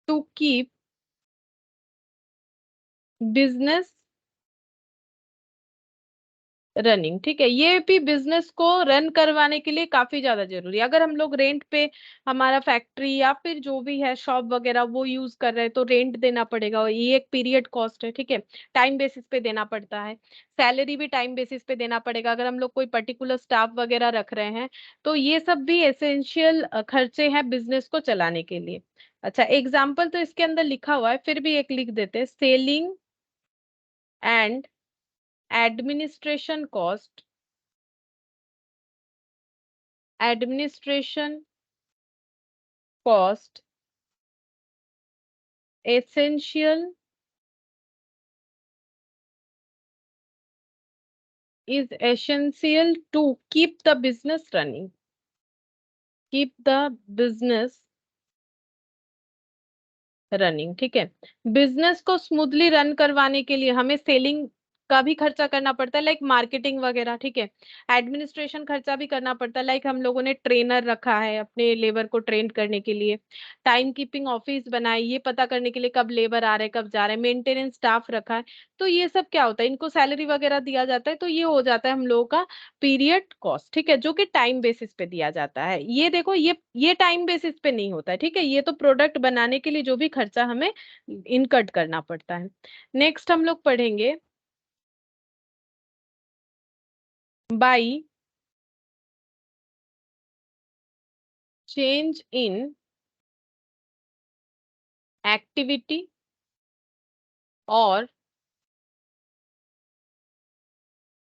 to keep business running, ठीक है। ये भी बिजनेस को रन करवाने के लिए काफी ज्यादा जरूरी है। अगर हम लोग रेंट पे हमारा फैक्ट्री या फिर जो भी है शॉप वगैरह वो यूज कर रहे हैं तो रेंट देना पड़ेगा, और ये एक पीरियड कॉस्ट है, ठीक है, टाइम बेसिस पे देना पड़ता है। सैलरी भी टाइम बेसिस पे देना पड़ेगा अगर हम लोग कोई पर्टिकुलर स्टाफ वगैरह रख रहे हैं। तो ये सब भी एसेंशियल खर्चे हैं बिजनेस को चलाने के लिए। अच्छा एग्जाम्पल तो इसके अंदर लिखा हुआ है, फिर भी एक लिख देते हैं। Selling and administration cost, administration cost essential is essential to keep the business running, keep the business running, ठीक है। बिजनेस को स्मूथली रन करवाने के लिए हमें सेलिंग का भी खर्चा करना पड़ता है, लाइक मार्केटिंग वगैरह, ठीक है। एडमिनिस्ट्रेशन खर्चा भी करना पड़ता है, लाइक हम लोगों ने ट्रेनर रखा है अपने लेबर को ट्रेन करने के लिए, टाइम कीपिंग ऑफिस बनाई ये पता करने के लिए कब लेबर आ रहे हैं कब जा रहे हैं, मेंटेनेंस स्टाफ रखा है। तो ये सब क्या होता है, इनको सैलरी वगैरह दिया जाता है, तो ये हो जाता है हम लोगों का पीरियड कॉस्ट, ठीक है, जो कि टाइम बेसिस पे दिया जाता है। ये देखो ये टाइम बेसिस पे नहीं होता है, ठीक है, ये तो प्रोडक्ट बनाने के लिए जो भी खर्चा हमें इनकट करना पड़ता है। नेक्स्ट हम लोग पढ़ेंगे बाई चेंज इन एक्टिविटी और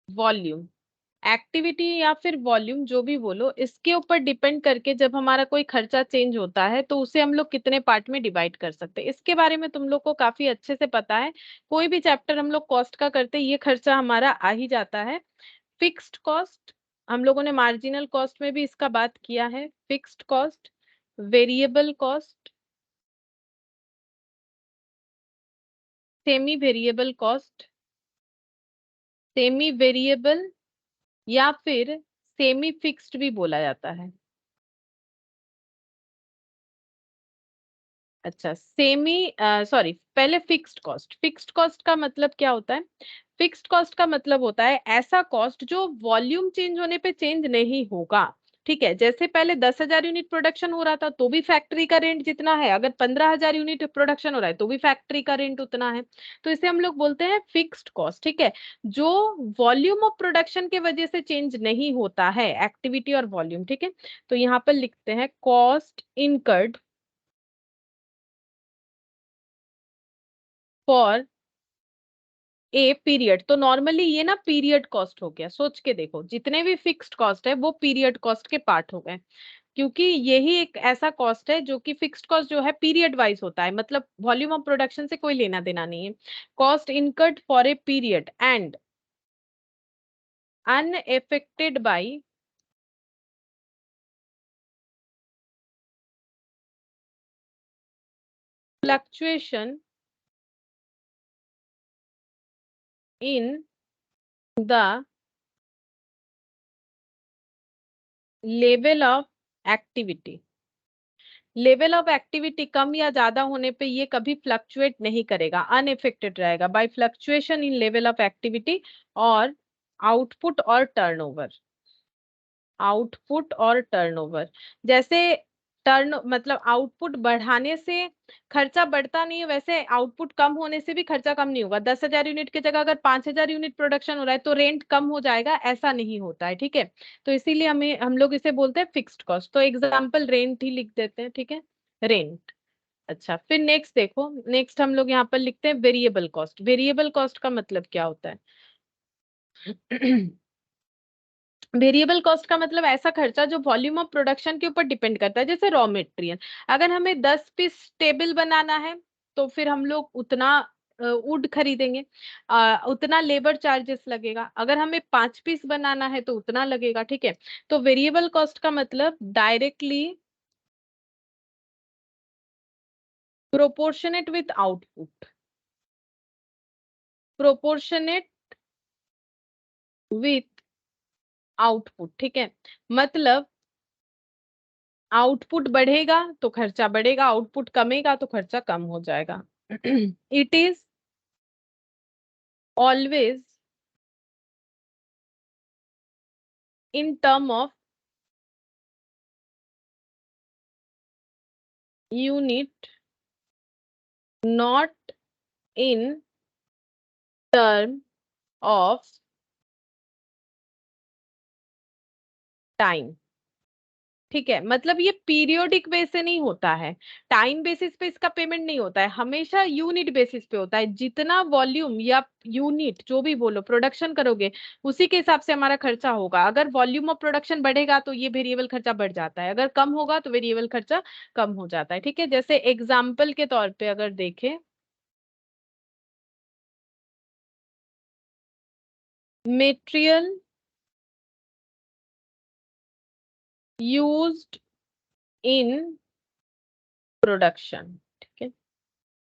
वॉल्यूम। एक्टिविटी या फिर वॉल्यूम जो भी बोलो, इसके ऊपर डिपेंड करके जब हमारा कोई खर्चा चेंज होता है तो उसे हम लोग कितने पार्ट में डिवाइड कर सकते हैं, इसके बारे में तुम लोग को काफी अच्छे से पता है। कोई भी चैप्टर हम लोग कॉस्ट का करते हैं ये खर्चा हमारा आ ही जाता है। फिक्स्ड कॉस्ट, हम लोगों ने मार्जिनल कॉस्ट में भी इसका बात किया है। Fixed cost, variable cost, semi variable cost, semi variable या फिर सेमी फिक्स्ड भी बोला जाता है। अच्छा, सेमी सॉरी, पहले फिक्स्ड कॉस्ट। फिक्स्ड कॉस्ट का मतलब क्या होता है? फिक्स्ड कॉस्ट का मतलब होता है ऐसा कॉस्ट जो वॉल्यूम चेंज होने पे चेंज नहीं होगा, ठीक है। जैसे पहले 10,000 यूनिट प्रोडक्शन हो रहा था तो भी फैक्ट्री का रेंट जितना है, अगर 15,000 यूनिट प्रोडक्शन हो रहा है तो भी फैक्ट्री का रेंट उतना है। तो इसे हम लोग बोलते हैं फिक्स्ड कॉस्ट, ठीक है, जो वॉल्यूम ऑफ प्रोडक्शन के वजह से चेंज नहीं होता है, एक्टिविटी और वॉल्यूम, ठीक है। तो यहाँ पर लिखते हैं cost incurred for a period. तो नॉर्मली ये ना पीरियड कॉस्ट हो गया, सोच के देखो जितने भी फिक्स्ड कॉस्ट है वो पीरियड कॉस्ट के पार्ट हो गए, क्योंकि यही एक ऐसा कॉस्ट है जो कि फिक्स्ड कॉस्ट जो है पीरियड वाइज होता है, मतलब वॉल्यूम ऑफ प्रोडक्शन से कोई लेना देना नहीं है। Cost incurred for a period and unaffected by fluctuation in the level of activity. Level of activity कम या ज्यादा होने पे ये कभी फ्लक्चुएट नहीं करेगा, अनइफेक्टेड रहेगा by fluctuation in level of activity और आउटपुट और टर्नओवर। आउटपुट और टर्नओवर, जैसे टर्न मतलब आउटपुट बढ़ाने से खर्चा बढ़ता नहीं है, वैसे आउटपुट कम होने से भी खर्चा कम नहीं होगा। 10,000 यूनिट की जगह अगर 5,000 यूनिट प्रोडक्शन हो रहा है तो रेंट कम हो जाएगा, ऐसा नहीं होता है, ठीक है। तो इसीलिए हम लोग इसे बोलते हैं फिक्स्ड कॉस्ट। तो एग्जाम्पल रेंट ही लिख देते हैं, ठीक है, रेंट। अच्छा, फिर नेक्स्ट देखो, नेक्स्ट हम लोग यहाँ पर लिखते हैं वेरिएबल कॉस्ट। वेरिएबल कॉस्ट का मतलब क्या होता है? वेरिएबल कॉस्ट का मतलब ऐसा खर्चा जो वॉल्यूम ऑफ प्रोडक्शन के ऊपर डिपेंड करता है, जैसे रॉ मटेरियल। अगर हमें 10 पीस टेबल बनाना है तो फिर हम लोग उतना वुड खरीदेंगे, उतना लेबर चार्जेस लगेगा। अगर हमें 5 पीस बनाना है तो उतना लगेगा, ठीक है। तो वेरिएबल कॉस्ट का मतलब directly proportionate with output, proportionate with output, ठीक है। मतलब आउटपुट बढ़ेगा तो खर्चा बढ़ेगा, आउटपुट कमेगा तो खर्चा कम हो जाएगा। It is always in term of unit, not in term of time, ठीक है। मतलब ये पीरियोडिक बेस से नहीं होता है, टाइम बेसिस पे इसका पेमेंट नहीं होता है, हमेशा यूनिट बेसिस पे होता है। जितना वॉल्यूम या यूनिट जो भी बोलो प्रोडक्शन करोगे उसी के हिसाब से हमारा खर्चा होगा। अगर वॉल्यूम ऑफ प्रोडक्शन बढ़ेगा तो ये वेरिएबल खर्चा बढ़ जाता है, अगर कम होगा तो वेरिएबल खर्चा कम हो जाता है, ठीक है। जैसे एग्जाम्पल के तौर पे अगर देखें, मेटेरियल यूज्ड इन प्रोडक्शन, ठीक है।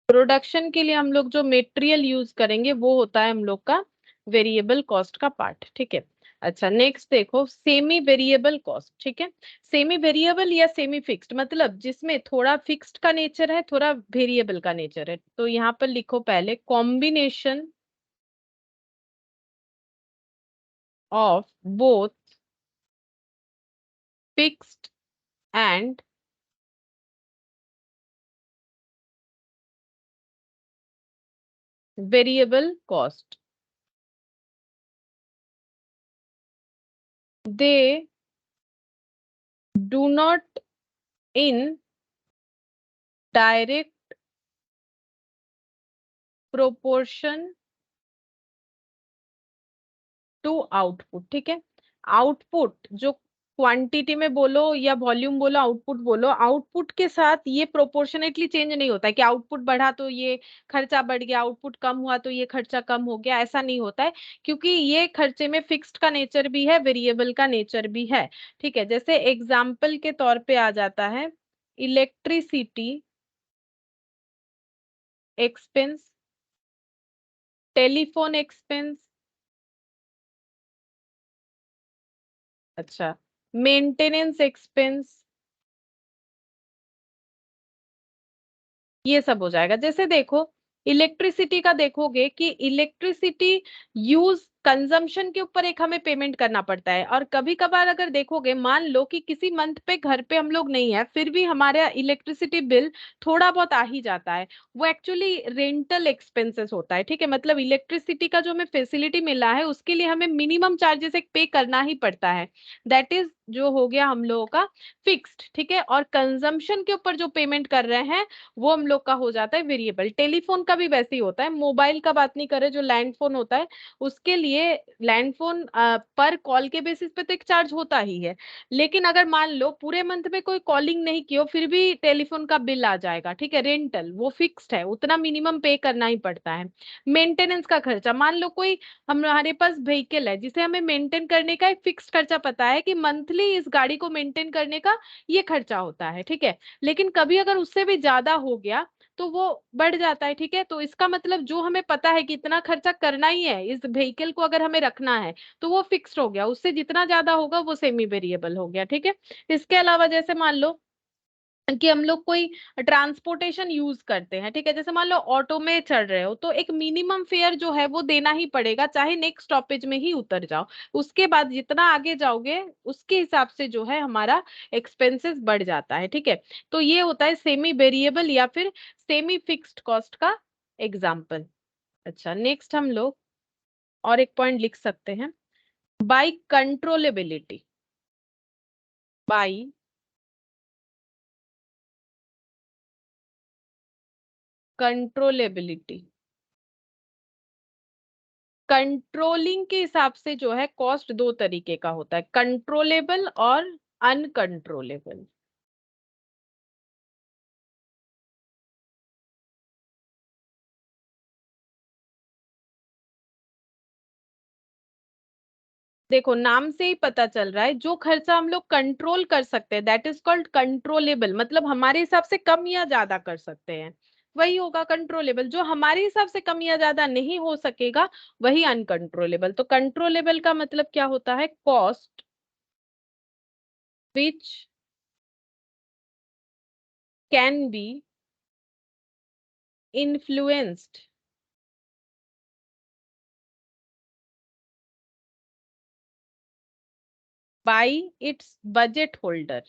प्रोडक्शन के लिए हम लोग जो मटेरियल यूज करेंगे वो होता है हम लोग का वेरिएबल कॉस्ट का पार्ट, ठीक है। अच्छा नेक्स्ट देखो, सेमी वेरिएबल कॉस्ट, ठीक है। सेमी वेरिएबल या सेमी फिक्स्ड मतलब जिसमें थोड़ा फिक्स्ड का नेचर है, थोड़ा वेरिएबल का नेचर है। तो यहाँ पर लिखो पहले combination of both fixed and variable cost, they do not in direct proportion to output, ठीक है। आउटपुट जो क्वांटिटी में बोलो या वॉल्यूम बोलो, आउटपुट बोलो, आउटपुट के साथ ये प्रोपोर्शनेटली चेंज नहीं होता है कि आउटपुट बढ़ा तो ये खर्चा बढ़ गया, आउटपुट कम हुआ तो ये खर्चा कम हो गया, ऐसा नहीं होता है। क्योंकि ये खर्चे में फिक्स्ड का नेचर भी है, वेरिएबल का नेचर भी है, ठीक है। जैसे एग्जाम्पल के तौर पे आ जाता है इलेक्ट्रिसिटी एक्सपेंस, टेलीफोन एक्सपेंस, अच्छा मेंटेनेंस एक्सपेंस, ये सब हो जाएगा। जैसे देखो इलेक्ट्रिसिटी का देखोगे कि इलेक्ट्रिसिटी यूज कंजम्पशन के ऊपर एक हमें पेमेंट करना पड़ता है। और कभी कभार अगर देखोगे, मान लो कि किसी मंथ पे घर पे हम लोग नहीं है, फिर भी हमारा इलेक्ट्रिसिटी बिल थोड़ा बहुत आ ही जाता है। वो एक्चुअली रेंटल एक्सपेंसेस होता है, ठीक है। मतलब इलेक्ट्रिसिटी का जो हमें फैसिलिटी मिला है उसके लिए हमें मिनिमम चार्जेस एक पे करना ही पड़ता है। दैट इज जो हो गया हम लोगों का फिक्स्ड, ठीक है। और कंजम्पशन के ऊपर जो पेमेंट कर रहे हैं वो हम लोग का हो जाता है वेरिएबल। टेलीफोन का भी वैसे ही होता है, मोबाइल का बात नहीं करे, जो लैंड फोन होता है उसके लिए लैंड फोन पर कॉल के बेसिस पे तो एक चार्ज होता ही है। लेकिन अगर मान लो पूरे मंथ में कोई कॉलिंग नहीं की हो, फिर भी टेलीफोन का बिल आ जाएगा, ठीक है। रेंटल वो फिक्स्ड है, उतना मिनिमम पे करना ही पड़ता है। मेंटेनेंस का खर्चा, मान लो कोई हमारे पास व्हीकल है जिसे हमें मेंटेन करने का एक फिक्स खर्चा पता है कि मंथली इस गाड़ी को मेंटेन करने का ये खर्चा होता है, ठीक है। लेकिन कभी अगर उससे भी ज्यादा हो गया तो वो बढ़ जाता है, ठीक है। तो इसका मतलब जो हमें पता है कि इतना खर्चा करना ही है इस व्हीकल को अगर हमें रखना है, तो वो फिक्स्ड हो गया। उससे जितना ज्यादा होगा वो सेमी वेरिएबल हो गया, ठीक है। इसके अलावा जैसे मान लो कि हम लोग कोई ट्रांसपोर्टेशन यूज करते हैं, ठीक है। जैसे मान लो ऑटो में चढ़ रहे हो तो एक मिनिमम फेयर जो है वो देना ही पड़ेगा, चाहे नेक्स्ट स्टॉपेज में ही उतर जाओ। उसके बाद जितना आगे जाओगे उसके हिसाब से जो है हमारा एक्सपेंसेस बढ़ जाता है, ठीक है। तो ये होता है सेमी वेरिएबल या फिर सेमी फिक्स्ड कॉस्ट का एग्जाम्पल। अच्छा नेक्स्ट हम लोग और एक पॉइंट लिख सकते हैं, by controllability, by controllability. Controlling के हिसाब से जो है कॉस्ट दो तरीके का होता है, कंट्रोलेबल और अनकंट्रोलेबल। देखो नाम से ही पता चल रहा है, जो खर्चा हम लोग कंट्रोल कर सकते हैं दैट इज कॉल्ड कंट्रोलेबल, मतलब हमारे हिसाब से कम या ज्यादा कर सकते हैं, वही होगा कंट्रोलेबल। जो हमारे हिसाब से कम या ज्यादा नहीं हो सकेगा वही अनकंट्रोलेबल। तो कंट्रोलेबल का मतलब क्या होता है, cost which can be influenced bye it's budget holder.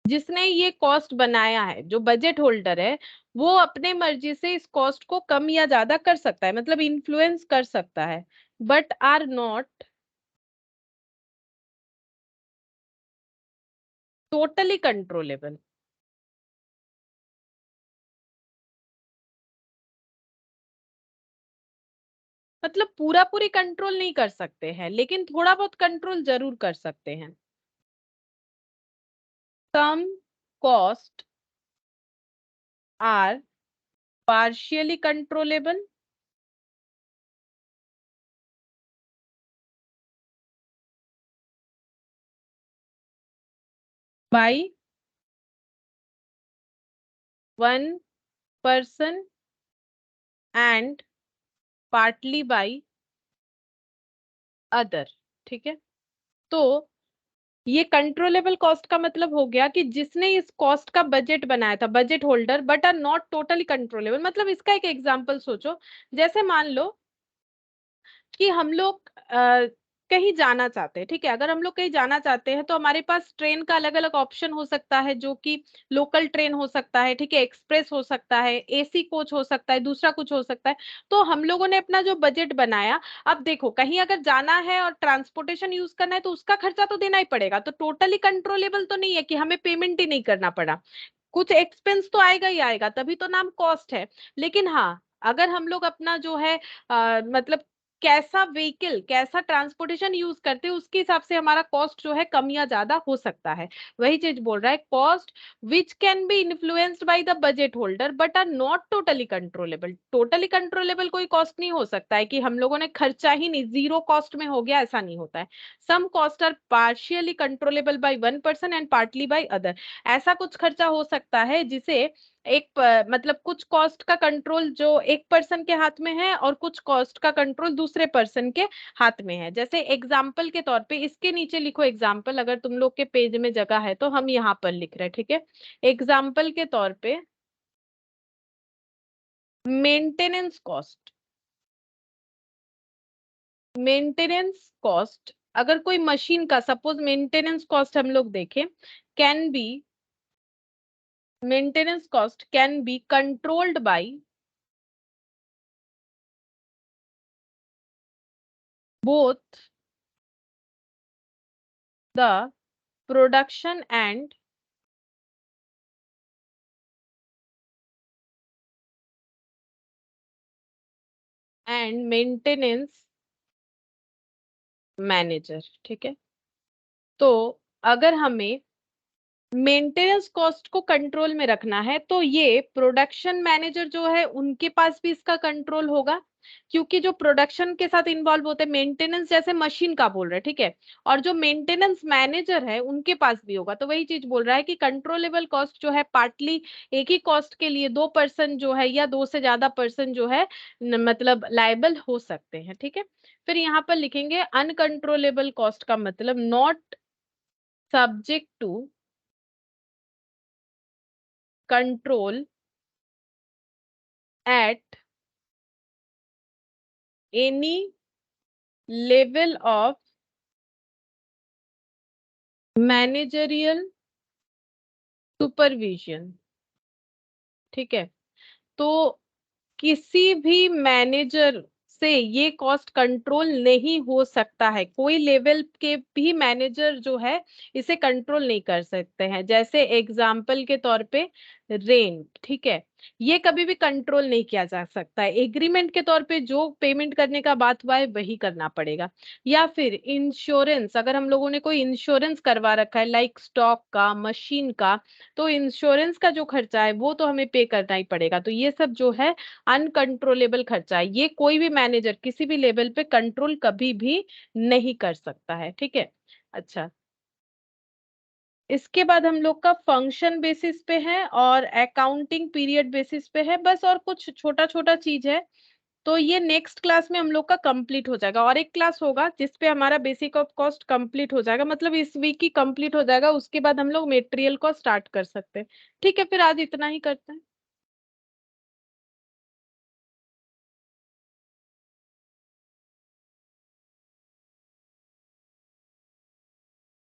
जिसने ये कॉस्ट बनाया है, जो बजट होल्डर है, वो अपने मर्जी से इस कॉस्ट को कम या ज्यादा कर सकता है, मतलब इन्फ्लुएंस कर सकता है, but are not totally controllable. मतलब पूरा पूरी कंट्रोल नहीं कर सकते हैं, लेकिन थोड़ा बहुत कंट्रोल जरूर कर सकते हैं। Some cost are partially controllable by 1% and partly by other. ठीक है, तो ये कंट्रोलेबल कॉस्ट का मतलब हो गया कि जिसने इस कॉस्ट का बजट बनाया था, budget holder, but are not totally controllable. मतलब इसका एक एग्जांपल सोचो, जैसे मान लो कि हम लोग कहीं जाना चाहते हैं। ठीक है, अगर हम लोग कहीं जाना चाहते हैं तो हमारे पास ट्रेन का अलग अलग ऑप्शन हो सकता है, जो कि लोकल ट्रेन हो सकता है, ठीक है, एक्सप्रेस हो सकता है, एसी कोच हो सकता है, दूसरा कुछ हो सकता है। तो हम लोगों ने अपना जो बजट बनाया, अब देखो कहीं अगर जाना है और ट्रांसपोर्टेशन यूज करना है तो उसका खर्चा तो देना ही पड़ेगा। तो टोटली कंट्रोलेबल तो नहीं है कि हमें पेमेंट ही नहीं करना पड़ा, कुछ एक्सपेंस तो आएगा ही आएगा, तभी तो नाम कॉस्ट है। लेकिन हाँ, अगर हम लोग अपना जो है मतलब कैसा व्हीकल, कैसा ट्रांसपोर्टेशन यूज करते हैं, उसके हिसाब से हमारा कॉस्ट जो है कम या ज्यादा हो सकता है। वही चीज बोल रहा है, cost which can be influenced by the budget holder but are not totally controllable. Totally controllable कोई कॉस्ट नहीं हो सकता है कि हम लोगों ने खर्चा ही नहीं, जीरो कॉस्ट में हो गया, ऐसा नहीं होता है। Some cost are partially controllable by 1% and partly by other. ऐसा कुछ खर्चा हो सकता है जिसे मतलब कुछ कॉस्ट का कंट्रोल जो एक पर्सन के हाथ में है और कुछ कॉस्ट का कंट्रोल दूसरे पर्सन के हाथ में है। जैसे एग्जाम्पल के तौर पे इसके नीचे लिखो एग्जाम्पल, अगर तुम लोग के पेज में जगह है तो हम यहाँ पर लिख रहे हैं। ठीक है, एग्जाम्पल के तौर पे मेंटेनेंस कॉस्ट। मेंटेनेंस कॉस्ट, अगर कोई मशीन का सपोज मेंटेनेंस कॉस्ट हम लोग देखें, can be maintenance cost can be controlled by both the production and maintenance manager. ठीक है, तो अगर हमें मेंटेनेंस कॉस्ट को कंट्रोल में रखना है तो ये प्रोडक्शन मैनेजर जो है उनके पास भी इसका कंट्रोल होगा, क्योंकि जो प्रोडक्शन के साथ इन्वॉल्व होते हैं, मेंटेनेंस जैसे मशीन का बोल रहे हैं, ठीक है, और जो मेंटेनेंस मैनेजर है उनके पास भी होगा। तो वही चीज बोल रहा है कि कंट्रोलेबल कॉस्ट जो है पार्टली एक ही कॉस्ट के लिए दो पर्सन जो है या दो से ज्यादा पर्सन जो है मतलब लायबल हो सकते हैं। ठीक है, फिर यहाँ पर लिखेंगे अनकंट्रोलेबल कॉस्ट का मतलब not subject to control at any level of managerial supervision। ठीक है, तो किसी भी मैनेजर से ये कॉस्ट कंट्रोल नहीं हो सकता है, कोई लेवल के भी मैनेजर जो है इसे कंट्रोल नहीं कर सकते हैं। जैसे एग्जाम्पल के तौर पे रेंट, ठीक है, ये कभी भी कंट्रोल नहीं किया जा सकता है, एग्रीमेंट के तौर पे जो पेमेंट करने का बात हुआ है वही करना पड़ेगा। या फिर इंश्योरेंस, अगर हम लोगों ने कोई इंश्योरेंस करवा रखा है लाइक स्टॉक का, मशीन का, तो इंश्योरेंस का जो खर्चा है वो तो हमें पे करना ही पड़ेगा। तो ये सब जो है अनकंट्रोलेबल खर्चा है, ये कोई भी मैनेजर किसी भी लेवल पे कंट्रोल कभी भी नहीं कर सकता है। ठीक है, अच्छा, इसके बाद हम लोग का फंक्शन बेसिस पे है और अकाउंटिंग पीरियड बेसिस पे है, बस और कुछ छोटा छोटा चीज है। तो ये नेक्स्ट क्लास में हम लोग का कंप्लीट हो जाएगा, और एक क्लास होगा जिसपे हमारा बेसिक ऑफ कॉस्ट कंप्लीट हो जाएगा, मतलब इस वीक ही कंप्लीट हो जाएगा। उसके बाद हम लोग मटेरियल को स्टार्ट कर सकते हैं। ठीक है, फिर आज इतना ही करते हैं।